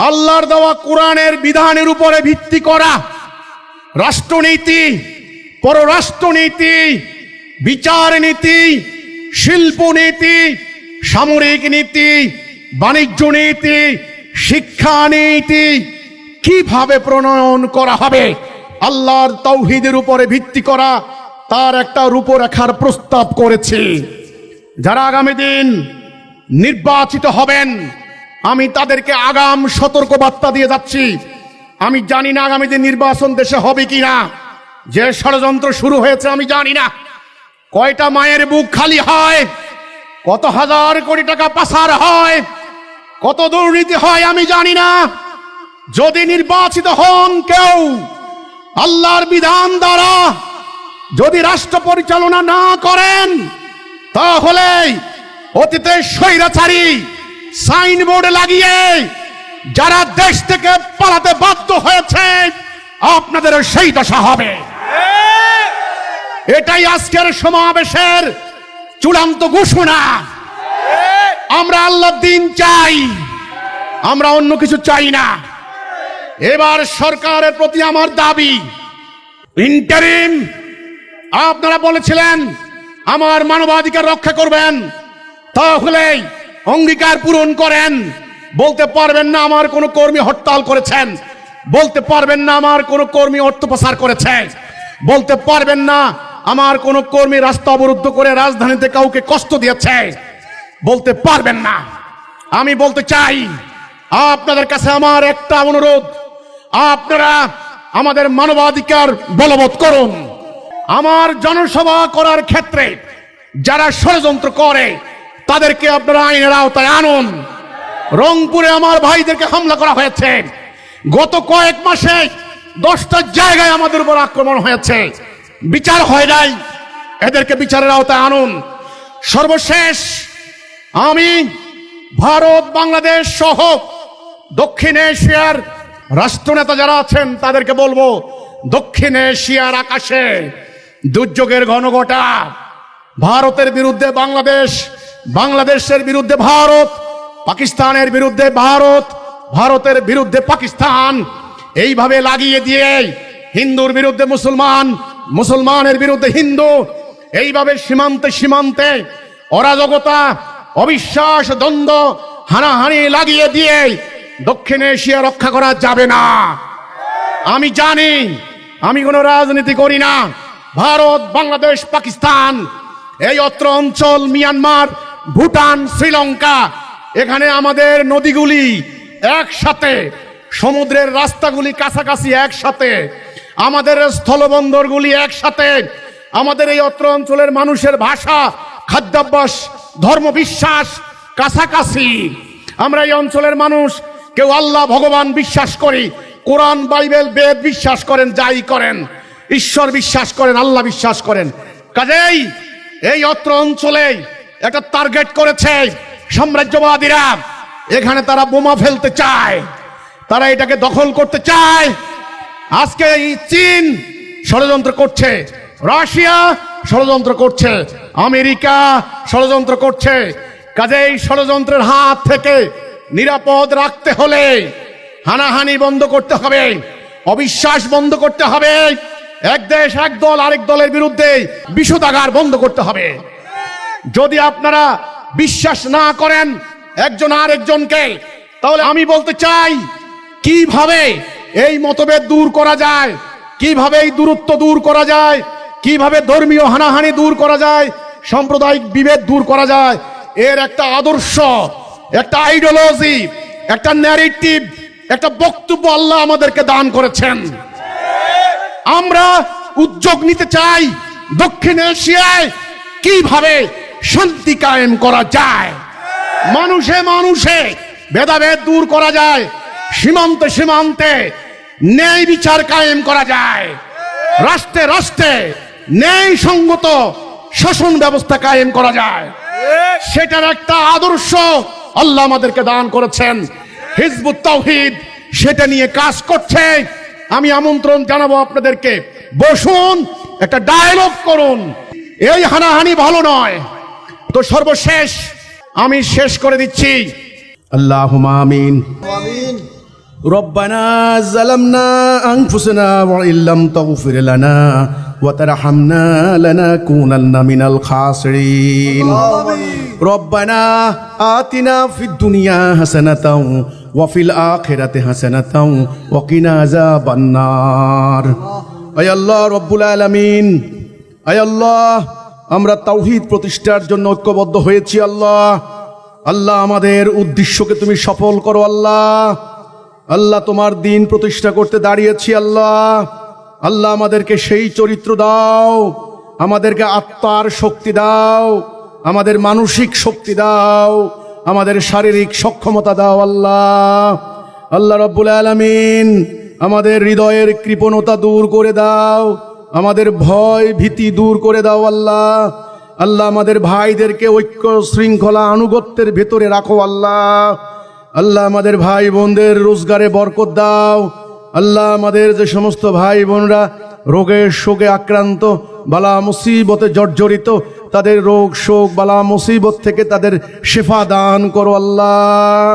আল্লাহর দেওয়া কোরআনের বিধানের উপরে ভিত্তি করা রাষ্ট্রনীতি, পররাষ্ট্রনীতি, বিচার নীতি, শিল্পনীতি, সামরিক নীতি, বাণিজ্য নীতি, শিক্ষা নীতি কিভাবে প্রণয়ন করা হবে, আল্লাহর তাওহীদের উপরে ভিত্তি করা, তার একটা রূপরেখার প্রস্তাব করেছি। যারা আগামী দিন নির্বাচিত হবেন, আমি তাদেরকে আগাম সতর্কবার্তা দিয়ে যাচ্ছি। আমি জানি না আগামী দিন নির্বাচন দেশে হবে কিনা। যে ষড়যন্ত্র শুরু হয়েছে আমি জানি না। কয়টা মায়ের বুক খালি হয়, কত হাজার কোটি টাকা পাচার হয়, কত দুর্নীতি হয় আমি জানি না। যদি নির্বাচিত হন কেউ আল্লাহর বিধান দ্বারা, যদি রাষ্ট্র পরিচালনা না করেন, তাহলে অতীতে স্বৈরাচারী সাইনবোর্ড লাগিয়ে যারা দেশ থেকে পালাতে বাধ্য হয়েছে, আপনাদের সেই দশা হবে। এটাই আজকের সমাবেশের চূড়ান্ত ঘোষণা। আমরা আল্লাহর দিন চাই, আমরা অন্য কিছু চাই না। এবার সরকারের প্রতি আমার দাবি, ইন্টারিম, আপনারা বলেছিলেন আমার মানবাধিকার রক্ষা করবেন, তাহলে অঙ্গীকার পূরণ করেন। বলতে পারবেন না আমার কোন কর্মী হরতাল করেছেন, বলতে পারবেন না আমার কোন কর্মী অর্থ পাচার করেছে, বলতে পারবেন না আমার কোন কর্মী রাস্তা অবরুদ্ধ করে রাজধানীতে কাউকে কষ্ট দিয়েছে, বলতে পারবেন না। আমি বলতে চাই, আপনাদের কাছে আমার একটা অনুরোধ, আপনারা আমাদের মানবাধিকার বলবৎ করুন। আমার জনসভা করার ক্ষেত্রে যারা ষড়যন্ত্র করে তাদেরকে আপনারা আইনের আওতায় আনুন। রংপুরে আমার ভাইদেরকে হামলা করা হয়েছে, গত কয়েক মাসে 10টা জায়গায় আমাদের উপর আক্রমণ হয়েছে, বিচার হয় নাই, এদেরকে বিচারের আওতায় আনুন। সর্বশেষ আমি ভারত, বাংলাদেশ সহ দক্ষিণ এশিয়ার রাষ্ট্রনেতা যারা আছেন তাদেরকে বলবো, দক্ষিণ এশিয়ার আকাশে দুর্যোগের ঘনঘটা, ভারতের বিরুদ্ধে বাংলাদেশ, বাংলাদেশের বিরুদ্ধে ভারত, পাকিস্তানের বিরুদ্ধে ভারত, ভারতের বিরুদ্ধে পাকিস্তান, এইভাবে লাগিয়ে দিয়ে হিন্দুর বিরুদ্ধে মুসলমান, মুসলমানের বিরুদ্ধে হিন্দু, এইভাবে সীমান্তে সীমান্তে অরাজকতা, অবিশ্বাস, দ্বন্দ্ব, হানাহানি লাগিয়ে দিয়ে দক্ষিণ এশিয়া রক্ষা করা যাবে না। আমি জানি, আমি কোনো রাজনীতি করি না। ভারত, বাংলাদেশ, পাকিস্তান, এই অত্র অঞ্চল, মিয়ানমার, ভুটান, শ্রীলঙ্কা, এখানে আমাদের নদীগুলি একসাথে, সমুদ্রের রাস্তাগুলি কাছাকাছি একসাথে, আমাদের স্থলবন্দরগুলি একসাথে, আমাদের এই অত্র অঞ্চলের মানুষের ভাষা, খাদ্যাভ্যাস, ধর্মবিশ্বাস কাছাকাছি। আমরা এই অঞ্চলের মানুষ কেউ আল্লাহ ভগবান বিশ্বাস করি, কোরআন বাইবেল বেদ বিশ্বাস করেন, যাই করেন, ঈশ্বর বিশ্বাস করেন, আল্লাহ বিশ্বাস করেন। কাজেই এই অত্র অঞ্চলে একটা টার্গেট করেছে সাম্রাজ্যবাদীরা। এখানে তারা বোমা ফেলতে চায়, তারা এটাকে দখল করতে চায়। আজকে এই চীন ষড়যন্ত্র করছে, রাশিয়া ষড়যন্ত্র করছে, আমেরিকা ষড়যন্ত্র করছে। কাজেই ষড়যন্ত্রের হাত থেকে নিরাপদ রাখতে হলে হানাহানি বন্ধ করতে হবে, অবিশ্বাস বন্ধ করতে হবে, এক দেশ এক দল আরেক দলের বিরুদ্ধে বিষোদাগার বন্ধ করতে হবে। যদি আপনারা বিশ্বাস না করেন একজন আরেকজনকে, তাহলে আমি বলতে চাই কিভাবে এই মতভেদ দূর করা যায়, কিভাবে এই দূরত্ব দূর করা যায়, কিভাবে ধর্মীয় হানাহানি দূর করা যায়, সাম্প্রদায়িক বিভেদ দূর করা যায়, এর একটা আদর্শ, একটা আইডিওলজি, একটা ন্যারেটিভ, একটা বক্তব্য আল্লাহ আমাদেরকে দান করেছেন। আমরা উদ্যোগ নিতে চাই দক্ষিণ এশিয়ায় কিভাবে শান্তি কায়েম করা যায়, মানুষে মানুষে ভেদাভেদ দূর করা যায়, সীমান্তে সীমান্তে ন্যায় বিচার কায়েম করা যায়, রাষ্ট্রে রাষ্ট্রে ন্যায় সঙ্গত শাসন ব্যবস্থা কায়েম করা যায়। সেটার একটা আদর্শ আল্লাহ আমাদেরকে দান করেছেন। হিজবুত তাওহীদ সেটা নিয়ে কাজ করছে। আমি আমন্ত্রণ জানাবো আপনাদেরকে, বসুন, একটা ডায়ালগ করুন। এই হানাহানি ভালো নয়। তো সর্বশেষ আমি শেষ করে দিচ্ছি, আল্লাহুম্মা আমিন। রব্বানা যালামনা আনফুসানা ওয়া ইল্লাম তাগফির লানা ওয়া তারহামনা লানাকুনান্না মিনাল খাসিরিন। রব্বানা আতিনা ফিদ দুনিয়া হাসানাতাও ওয়া ফিল আখিরাতি হাসানাতাও ওয়া কিনা আযাবান নার। আয় আল্লাহ রব্বুল আলামিন, আয় আল্লাহ, আমরা তাওহীদ প্রতিষ্ঠার জন্য ঐক্যবদ্ধ হয়েছি। আল্লাহ, আল্লাহ আমাদের উদ্দেশ্যকে তুমি সফল করো। আল্লাহ, আল্লাহ তোমার দিন প্রতিষ্ঠা করতে দাঁড়িয়েছি। আল্লাহ, আল্লাহ আমাদেরকে সেই চরিত্র দাও, আমাদেরকে আত্মার শক্তি দাও, আমাদের মানসিক শক্তি দাও, আমাদের শারীরিক সক্ষমতা দাও। আল্লাহ, আল্লাহ রব্বুল আলামিন আমাদের হৃদয়ের কৃপণতা দূর করে দাও, আমাদের ভয় ভীতি দূর করে দাও। আল্লাহ, আল্লাহ আমাদের ভাইদেরকে ঐক্য শৃঙ্খলা আনুগত্যের ভেতরে রাখো। আল্লাহ, আল্লাহ আমাদের ভাই বোনদের রোজগারে বরকত দাও। আল্লাহ আমাদের যে সমস্ত ভাই বোনরা রোগের শোকে আক্রান্ত, বালা মুসিবতে জর্জরিত, তাদের রোগ শোক বালা মুসিবত থেকে তাদের শিফা দান করো। আল্লাহ,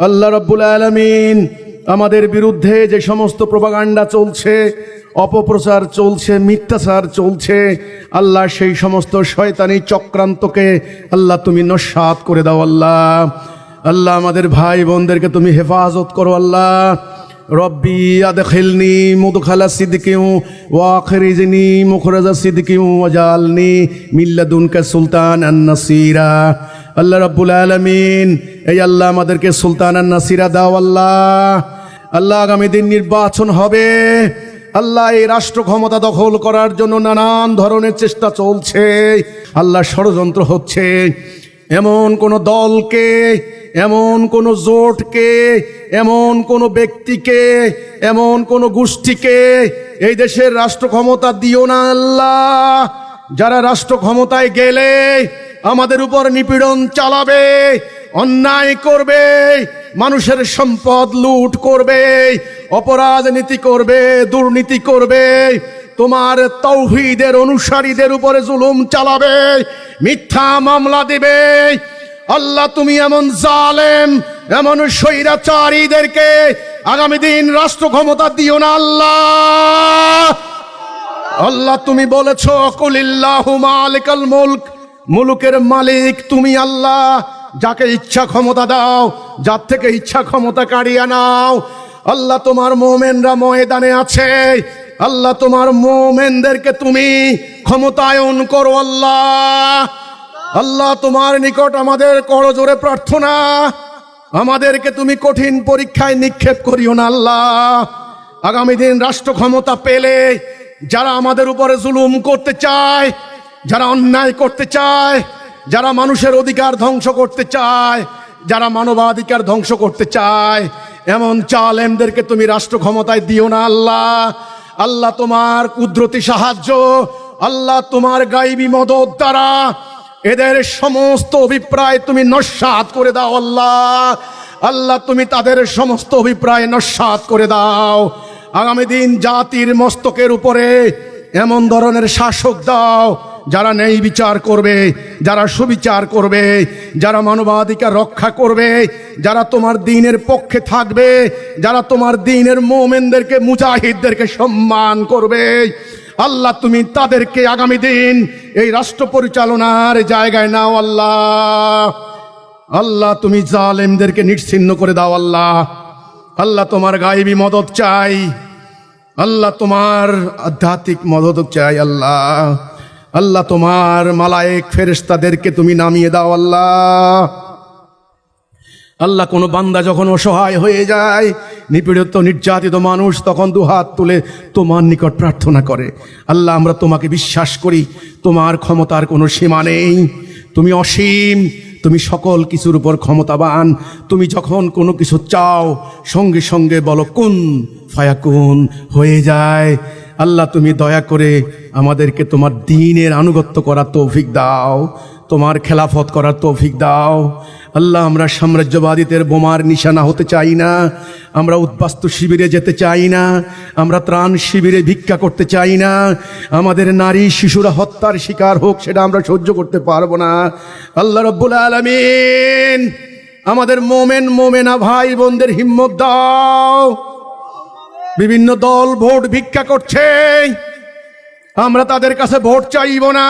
আল্লাহ রাব্বুল আলামিন আমাদের বিরুদ্ধে যে সমস্ত প্রপাগান্ডা চলছে, অপপ্রচার চলছে, মিথ্যাচার চলছে, আল্লাহ সেই সমস্ত শয়তানি চক্রান্তকে আল্লাহ তুমি নস্যাৎ করে দাও। আল্লাহ, আল্লাহ আমাদের ভাই বোনদেরকে তুমি হেফাজত করো। আল্লাহ, রব্বি আদখিলনি মুদখালা সিদকিন ওয়া আখরিজনি মুখরাজা সিদকিন ওয়াজআলনি মিন লাদুনকা সুলতানান নাসিরা। আল্লাহ রাব্বুল আলামিন, এই আল্লাহ আমাদেরকে সুলতানান নাসিরা দাও। আল্লাহ, আল্লাহ আগামী দিন নির্বাচন হবে। আল্লাহ এই রাষ্ট্র ক্ষমতা দখল করার জন্য নানান ধরনের চেষ্টা চলছে। আল্লাহ ষড়যন্ত্র হচ্ছে। এমন কোন দলকে, এমন কোন জোটকে, এমন কোন ব্যক্তিকে, এমন কোন গোষ্ঠীকে এই দেশের রাষ্ট্র ক্ষমতা দিও না আল্লাহ, যারা রাষ্ট্র ক্ষমতায় গেলে আমাদের উপর নিপীড়ন চালাবে, অন্যায় করবে, মানুষের সম্পদ লুট করবে, অপরাধ নীতি করবে, দুর্নীতি করবে, তোমার তাওহীদের অনুসারীদের উপরে জুলুম চালাবে, মিথ্যা মামলা দিবে। আল্লাহ তুমি এমন জালেম, এমন স্বৈরাচারীদেরকে আগামী দিন রাষ্ট্র ক্ষমতা দিও না আল্লাহ। আল্লাহ তুমি বলেছো কুলিল্লাহু মালিকাল মুলক, মুলুকের মালিক তুমি আল্লাহ, যাকে ইচ্ছা ক্ষমতা দাও, যার থেকে ইচ্ছা ক্ষমতা কাড়িয়ে নাও। আল্লাহ তোমার মোমেনরা ময়দানে আছে, আল্লাহ তোমার মোমেনদেরকে তুমি ক্ষমতায়ন করো আল্লাহ। আল্লাহ তোমার নিকট আমাদের করজোরে প্রার্থনা, আমাদেরকে তুমি কঠিন পরীক্ষায় নিক্ষেপ করিও না আল্লাহ। আগামী দিন রাষ্ট্র ক্ষমতা পেলে যারা আমাদের উপরে জুলুম করতে চায়, যারা অন্যায় করতে চায়, যারা মানুষের অধিকার ধ্বংস করতে চায়, যারা মানবাধিকার ধ্বংস করতে চায়, এমন জালেমদেরকে তুমি রাষ্ট্র ক্ষমতায় দিও না আল্লাহ। আল্লাহ তোমার কুদরতি সাহায্য, আল্লাহ তোমার গায়বী মদত দ্বারা এদের সমস্ত অভিপ্রায় তুমি নস্যাৎ করে দাও আল্লাহ। আল্লাহ তুমি তাদের সমস্ত অভিপ্রায় নস্যাৎ করে দাও। আগামী দিন জাতির মস্তকের উপরে এমন ধরনের শাসক দাও যারা ন্যায় বিচার করবে, যারা সুবিচার করবে, যারা মানবাধিকার রক্ষা করবে, যারা তোমার দ্বীনের পক্ষে থাকবে, যারা তোমার দ্বীনের মোমেনদেরকে, মুজাহিদদেরকে সম্মান করবে। আল্লাহ তুমি তাদেরকে আগামী দিন এই রাষ্ট্র পরিচালনার জায়গায় নাও আল্লাহ। আল্লাহ তুমি জালেমদেরকে নিশ্চিহ্ন করে দাও আল্লাহ। আল্লাহ তোমার গায়েবী মদত চাই, আল্লাহ তোমার আধ্যাত্মিক মদত চাই আল্লাহ। আল্লাহ তোমার মালায়েক ফেরেশতাদেরকে তুমি নামিয়ে দাও আল্লাহ। আল্লাহ কোনো বান্দা যখন অসহায় হয়ে যায়, নিপীড়িত নির্যাতিত মানুষ তখন দুহাত তুলে তোমার নিকট প্রার্থনা করে। আল্লাহ আমরা তোমাকে বিশ্বাস করি, তোমার ক্ষমতার কোনো সীমা নেই, তুমি অসীম, তুমি সকল কিছুর উপর ক্ষমতাবান। তুমি যখন কোনো কিছু চাও সঙ্গে সঙ্গে বলো কুন ফায়াকুন, হয়ে যায়। আল্লাহ তুমি দয়া করে আমাদেরকে তোমার দ্বীনের আনুগত্য করার তৌফিক দাও, তোমার খেলাফত করার তৌফিক দাও আল্লাহ। আমরা সাম্রাজ্যবাদীদের বোমার নিশানা হতে চাই না, আমরা উদ্বাস্তু শিবিরে যেতে চাই না, আমরা ত্রাণ শিবিরে ভিক্ষা করতে চাই না, আমাদের নারী শিশুরা হত্যার শিকার হোক সেটা আমরা সহ্য করতে পারবো না। আল্লাহ রব্বুল আলামিন আমাদের মোমেন মোমেনা ভাই বোনদের হিম্মত দাও। বিভিন্ন দল ভোট ভিক্ষা করছে, আমরা তাদের কাছে ভোট চাইব না,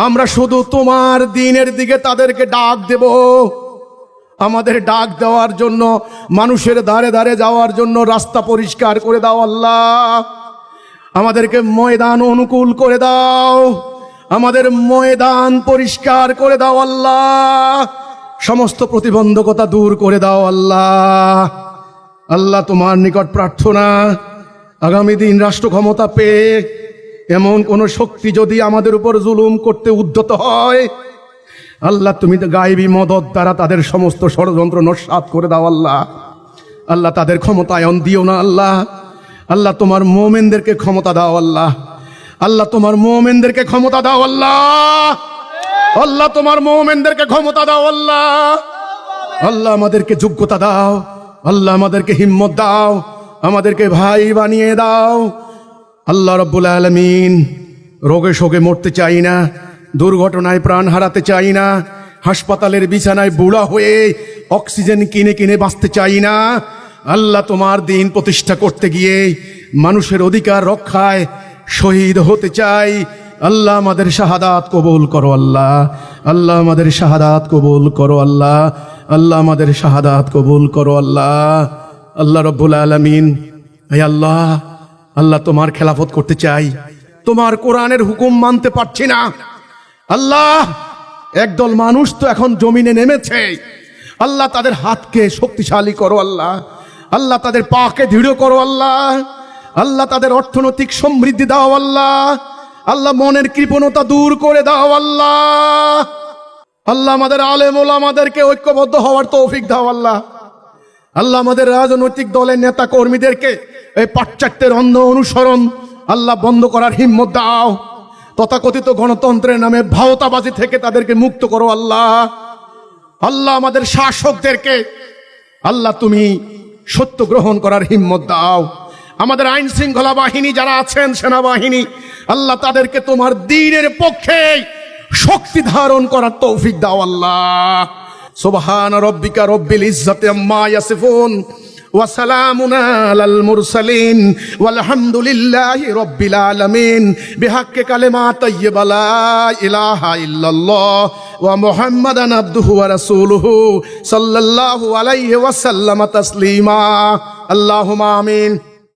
আমরা শুধু তোমার দ্বীনের দিকে তাদেরকে ডাক দেব। আমাদের ডাক দেওয়ার জন্য, মানুষের ধারে ধারে যাওয়ার জন্য রাস্তা পরিষ্কার করে দাও আল্লাহ। আমাদেরকে ময়দান অনুকূল করে দাও, আমাদের ময়দান পরিষ্কার করে দাও আল্লাহ। সমস্ত প্রতিবন্ধকতা দূর করে দাও আল্লাহ। আল্লাহ তোমার নিকট প্রার্থনা, আগামী দিন রাষ্ট্র ক্ষমতা পেয়ে এমন কোন শক্তি যদি আমাদের উপর জুলুম করতে উদ্যত হয়, আল্লাহ তুমি গায়েবী মদত দ্বারা তাদের সমস্ত ষড়যন্ত্র নস্যাৎ করে দাও আল্লাহ। আল্লাহ তাদের ক্ষমতায়ন দিও না আল্লাহ। আল্লাহ তোমার মোমেনদেরকে ক্ষমতা দাও আল্লাহ। আল্লাহ তোমার মোমেনদেরকে ক্ষমতা দাও আল্লাহ। আল্লাহ তোমার মোমেনদেরকে ক্ষমতা দাও আল্লাহ। আল্লাহ আমাদেরকে যোগ্যতা দাও, আল্লাহ আমাদেরকে হিম্মত দাও, আমাদেরকে ভাই বানিয়ে দাও। আল্লাহ রব্বুল আলামিন রোগে শোকে মরতে চাই না, দুর্ঘটনায় প্রাণ হারাতে চাই না, হাসপাতালের বিছানায় বুড়া হয়ে অক্সিজেন কিনে কিনে বাঁচতে চাই না। আল্লাহ তোমার দ্বীন প্রতিষ্ঠা করতে গিয়ে মানুষের অধিকার রক্ষায় শহীদ হতে চাই। আল্লাহ আমাদের শাহাদাত কবুল করো আল্লাহ। আল্লাহ আমাদের শাহাদাত কবুল করো আল্লাহ। আল্লাহ আমাদের শাহাদাত কবুল করো আল্লাহ। আল্লাহ রব্বুল আলামিন, হে আল্লাহ, আল্লাহ তোমার খেলাফত করতে চাই, তোমার কোরআনের হুকুম মানতে পারছি না আল্লাহ। একদল মানুষ তো এখন জমিনে নেমেছে, আল্লাহ তাদের হাতকে শক্তিশালী করো আল্লাহ। আল্লাহ তাদের পাকে দৃঢ় করো আল্লাহ। আল্লাহ তাদের অর্থনৈতিক সমৃদ্ধি দাও আল্লাহ। আল্লাহ মনের কৃপণতা দূর করে দাও আল্লাহ। আল্লাহ আমাদের আলেম ওলামাদেরকে ঐক্যবদ্ধ হওয়ার তৌফিক দাও আল্লাহ। আল্লাহ আমাদের রাজনৈতিক দলের নেতা কর্মীদেরকে এই পাশ্চাত্যের অন্ধ অনুসরণ আল্লাহ বন্ধ করার হিম্মত দাও। তথাকথিত গণতন্ত্রের নামে ভাওতাবাজি থেকে তাদেরকে মুক্ত করো আল্লাহ। আল্লাহ আমাদের শাসকদেরকে আল্লাহ তুমি সত্য গ্রহণ করার হিম্মত দাও। আমাদের আইন শৃঙ্খলা বাহিনী যারা আছেন, সেনাবাহিনী, আল্লাহ তাদেরকে তোমার দ্বীনের পক্ষে শক্তি ধারণ করার তৌফিক দাও আল্লাহ। সুবহান রব্বিকা রব্বিল ইজ্জাতি আম্মা ইয়াসিফুন وسلام على المرسلين والحمد لله رب العالمين بحق كلمات طيبة لا إله إلا الله ومحمدا عبده ورسوله صلى الله عليه وسلم تسليما اللهم آمين